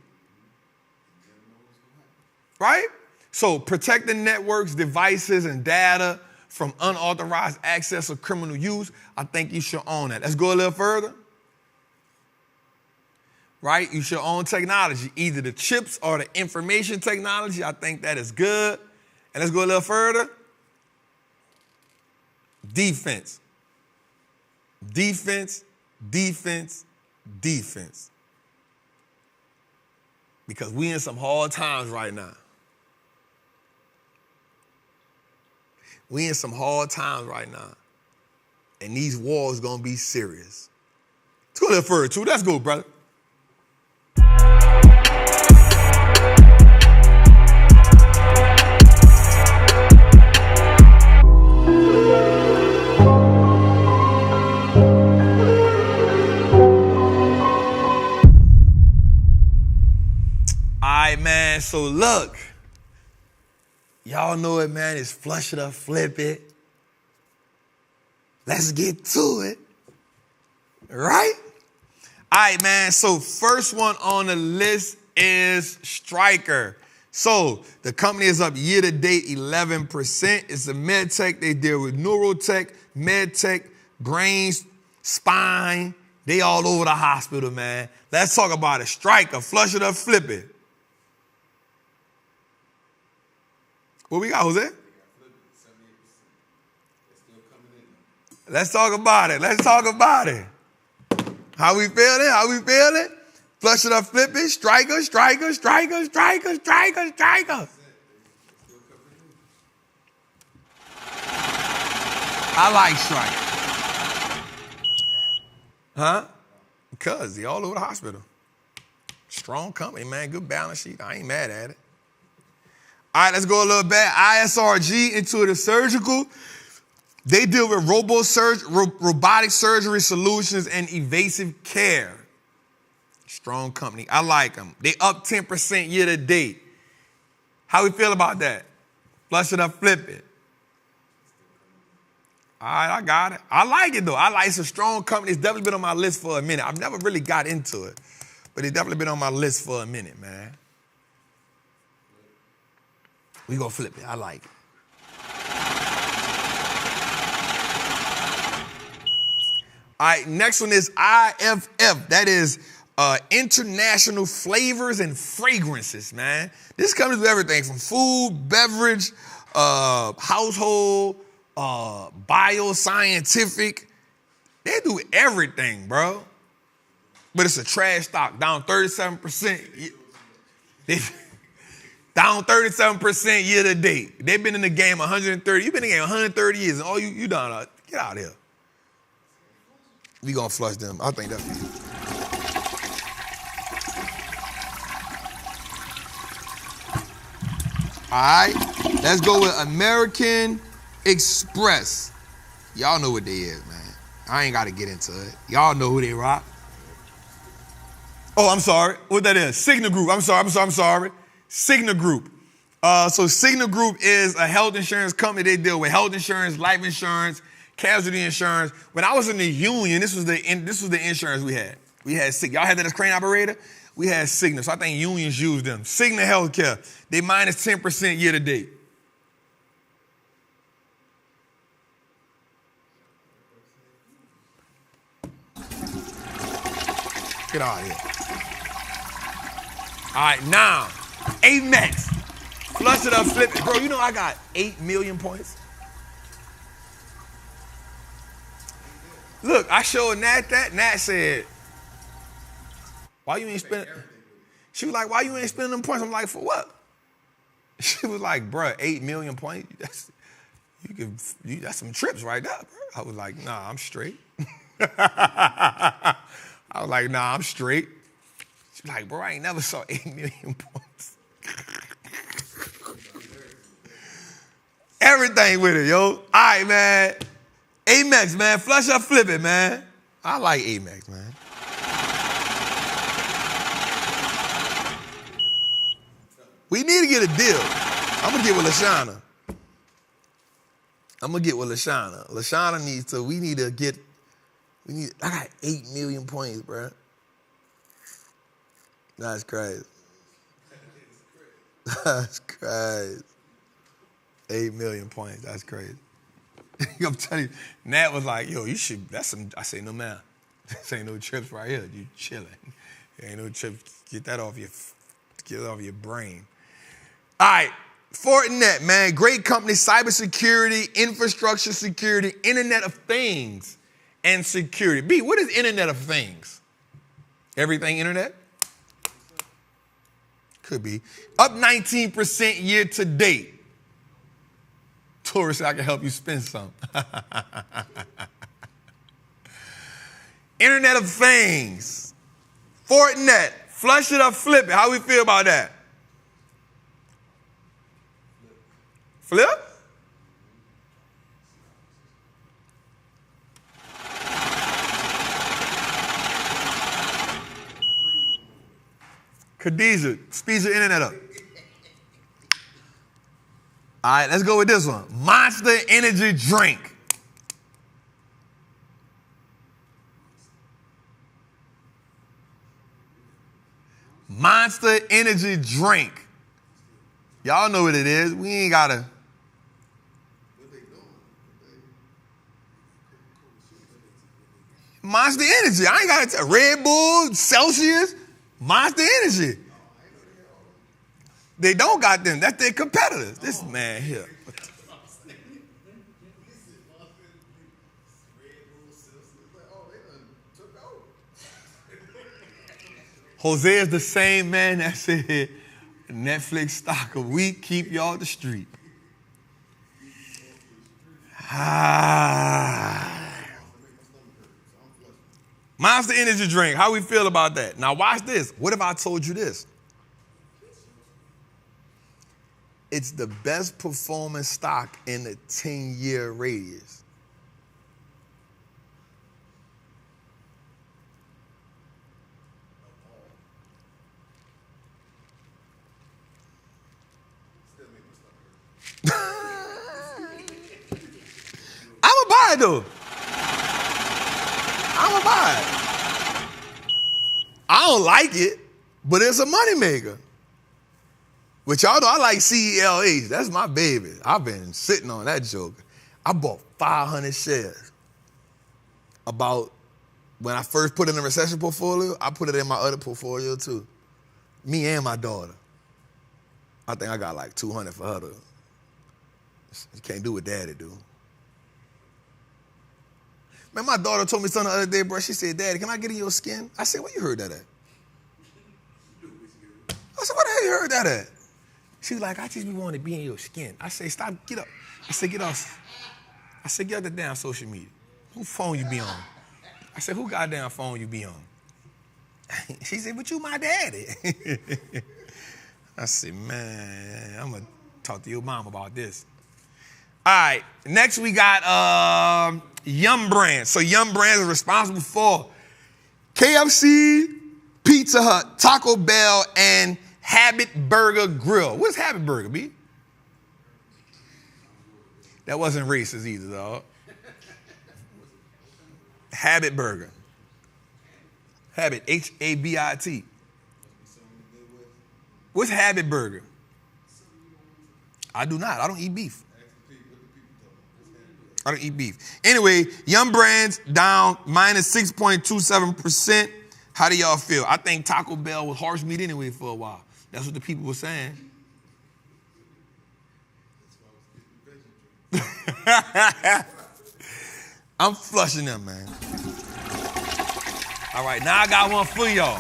S1: Right? So protecting networks, devices, and data from unauthorized access or criminal use, I think you should own that. Let's go a little further. Right? You should own technology, either the chips or the information technology. I think that is good. And let's go a little further. Defense. Defense, defense, defense. Because we in some hard times right now. We in some hard times right now. And these wars gonna be serious. Let's go a little further, too. Let's go, brother. Man, so look, y'all know it, man. It's flush it or flip it. Let's get to it. Right? All right, man. So first one on the list is Stryker. So the company is up year to date 11%. It's a med tech. They deal with neurotech, med tech, brains, spine. They all over the hospital, man. Let's talk about it. Stryker, flush it or flip it. What we got, Jose? Let's talk about it. Let's talk about it. How we feeling? How we feeling? Flush it or flip it. Stryker, Stryker, Stryker, Stryker, Stryker, Stryker. I like Stryker. Huh? Because they all over the hospital. Strong company, man. Good balance sheet. I ain't mad at it. All right, let's go a little back. ISRG, Intuitive Surgical. They deal with robotic surgery solutions and evasive care. Strong company. I like them. They up 10% year to date. How we feel about that? Flush it or flip it? All right, I got it. I like it, though. I like it's a strong company. It's definitely been on my list for a minute. I've never really got into it, but it's definitely been on my list for a minute, man. We gonna flip it. I like it. All right, next one is IFF. That is International Flavors and Fragrances, man. This comes with everything from food, beverage, household, bioscientific. They do everything, bro. But it's a trash stock, down 37%. Down 37% year to date. They've been in the game 130. You've been in the game 130 years, and all you done, get out of here. We gonna flush them. I think that's for you. All right, let's go with American Express. Y'all know what they is, man. I ain't got to get into it. Y'all know who they rock. Oh, I'm sorry. What that is? Cigna Group. I'm sorry. Cigna Group. So Cigna Group is a health insurance company. They deal with health insurance, life insurance, casualty insurance. When I was in the union, this was the insurance we had. We had Cigna. Y'all had that as crane operator? We had Cigna. So I think unions use them. Cigna Healthcare. They minus 10% year to date. Get out of here. All right, now, Amex. Flush it up, flip it. Bro, you know I got 8 million points? Look, I showed Nat that. Nat said, why you ain't spending? She was like, why you ain't spending them points? I'm like, for what? She was like, bro, 8 million points? That's some trips right there, bro. I was like, nah, I'm straight. I was like, nah, I'm straight. She was like, bro, I ain't never saw 8 million points. Everything with it, yo. All right, man. Amex, man. Flush up, flip it, man. I like Amex, man. We need to get a deal. I'm going to get with LaShawna. LaShawna needs to, I got 8 million points, bro. That's crazy. That's crazy. 8 million points, that's crazy. I'm telling you, Nat was like, yo, you should, that's some, I say, no, man. This ain't no trips right here. You chilling. There ain't no trips. Get it off your brain. All right, Fortinet, man. Great company, cybersecurity, infrastructure security, Internet of Things, and security. B, what is Internet of Things? Everything internet? Could be. Up 19% year to date. Tourist, I can help you spend some. Internet of Things. Fortinet. Flush it up, flip it. How we feel about that? Flip? Khadijah, speed your internet up. All right, let's go with this one. Monster Energy Drink. Monster Energy Drink. Y'all know what it is. We ain't got to. Monster Energy. I ain't got to tell. Red Bull, Celsius, Monster Energy. They don't got them. That's their competitors. This man here. Jose is the same man that said Netflix stock a week, keep y'all the street. Monster Energy Drink. How we feel about that? Now watch this. What if I told you this? It's the best performing stock in the 10-year radius. I'ma buy it though. I'ma buy it. I don't like it, but it's a moneymaker. Which y'all know I like CELH. That's my baby. I've been sitting on that joker. I bought 500 shares. About when I first put it in the recession portfolio, I put it in my other portfolio too. Me and my daughter. I think I got like 200 for her though. You can't do what daddy do. Man, my daughter told me something the other day, bro. She said, Daddy, can I get in your skin? I said, where you heard that at? I said, where the hell you heard that at? She was like, I just be wanting to be in your skin. I say, stop, get up. I said, get off. I said, get off the damn social media. Who phone you be on? I said, who goddamn phone you be on? She said, but you my daddy. I said, man, I'm going to talk to your mom about this. All right, next we got Yum Brands. So Yum Brands is responsible for KFC, Pizza Hut, Taco Bell, and Habit Burger Grill. What's Habit Burger, B? That wasn't racist either, dog. Habit Burger. Habit, H-A-B-I-T. What's Habit Burger? I do not. I don't eat beef. I don't eat beef. Anyway, Yum Brands down minus 6.27%. How do y'all feel? I think Taco Bell was horse meat anyway for a while. That's what the people were saying. I'm flushing them, man. All right, now I got one for y'all.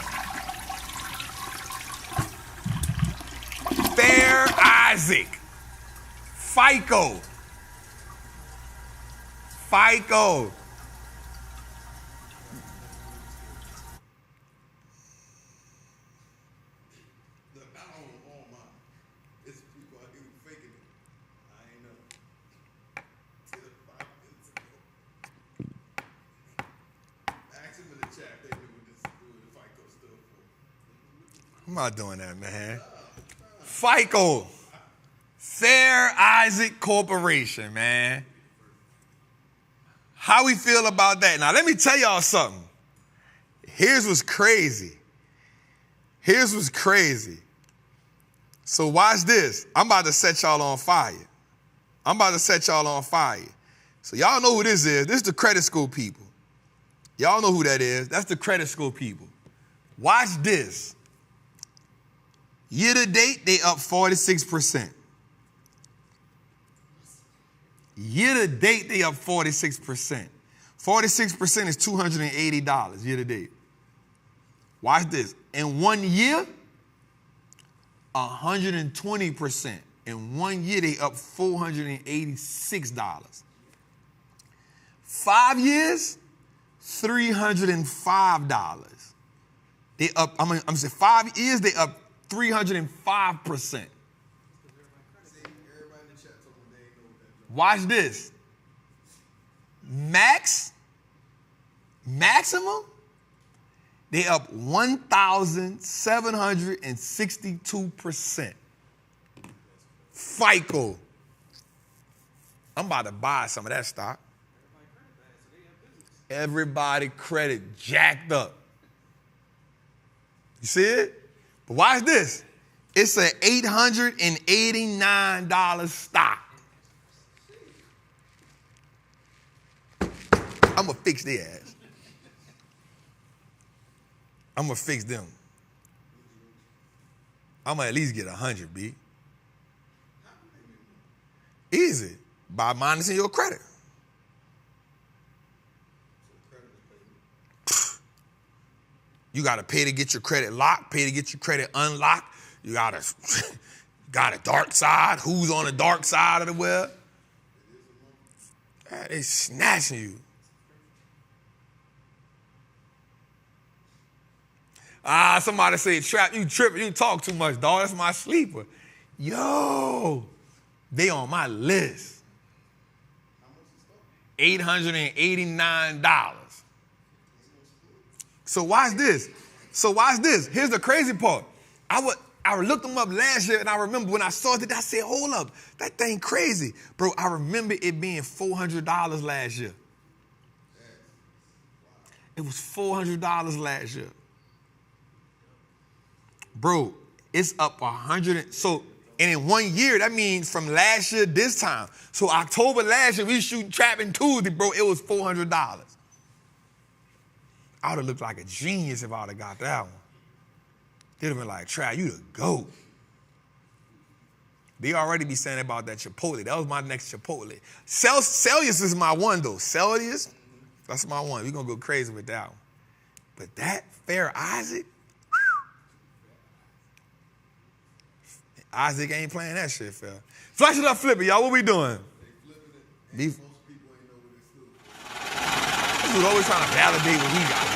S1: Fair Isaac. FICO. FICO. I'm not doing that, man. FICO. Fair Isaac Corporation, man. How we feel about that? Now, let me tell y'all something. Here's what's crazy. Here's what's crazy. So watch this. I'm about to set y'all on fire. I'm about to set y'all on fire. So y'all know who this is. This is the credit school people. Y'all know who that is. That's the credit school people. Watch this. Year to date, they up 46%. Year to date, they up 46%. 46% is $280 year to date. Watch this. In 1 year, 120%. In 1 year, they up $486. 5 years, $305. They up, I'm saying 5 years, they up 305%. Watch this. Maximum, they up 1,762%. FICO. I'm about to buy some of that stock. Everybody credit jacked up. You see it? But watch this. It's an $889 stock. I'm going to fix their ass. I'm going to fix them. I'm going to at least get 100, B. Easy. By minusing your credit. You got to pay to get your credit locked, pay to get your credit unlocked. You got a dark side. Who's on the dark side of the web? They snatching you. Somebody say, Trap, you tripping, you talk too much, dog. That's my sleeper. Yo, they on my list. $889. So watch this. Here's the crazy part. I looked them up last year, and I remember when I saw it, I said, hold up, that thing crazy. Bro, I remember it being $400 last year. It was $400 last year. Bro, it's up 100. So, and in 1 year, that means from last year this time. So October last year, we shooting Trappin Tuesday, bro, it was $400. I would have looked like a genius if I would have got that one. They'd have been like, Trap, you the GOAT. They already be saying about that Chipotle. That was my next Chipotle. Celsius is my one, though. Celsius, that's my one. We're going to go crazy with that one. But that Fair Isaac, Isaac ain't playing that shit, fella. Flash it up, flip it, y'all. What we doing? They flipping it. Most people ain't know what it's doing. This dude always trying to validate what he got.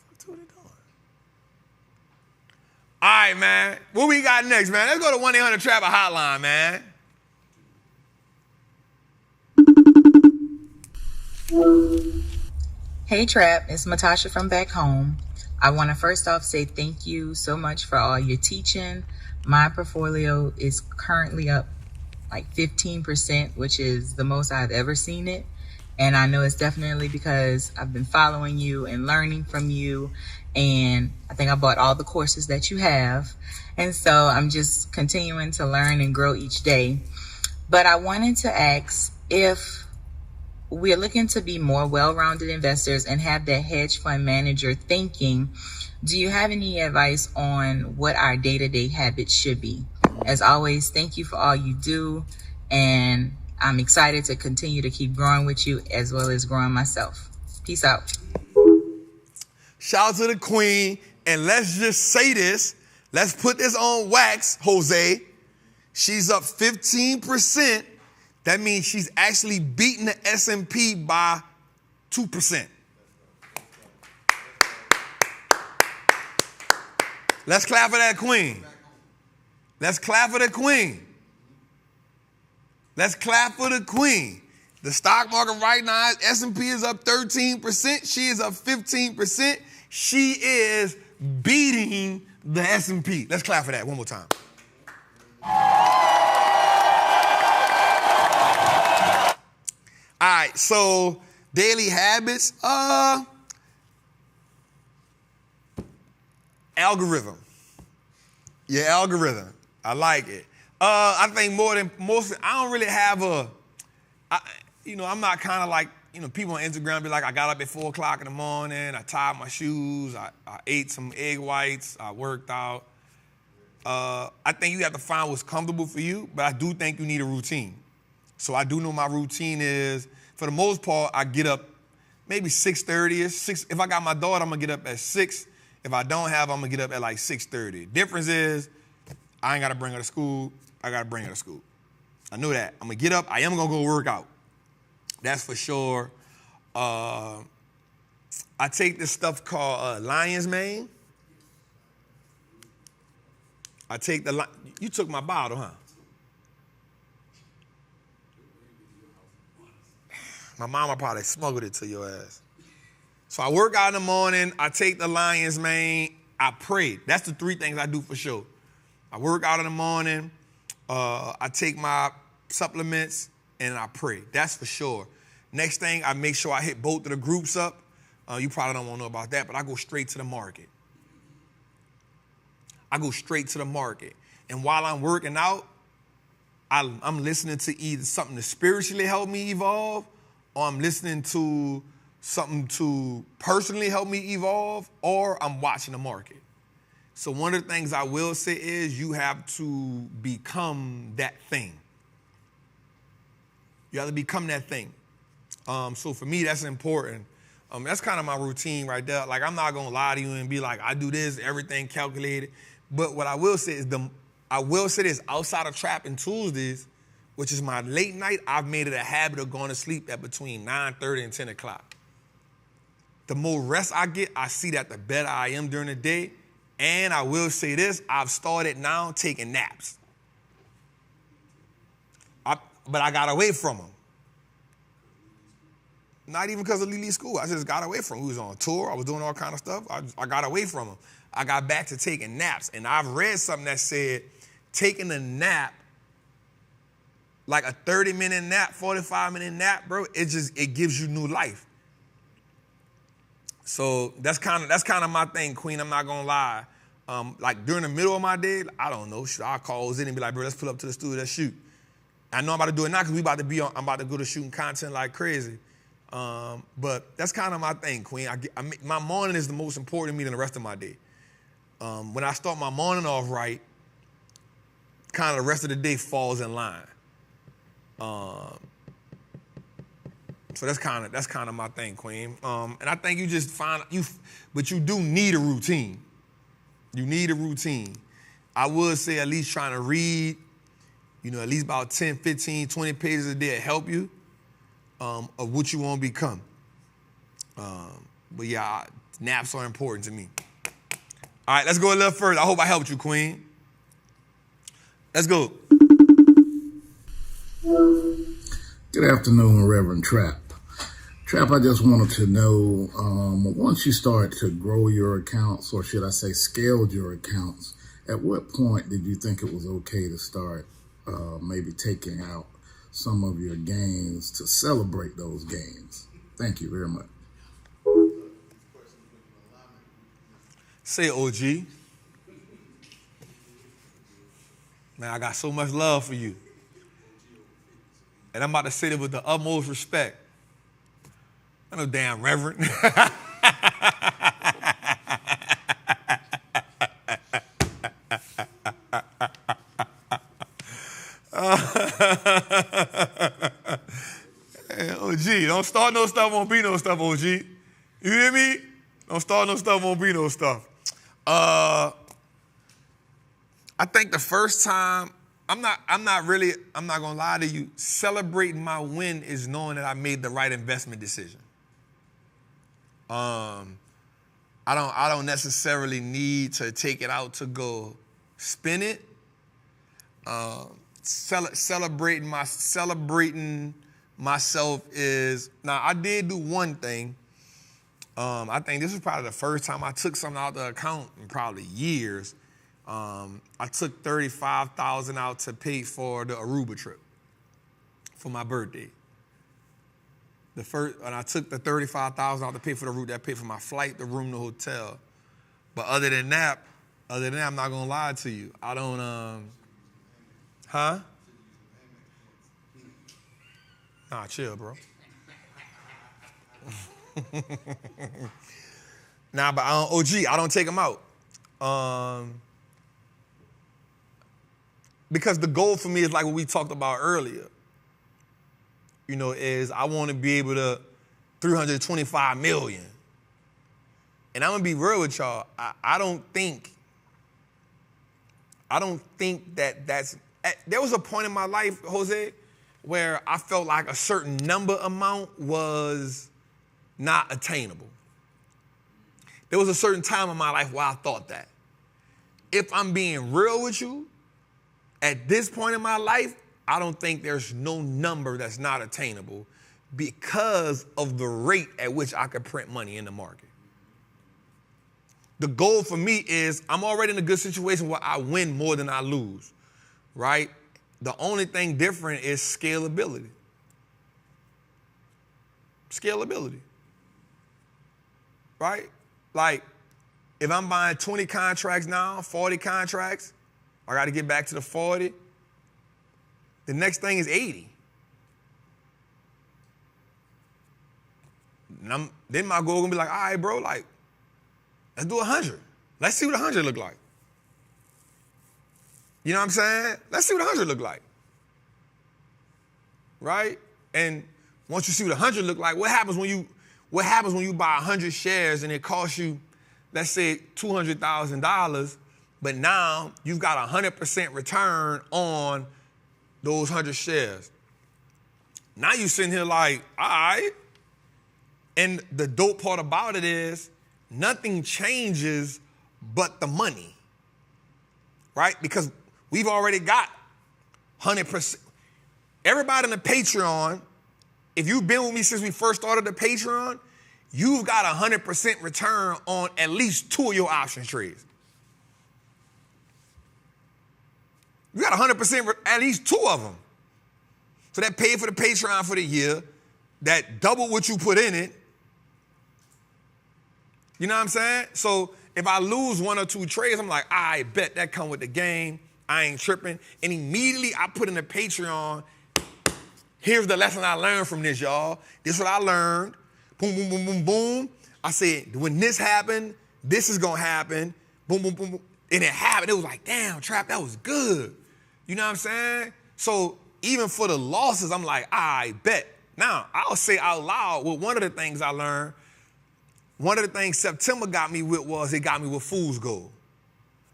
S1: What are they doing? All right, man. What we got next, man? Let's go to 1-800-TRAPPER hotline, man.
S3: Hey Trap, it's Matasha from back home. I want to first off say thank you so much for all your teaching. My portfolio is currently up like 15%, which is the most I've ever seen it. And I know it's definitely because I've been following you and learning from you. And I think I bought all the courses that you have. And so I'm just continuing to learn and grow each day. But I wanted to ask, if we're looking to be more well-rounded investors and have that hedge fund manager thinking, do you have any advice on what our day-to-day habits should be? As always, thank you for all you do, and I'm excited to continue to keep growing with you as well as growing myself. Peace out.
S1: Shout out to the queen, and let's just say this. Let's put this on wax, Jose. She's up 15%. That means she's actually beating the S&P by 2%. Let's clap for that queen. Let's clap for the queen. Let's clap for the queen. The stock market right now, S&P is up 13%. She is up 15%. She is beating the S&P. Let's clap for that one more time. All right, so daily habits, algorithm. Your algorithm, I like it. I think most, I don't really have I'm not kind of like, people on Instagram be like, I got up at 4 o'clock in the morning, I tied my shoes, I ate some egg whites, I worked out. I think you have to find what's comfortable for you, but I do think you need a routine. So I do know my routine is, for the most part, I get up maybe 6:30ish. If I got my daughter, I'm going to get up at 6. If I don't have, I'm going to get up at like 6:30. Difference is, I ain't got to bring her to school. I got to bring her to school. I know that. I'm going to get up. I am going to go work out. That's for sure. I take this stuff called lion's mane. I take you took my bottle, huh? My mama probably smuggled it to your ass. So I work out in the morning. I take the lion's mane. I pray. That's the 3 things I do for sure. I work out in the morning. I take my supplements and I pray. That's for sure. Next thing, I make sure I hit both of the groups up. You probably don't want to know about that, but I go straight to the market. I go straight to the market. And while I'm working out, I'm listening to either something to spiritually help me evolve, or I'm listening to something to personally help me evolve, or I'm watching the market. So one of the things I will say is you have to become that thing. You have to become that thing. So for me, that's important. That's kind of my routine right there. Like, I'm not going to lie to you and be like, I do this, everything calculated. But what I will say is outside of Trappin Tuesdays, which is my late night, I've made it a habit of going to sleep at between 9:30 and 10 o'clock. The more rest I get, I see that the better I am during the day. And I will say this, I've started now taking naps. But I got away from them. Not even because of Lily School. I just got away from them. We was on tour. I was doing all kind of stuff. I got away from them. I got back to taking naps. And I've read something that said taking a nap, like a 30-minute nap, 45-minute nap, bro, it gives you new life. So that's kind of my thing, Queen. I'm not gonna lie. Like during the middle of my day, I don't know. I'll call Ozzy and be like, bro, let's pull up to the studio, let's shoot. I know I'm about to do it now because I'm about to go to shooting content like crazy. But that's kind of my thing, Queen. My morning is the most important to me than the rest of my day. When I start my morning off right, kind of the rest of the day falls in line. So that's kind of my thing, Queen. And I think you just but you do need a routine. You need a routine. I would say at least trying to read, at least about 10, 15, 20 pages a day to help you of what you want to become. But yeah, naps are important to me. All right, let's go a little further. I hope I helped you, Queen. Let's go.
S4: Good afternoon, Reverend Trapp. Trapp, I just wanted to know, once you start to grow your accounts, or should I say scaled your accounts, at what point did you think it was okay to start maybe taking out some of your gains to celebrate those gains? Thank you very much.
S1: Say it, OG. Man, I got so much love for you. And I'm about to say it with the utmost respect. I'm no damn reverend. OG, don't start no stuff, won't be no stuff, OG. You hear me? Don't start no stuff, won't be no stuff. I think the first time, I'm not gonna lie to you, celebrating my win is knowing that I made the right investment decision. I don't necessarily need to take it out to go spin it. Celebrating myself is, now I did do one thing. I think this was probably the first time I took something out of the account in probably years. I took $35,000 out to pay for the Aruba trip for my birthday. And I took the $35,000 out to pay for the Aruba. That paid for my flight, the room, the hotel. But other than that, I'm not gonna lie to you. I don't. Nah, chill, bro. Nah, but OG, I don't take them out. Because the goal for me is like what we talked about earlier. You know, is I want to be able to 325 million. And I'm gonna be real with y'all. I don't think that's. There was a point in my life, Jose, where I felt like a certain number amount was not attainable. There was a certain time in my life where I thought that. If I'm being real with you, at this point in my life, I don't think there's no number that's not attainable because of the rate at which I could print money in the market. The goal for me is I'm already in a good situation where I win more than I lose, right? The only thing different is scalability. Scalability, right? Like, if I'm buying 20 contracts now, 40 contracts, I got to get back to the 40. The next thing is 80. And then my goal gonna be like, all right, bro, like, let's do 100. Let's see what 100 look like. You know what I'm saying? Let's see what 100 look like. Right? And once you see what 100 look like, what happens when you buy 100 shares and it costs you, let's say, $200,000, but now you've got 100% return on those 100 shares. Now you sitting here like, all right. And the dope part about it is nothing changes but the money, right? Because we've already got 100%. Everybody in the Patreon, if you've been with me since we first started the Patreon, you've got 100% return on at least 2 of your option trades. You got 100%, at least 2 of them. So that paid for the Patreon for the year, that double what you put in it. You know what I'm saying? So if I lose 1 or 2 trades, I'm like, I bet that come with the game. I ain't tripping. And immediately I put in the Patreon, here's the lesson I learned from this, y'all. This is what I learned. Boom, boom, boom, boom, boom. I said, when this happened, this is going to happen. Boom, boom, boom, boom. And it happened. It was like, damn, Trap, that was good. You know what I'm saying? So even for the losses, I'm like, I bet. Now, I'll say out loud, well, one of the things I learned, one of the things September got me with was it got me with fool's gold.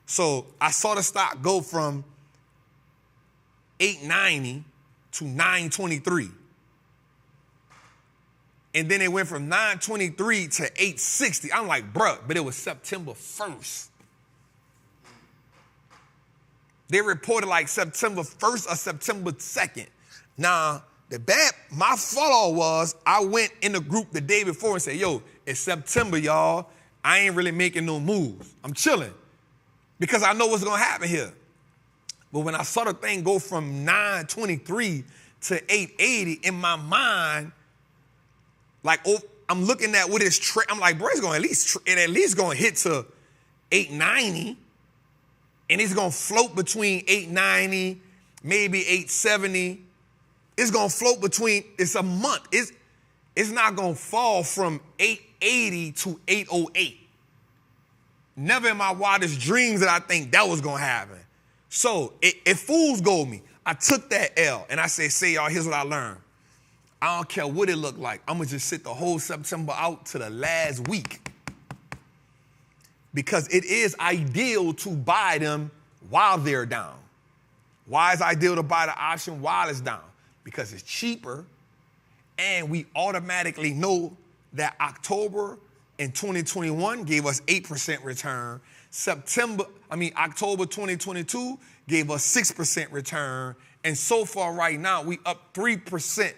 S1: So I saw the stock go from 890 to 923. And then it went from 923 to 860. I'm like, bruh, but it was September 1st. They reported like September 1st or September 2nd. Now, my follow was I went in the group the day before and said, yo, it's September, y'all. I ain't really making no moves. I'm chilling because I know what's going to happen here. But when I saw the thing go from 923 to 880 in my mind, like, oh, I'm looking at what it's, I'm like, bro, it's going to at least going to hit to 890. And it's going to float between 890, maybe 870. It's going to float between, it's a month. It's not going to fall from 880 to 808. Never in my wildest dreams that I think that was going to happen. So it fools gold me. I took that L and I said, say y'all, here's what I learned. I don't care what it looked like. I'm going to just sit the whole September out to the last week. Because it is ideal to buy them while they're down. Why is it ideal to buy the option while it's down? Because it's cheaper, and we automatically know that October in 2021 gave us 8% return. October 2022 gave us 6% return, and so far right now we up 3%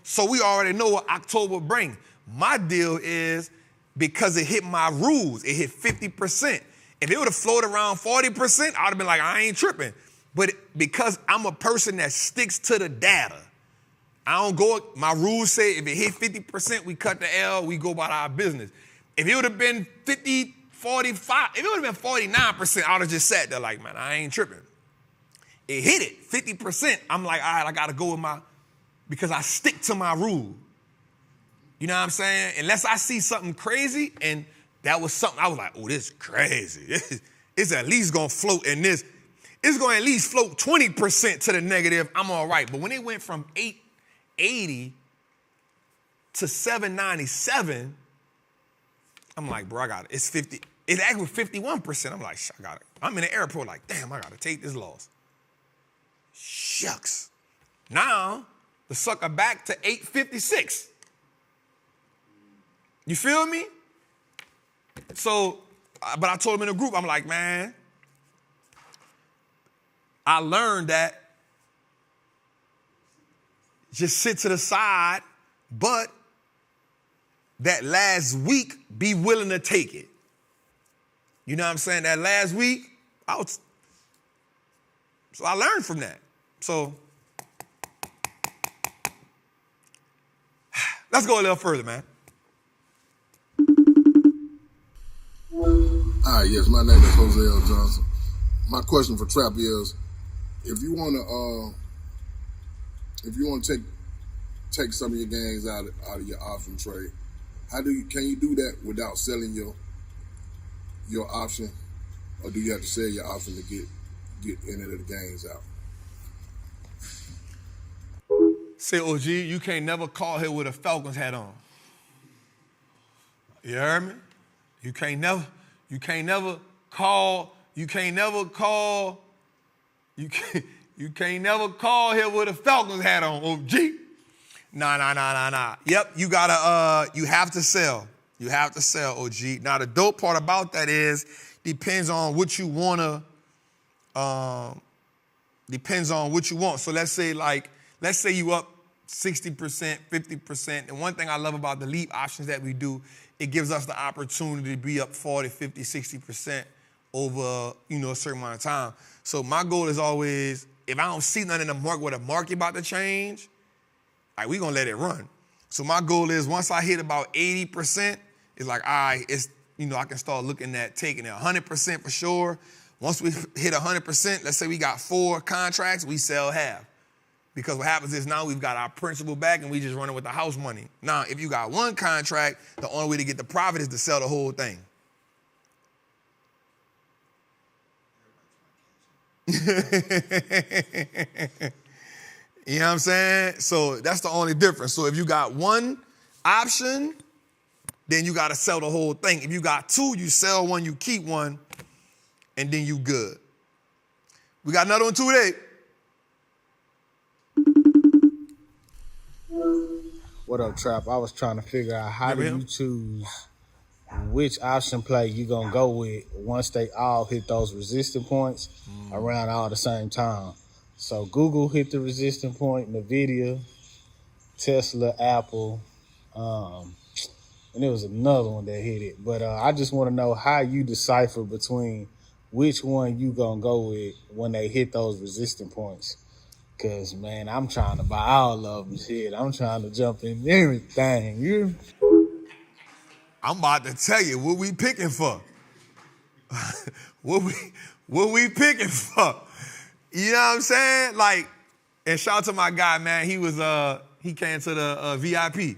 S1: so we already know what October brings. My deal is, because it hit my rules, it hit 50%. If it would have floated around 40%, I would have been like, I ain't tripping. But because I'm a person that sticks to the data, I don't go, my rules say if it hit 50%, we cut the L, we go about our business. If it would have been 50, 45, if it would have been 49%, I would have just sat there like, man, I ain't tripping. It hit it, 50%. I'm like, all right, I got to go with because I stick to my rule. You know what I'm saying? Unless I see something crazy, and that was something, I was like, oh, this is crazy. It's at least going to float in this. It's going to at least float 20% to the negative. I'm all right. But when it went from 880 to 797, I'm like, bro, I got it. It's 50. It's actually 51%. I'm like, I got it. I'm in the airport like, damn, I got to take this loss. Shucks. Now, the sucker back to 856. You feel me? So, but I told him in the group, I'm like, man, I learned that just sit to the side, but that last week, be willing to take it. You know what I'm saying? That last week, so I learned from that. So let's go a little further, man.
S2: All right, yes, my name is Jose L. Johnson. My question for Trap is, if you want to take some of your gains out of your option trade, can you do that without selling your option, or do you have to sell your option to get any of the gains out?
S1: Say, OG, you can't never call here with a Falcons hat on. You heard me? You can't never call here with a Falcons hat on, OG. Nah. Yep, you have to sell. You have to sell, OG. Now, the dope part about that is, depends on what you want. So let's say you up 60%, 50%. And one thing I love about the leap options that we do, it gives us the opportunity to be up 40, 50, 60% over, a certain amount of time. So my goal is always, if I don't see nothing in the market where the market about to change, like, we gonna let it run. So my goal is, once I hit about 80%, it's like, all right, I can start looking at taking it 100% for sure. Once we hit 100%, let's say we got 4 contracts, we sell half. Because what happens is now we've got our principal back and we just running with the house money. Now, if you got 1 contract, the only way to get the profit is to sell the whole thing. You know what I'm saying? So that's the only difference. So if you got 1 option, then you got to sell the whole thing. If you got 2, you sell 1, you keep 1, and then you good. We got another one today.
S5: What up, Trap? I was trying to figure out how do you choose which option play you gonna go with once they all hit those resistance points around all the same time. So Google hit the resistance point, NVIDIA, Tesla, Apple, and there was another one that hit it. But I just want to know how you decipher between which one you gonna go with when they hit those resistance points. Cause man, I'm trying to buy all of them. Shit, I'm trying to jump in everything. You?
S1: I'm about to tell you what we picking for. what we picking for. You know what I'm saying? Like, and shout out to my guy, man. He came to the VIP.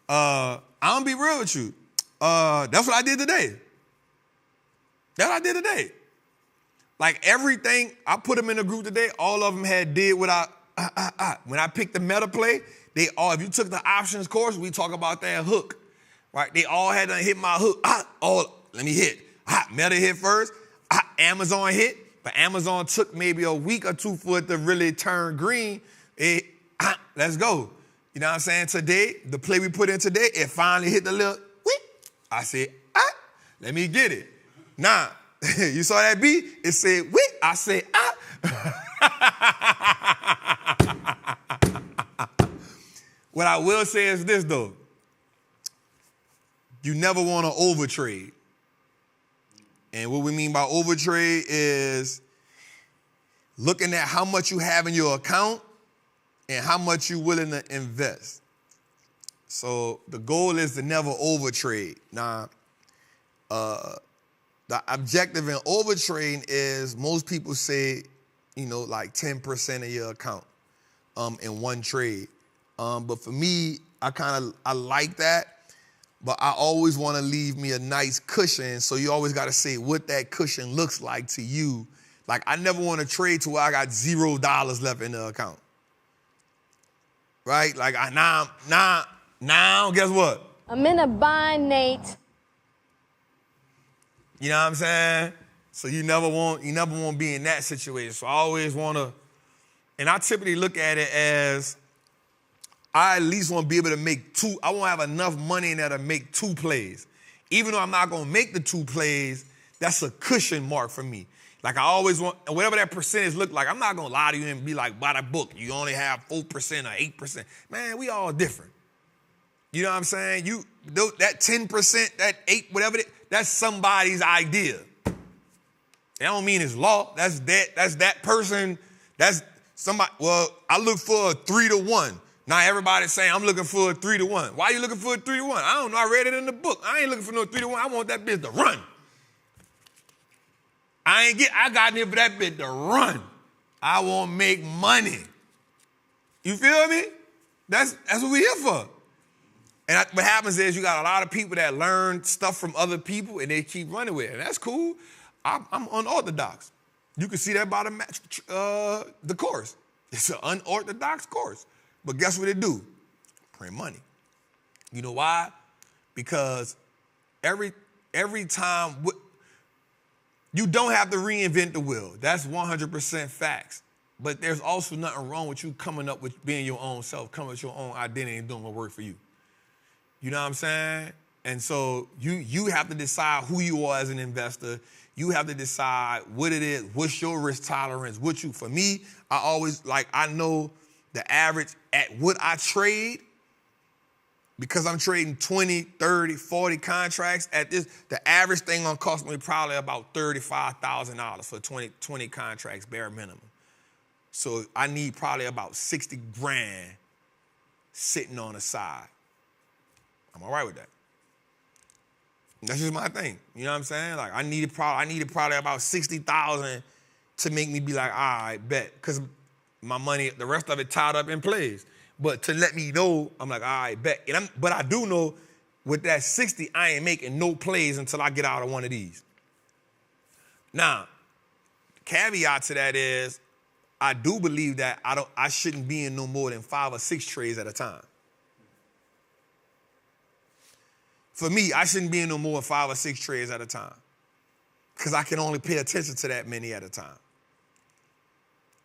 S1: I'm gonna be real with you. That's what I did today. Like everything, I put them in a group today, all of them had did what when I picked the meta play, they all, if you took the options course, we talk about that hook, right? They all had to hit my hook. Let me hit. Meta hit first. Amazon hit, but Amazon took maybe a week or two for it to really turn green. Let's go. You know what I'm saying? Today, the play we put in today, it finally hit the little whip. I said, let me get it. Nah, you saw that beat? It said whip. I said, What I will say is this, though. You never want to overtrade. And what we mean by overtrade is looking at how much you have in your account and how much you're willing to invest. So the goal is to never overtrade. Now, the objective in overtrading is most people say, like 10% of your account in one trade. But for me, I like that, but I always want to leave me a nice cushion. So you always got to say what that cushion looks like to you. Like I never want to trade to where I got $0 left in the account. Right? Like now, guess what?
S6: I'm in a bind, Nate.
S1: You know what I'm saying? So you never want to be in that situation. So I always want to, and I typically look at it as I at least want to be able to make two. I want to have enough money in there to make two plays. Even though I'm not going to make the two plays, that's a cushion mark for me. Like I always want, whatever that percentage look like, I'm not going to lie to you and be like, by the book, you only have 4% or 8%. Man, we all different. You know what I'm saying? That 10%, that 8, whatever, that's somebody's idea. That don't mean it's law. That's that person. That's somebody. Well, I look for a 3-to-1. Now everybody's saying I'm looking for a 3-to-1. Why are you looking for a 3-to-1? I don't know. I read it in the book. I ain't looking for no 3-to-1. I want that bitch to run. I got in here for that bitch to run. I want to make money. You feel me? That's what we're here for. And what happens is you got a lot of people that learn stuff from other people and they keep running with it. And that's cool. I'm unorthodox. You can see that by the course. It's an unorthodox course. But guess what it do? Print money. You know why? Because every time, you don't have to reinvent the wheel. That's 100% facts. But there's also nothing wrong with you coming up with being your own self, coming with your own identity and doing what work for you. You know what I'm saying? And so you have to decide who you are as an investor. You have to decide what it is, what's your risk tolerance, for me, I know the average at what I trade, because I'm trading 20, 30, 40 contracts at this, the average thing gonna cost me probably about $35,000 for 20 contracts, bare minimum. So I need probably about 60 grand sitting on the side. I'm all right with that. That's just my thing. You know what I'm saying? Like I needed probably about 60,000 to make me be like, all right, bet. Because my money, the rest of it tied up in plays. But to let me know, I'm like, all right, bet. But I do know with that 60, I ain't making no plays until I get out of one of these. Now, caveat to that is, I do believe that I shouldn't be in no more than 5 or 6 trades at a time. For me, I shouldn't be in no more than 5 or 6 trades at a time, because I can only pay attention to that many at a time.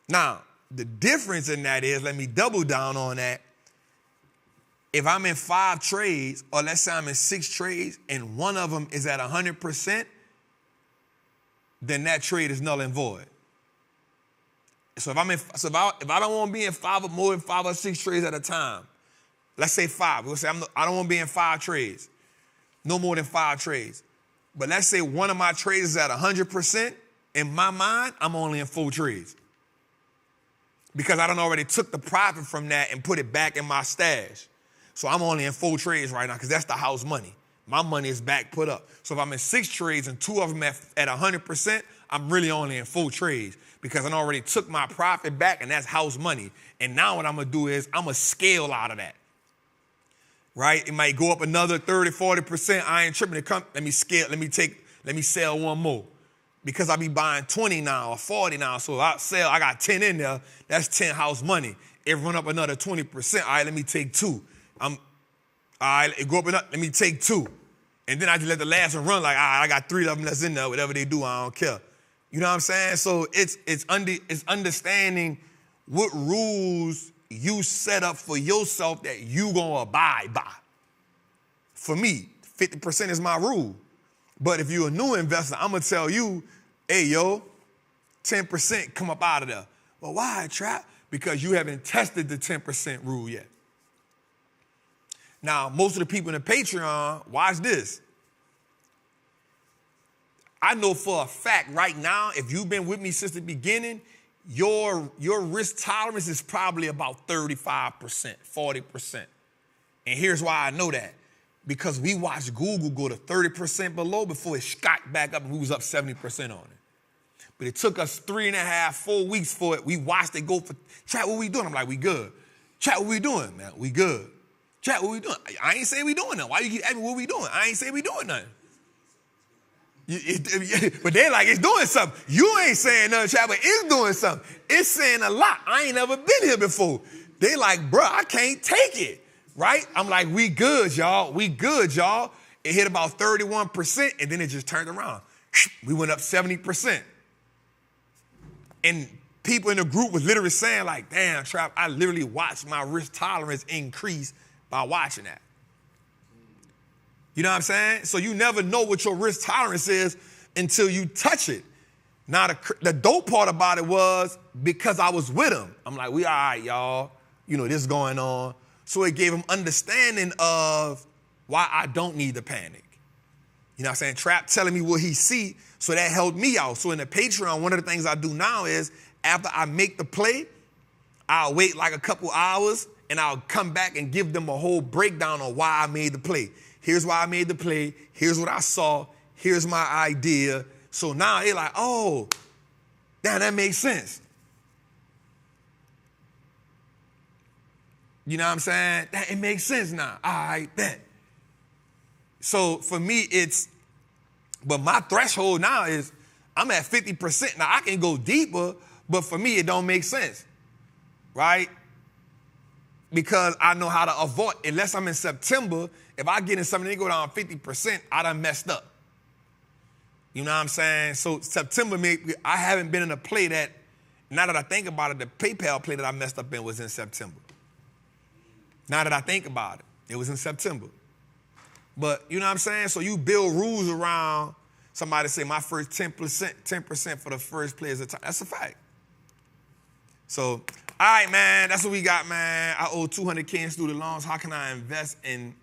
S1: Now, the difference in that is, let me double down on that. if I'm in 5 trades, or let's say I'm in 6 trades, and one of them is at 100%, then that trade is null and void. So if I don't want to be in 5 or more than 5 or 6 trades at a time, let's say 5. We'll say I don't want to be in 5 trades, no more than 5 trades. But let's say one of my trades is at 100%. In my mind, I'm only in 4 trades because I done already took the profit from that and put it back in my stash. So I'm only in 4 trades right now because that's the house money. My money is back put up. So if I'm in 6 trades and 2 of them at 100%, I'm really only in 4 trades because I already took my profit back and that's house money. And now what I'm going to do is I'm going to scale out of that. Right? It might go up another 30, 40%. I ain't tripping. Let me sell one more. Because I be buying 20 now or 40 now. So I got 10 in there. That's 10 house money. It run up another 20%. All right, let me take 2. All right, it go up another, let me take 2. And then I just let the last one run like, all right, I got 3 of them that's in there. Whatever they do, I don't care. You know what I'm saying? So it's understanding what rules you set up for yourself that you gonna abide by. For me, 50% is my rule. But if you're a new investor, I'm gonna tell you, hey, yo, 10% come up out of there. Well, why, Trap? Because you haven't tested the 10% rule yet. Now, most of the people in the Patreon, watch this. I know for a fact right now, if you've been with me since the beginning, your risk tolerance is probably about 35%, 40%. And here's why I know that. Because we watched Google go to 30% below before it shot back up and we was up 70% on it. But it took us 3.5, 4 weeks for it. We watched it go for, Chat, what we doing? I'm like, we good. Chat, what we doing, man? We good. Chat, what we doing? I ain't say we doing nothing. Why you keep asking me what we doing? I ain't say we doing nothing. But they like, it's doing something. You ain't saying nothing, Chat, but it's doing something. It's saying a lot. I ain't never been here before. They like, bro, I can't take it. Right? I'm like, we good, y'all. We good, y'all. It hit about 31%, and then it just turned around. We went up 70%. And people in the group was literally saying, like, damn, Trap, I literally watched my risk tolerance increase by watching that. You know what I'm saying? So you never know what your risk tolerance is until you touch it. Now, the dope part about it was because I was with him. I'm like, we all right, y'all. You know, this is going on. So it gave him understanding of why I don't need to panic. You know what I'm saying? Trap telling me what he see, so that helped me out. So in the Patreon, one of the things I do now is after I make the play, I'll wait like a couple hours and I'll come back and give them a whole breakdown on why I made the play. Here's why I made the play. Here's what I saw. Here's my idea. So now they're like, oh, damn, that makes sense. You know what I'm saying? It makes sense now. I bet. So for me, but my threshold now is I'm at 50%. Now I can go deeper, but for me, it don't make sense, right? Because I know how to avoid, unless I'm in September, if I get in something, they go down 50%, I done messed up. You know what I'm saying? So September, I haven't been in a play that, now that I think about it, the PayPal play that I messed up in was in September. Now that I think about it, it was in September. But you know what I'm saying? So you build rules around somebody say my first 10% for the first play is a time. That's a fact. So, all right, man, that's what we got, man. I owe $200K in student loans. How can I invest in,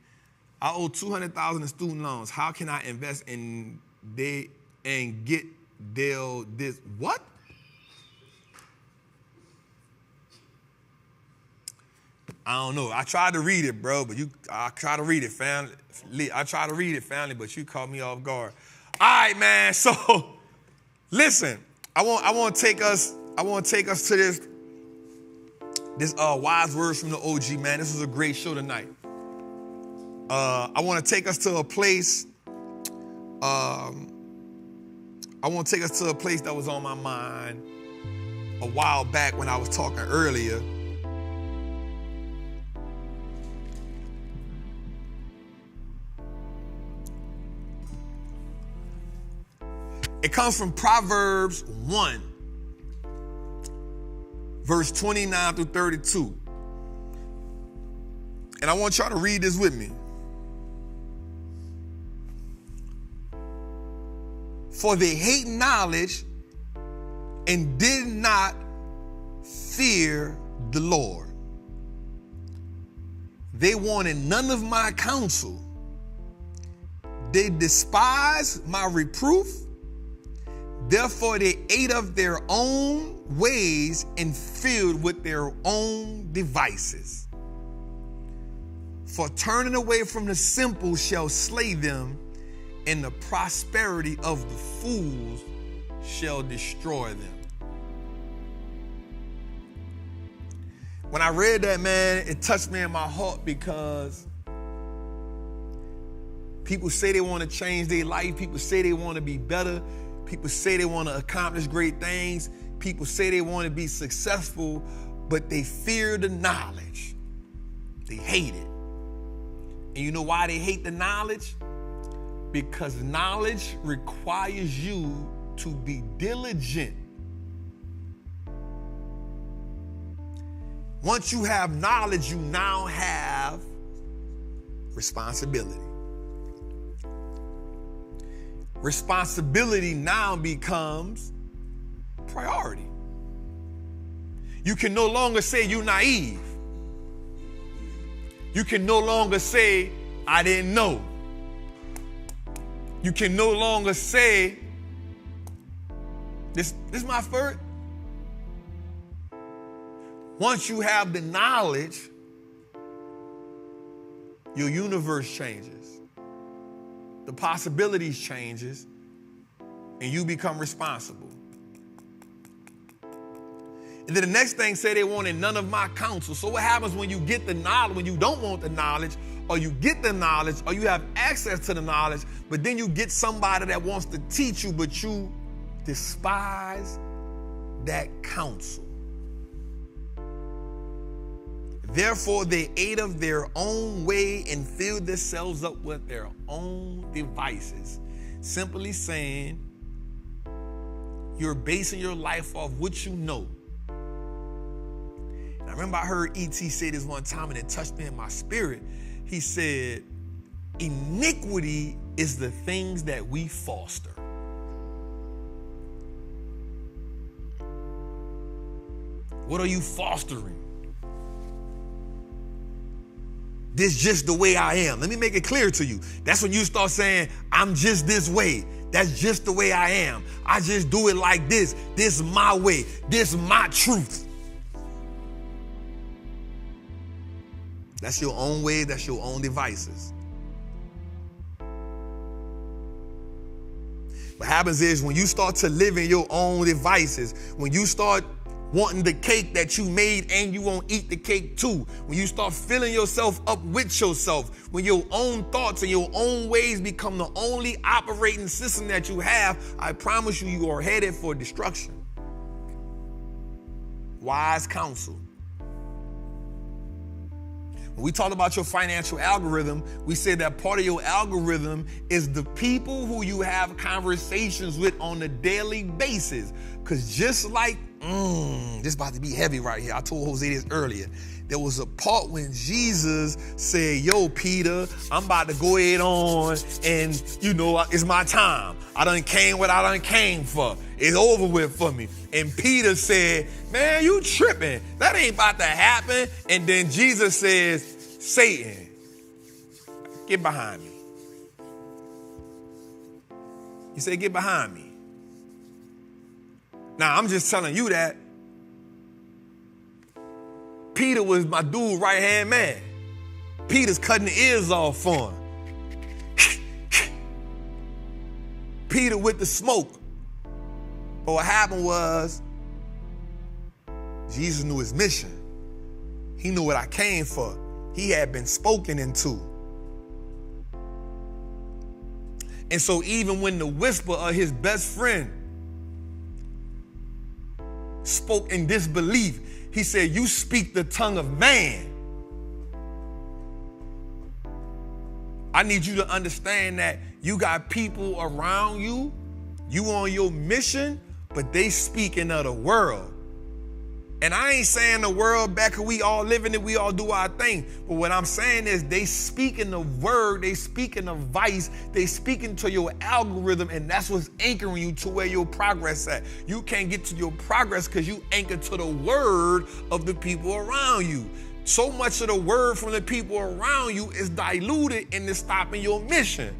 S1: I owe $200,000 in student loans. How can I invest in and get this? What? I don't know. I tried to read it, bro, but I tried to read it, family. I tried to read it, family, but you caught me off guard. All right, man. So, listen. I want to take us to this wise words from the OG, man. This was a great show tonight. I want to take us to a place. I want to take us to a place that was on my mind a while back when I was talking earlier. It comes from Proverbs 1, verse 29 through 32. And I want y'all to read this with me. For they hate knowledge and did not fear the Lord. They wanted none of my counsel. They despised my reproof. Therefore they ate of their own ways and filled with their own devices. For turning away from the simple shall slay them, and the prosperity of the fools shall destroy them. When I read that, man, it touched me in my heart, because people say they want to change their life. People say they want to be better. People say they want to accomplish great things. People say they want to be successful, but they fear the knowledge. They hate it. And you know why they hate the knowledge? Because knowledge requires you to be diligent. Once you have knowledge, you now have responsibility. Responsibility now becomes priority. You can no longer say you're naive. You can no longer say, I didn't know. You can no longer say, this is my first. Once you have the knowledge, your universe changes. The possibilities changes, and you become responsible. And then the next thing said they wanted none of my counsel. So what happens when you get the knowledge, when you don't want the knowledge, or you get the knowledge, or you have access to the knowledge, but then you get somebody that wants to teach you, but you despise that counsel. Therefore, they ate of their own way and filled themselves up with their own devices. Simply saying, you're basing your life off what you know. And I remember I heard E.T. say this one time, and it touched me in my spirit. He said, iniquity is the things that we foster. What are you fostering? This just the way I am. Let me make it clear to you. That's when you start saying, I'm just this way. That's just the way I am. I just do it like this. This is my way. This is my truth. That's your own way. That's your own devices. What happens is when you start to live in your own devices, when you start wanting the cake that you made and you won't eat the cake too, when you start filling yourself up with yourself, when your own thoughts and your own ways become the only operating system that you have, I promise you, you are headed for destruction. Wise counsel. When we talked about your financial algorithm, we said that part of your algorithm is the people who you have conversations with on a daily basis. Because just like, this is about to be heavy right here. I told Jose this earlier. There was a part when Jesus said, yo, Peter, I'm about to go ahead on and, it's my time. I done came what I done came for. It's over with for me. And Peter said, man, you tripping. That ain't about to happen. And then Jesus says, Satan, get behind me. He said, get behind me. Now, I'm just telling you that Peter was my dude, right-hand man. Peter's cutting the ears off for him. Peter with the smoke. But what happened was, Jesus knew his mission. He knew what I came for. He had been spoken into. And so even when the whisper of his best friend spoke in disbelief, he said, you speak the tongue of man. I need you to understand that you got people around you, you on your mission, but they speak in other world. And I ain't saying the world back, we all live in it, we all do our thing. But what I'm saying is they speaking the word, they speaking the vice, they speaking to your algorithm, and that's what's anchoring you to where your progress at. You can't get to your progress because you anchor to the word of the people around you. So much of the word from the people around you is diluted and it's stopping your mission.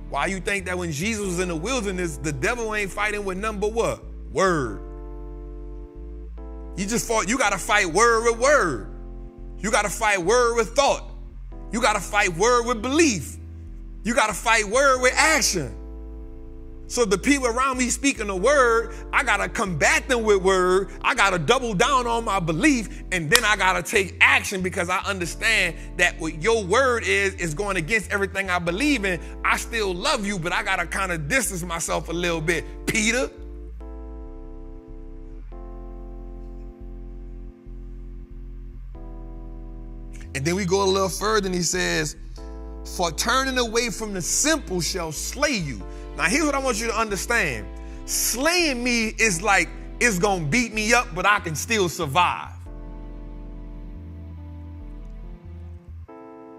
S1: Why you think that when Jesus was in the wilderness, the devil ain't fighting with nothing but what? Word. You gotta fight word with word. You gotta fight word with thought. You gotta fight word with belief. You gotta fight word with action. So the people around me speaking the word, I gotta combat them with word. I gotta double down on my belief, and then I gotta take action because I understand that what your word is going against everything I believe in. I still love you, but I gotta kind of distance myself a little bit, Peter. And then we go a little further and he says, for turning away from the simple shall slay you. Now here's what I want you to understand. Slaying me is like, it's gonna beat me up, but I can still survive.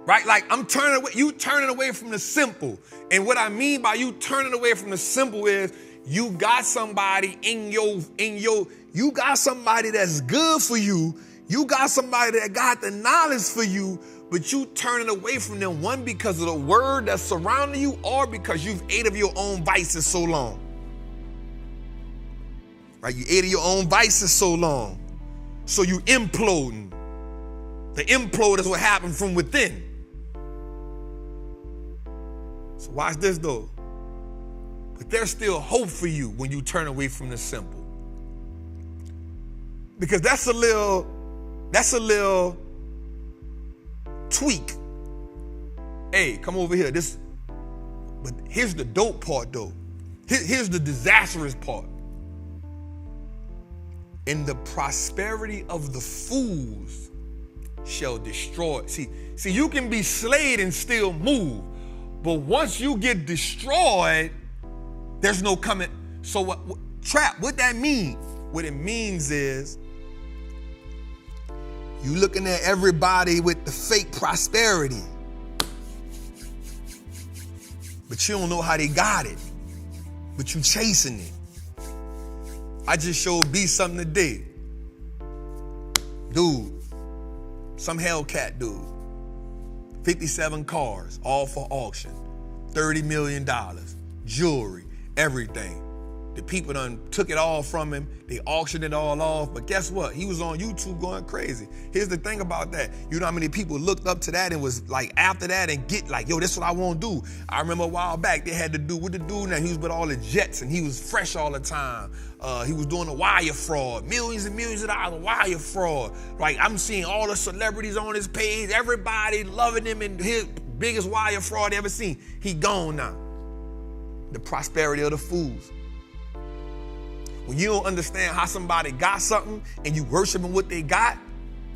S1: Right? Like I'm turning away, you turning away from the simple. And what I mean by you turning away from the simple is you got somebody you got somebody that's good for you. You got somebody that got the knowledge for you, but you turning away from them, one, because of the word that's surrounding you, or because you've ate of your own vices so long. Right? You ate of your own vices so long. So you imploding. The implode is what happened from within. So watch this though. But there's still hope for you when you turn away from the simple. Because that's a little tweak. Hey, come over here. But here's the dope part though. Here's the disastrous part. In the prosperity of the fools shall destroy. See, you can be slayed and still move. But once you get destroyed, there's no coming. So what that means? What it means is, you looking at everybody with the fake prosperity, but you don't know how they got it, but you chasing it. I just showed B something today. Dude, some Hellcat dude, 57 cars, all for auction, $30 million, jewelry, everything. The people done took it all from him. They auctioned it all off. But guess what? He was on YouTube going crazy. Here's the thing about that. You know how many people looked up to that and was like after that and get like, yo, that's what I want to do. I remember a while back, they had to do with the dude now. He was with all the jets and he was fresh all the time. He was doing the wire fraud, millions and millions of dollars wire fraud. Like I'm seeing all the celebrities on his page, everybody loving him and his biggest wire fraud they ever seen. He gone now. The prosperity of the fools. When you don't understand how somebody got something and you worshiping what they got,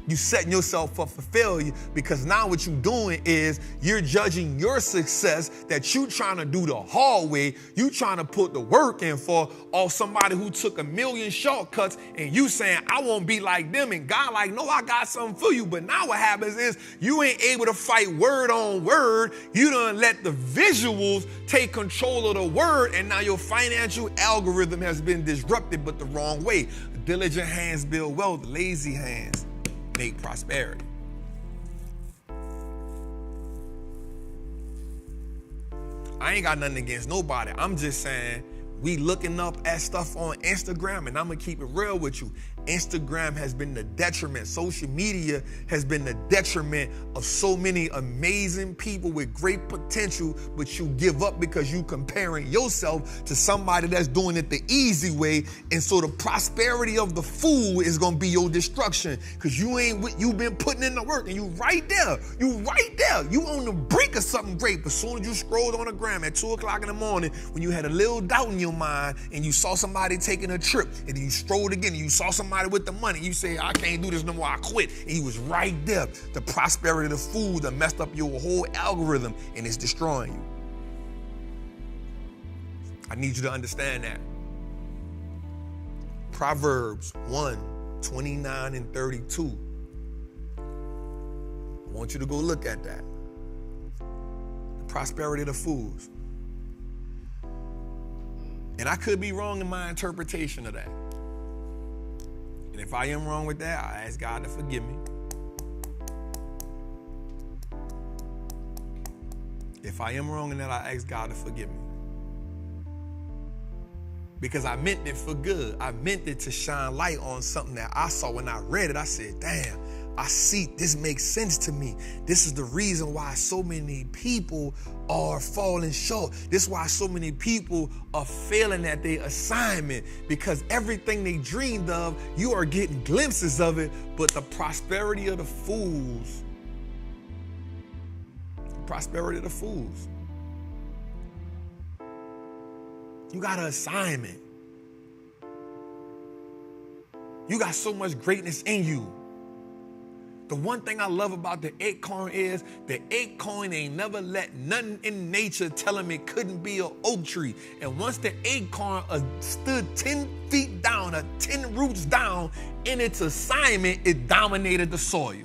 S1: you setting yourself up for failure, because now what you're doing is you're judging your success that you trying to do the hard way, you trying to put the work in for, or somebody who took a million shortcuts and you saying, I won't be like them, and God like, no, I got something for you. But now what happens is you ain't able to fight word on word. You done let the visuals take control of the word, and now your financial algorithm has been disrupted, but the wrong way. Diligent hands build wealth, lazy hands make prosperity. I ain't got nothing against nobody. I'm just saying we looking up at stuff on Instagram, and I'm gonna keep it real with you. Instagram has been the detriment. Social media has been the detriment of so many amazing people with great potential, but you give up because you comparing yourself to somebody that's doing it the easy way. And so the prosperity of the fool is gonna be your destruction, because you been putting in the work, and you right there. You on the brink of something great, but as soon as you scrolled on the gram at 2 o'clock in the morning, when you had a little doubt in your mind and you saw somebody taking a trip, and then you strolled again and you saw somebody with the money, you say, I can't do this no more, I quit. And he was right there. The prosperity of the fool that messed up your whole algorithm, and it's destroying you. I need you to understand that. Proverbs 1, 29 and 32. I want you to go look at that. The prosperity of the fools. And I could be wrong in my interpretation of that. And if I am wrong with that, I ask God to forgive me. If I am wrong in that, I ask God to forgive me. Because I meant it for good. I meant it to shine light on something that I saw when I read it. I said, damn, I see, this makes sense to me. This is the reason why so many people are falling short. This is why so many people are failing at their assignment, because everything they dreamed of, you are getting glimpses of it, but the prosperity of the fools, you got an assignment. You got so much greatness in you. The one thing I love about the acorn is the acorn ain't never let nothing in nature tell him it couldn't be an oak tree. And once the acorn stood 10 feet down, 10 roots down in its assignment, it dominated the soil.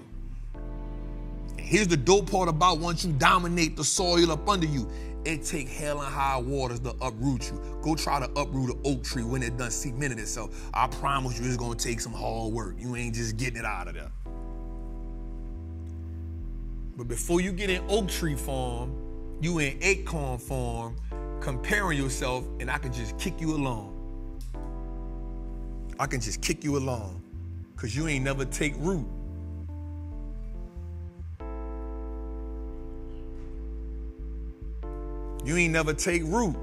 S1: And here's the dope part about once you dominate the soil up under you, it take hell and high waters to uproot you. Go try to uproot an oak tree when it done cemented itself. I promise you it's gonna take some hard work. You ain't just getting it out of there. But before you get in oak tree form, you in acorn form, comparing yourself, and I can just kick you along. I can just kick you along, because you ain't never take root. You ain't never take root.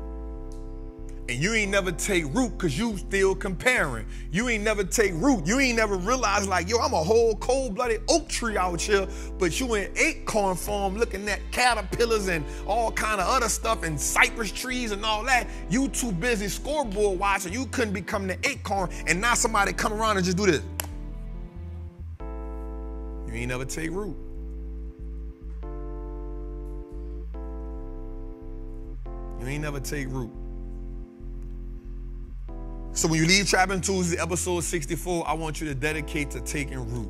S1: And you ain't never take root because you still comparing. You ain't never take root. You ain't never realized like, yo, I'm a whole cold-blooded oak tree out here, but you in acorn form looking at caterpillars and all kind of other stuff and cypress trees and all that. You too busy scoreboard watching. You couldn't become the acorn, and now somebody come around and just do this. You ain't never take root. You ain't never take root. So when you leave Trappin' Tuesday, episode 64, I want you to dedicate to taking root.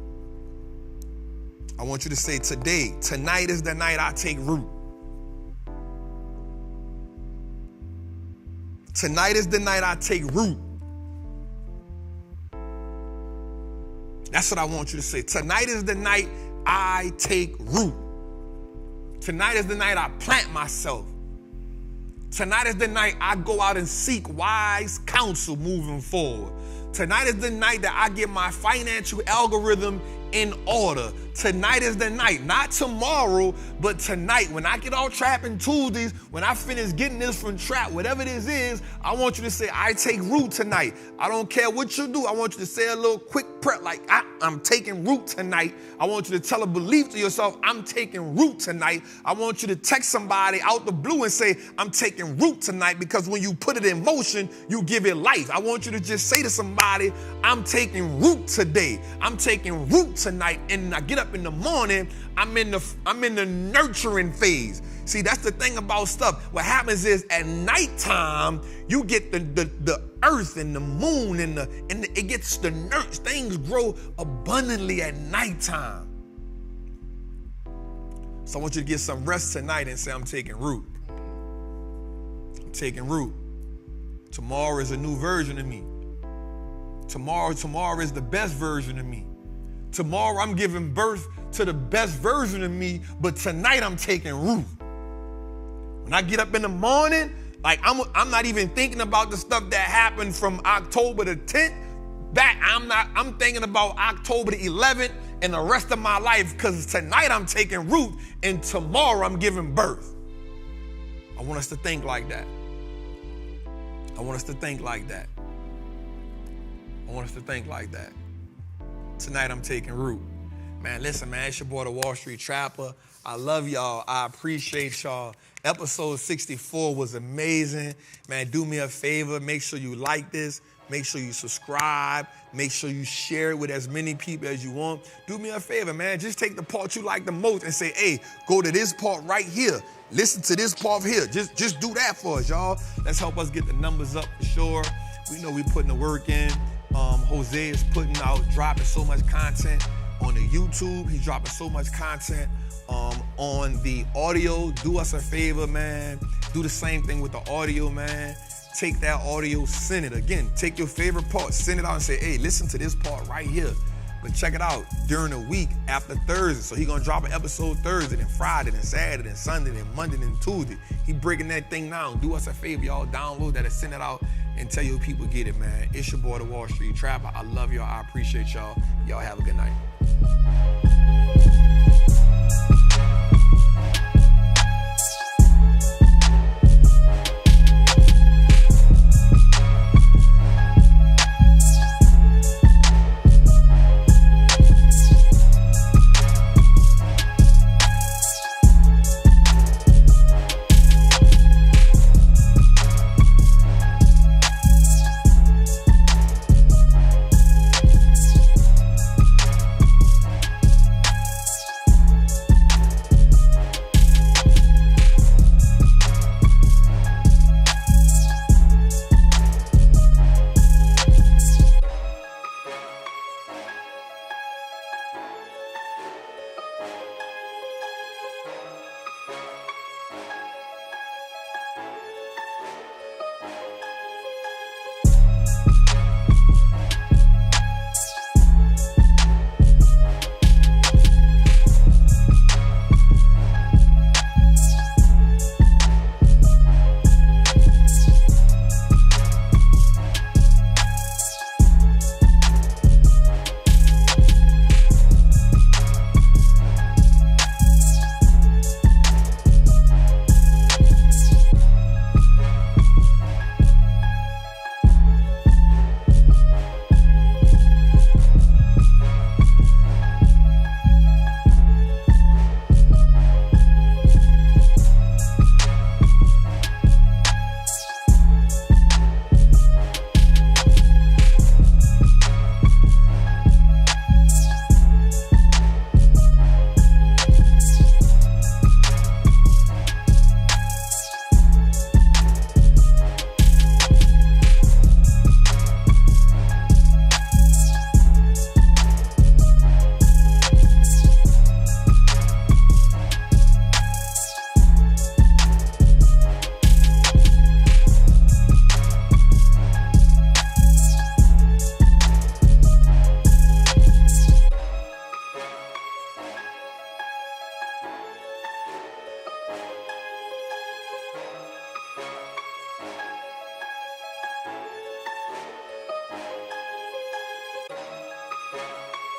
S1: I want you to say, tonight is the night I take root. Tonight is the night I take root. That's what I want you to say. Tonight is the night I take root. Tonight is the night I plant myself. Tonight is the night I go out and seek wise counsel moving forward. Tonight is the night that I get my financial algorithm in order. Tonight is the night, not tomorrow, but tonight. When I get off Trappin' Tuesdays, when I finish getting this from Trap, whatever this is, I want you to say, I take root tonight. I don't care what you do. I want you to say a little quick prep like, I'm taking root tonight. I want you to tell a belief to yourself, I'm taking root tonight. I want you to text somebody out the blue and say, I'm taking root tonight, because when you put it in motion, you give it life. I want you to just say to somebody, I'm taking root today. I'm taking root tonight. And I get up in the morning, I'm in the nurturing phase. See, that's the thing about stuff. What happens is at nighttime, you get the earth and the moon and it gets the nurture. Things grow abundantly at nighttime. So I want you to get some rest tonight and say, I'm taking root. I'm taking root. Tomorrow is a new version of me. Tomorrow is the best version of me. Tomorrow I'm giving birth to the best version of me, but tonight I'm taking root. When I get up in the morning, like I'm not even thinking about the stuff that happened from October the 10th back. I'm thinking about October the 11th and the rest of my life, because tonight I'm taking root and tomorrow I'm giving birth. I want us to think like that. I want us to think like that. I want us to think like that. Tonight I'm taking root. Man, listen, man, it's your boy, the Wall Street Trapper. I love y'all. I appreciate y'all. Episode 64 was amazing. Man, do me a favor. Make sure you like this. Make sure you subscribe. Make sure you share it with as many people as you want. Do me a favor, man. Just take the part you like the most and say, hey, go to this part right here. Listen to this part here. Just do that for us, y'all. Let's help us get the numbers up for sure. We know we putting the work in. Jose is dropping so much content on the YouTube. He's dropping so much content on the audio. Do us a favor, man. Do the same thing with the audio, man. Take that audio, send it. Again, take your favorite part, send it out and say, hey, listen to this part right here. But check it out during the week after Thursday. So he gonna drop an episode Thursday, then Friday, then Saturday, then Sunday, then Monday, then Tuesday. He breaking that thing down. Do us a favor, y'all. Download that and send it out and tell your people get it, man. It's your boy, the Wall Street Trapper. I love y'all. I appreciate y'all. Y'all have a good night.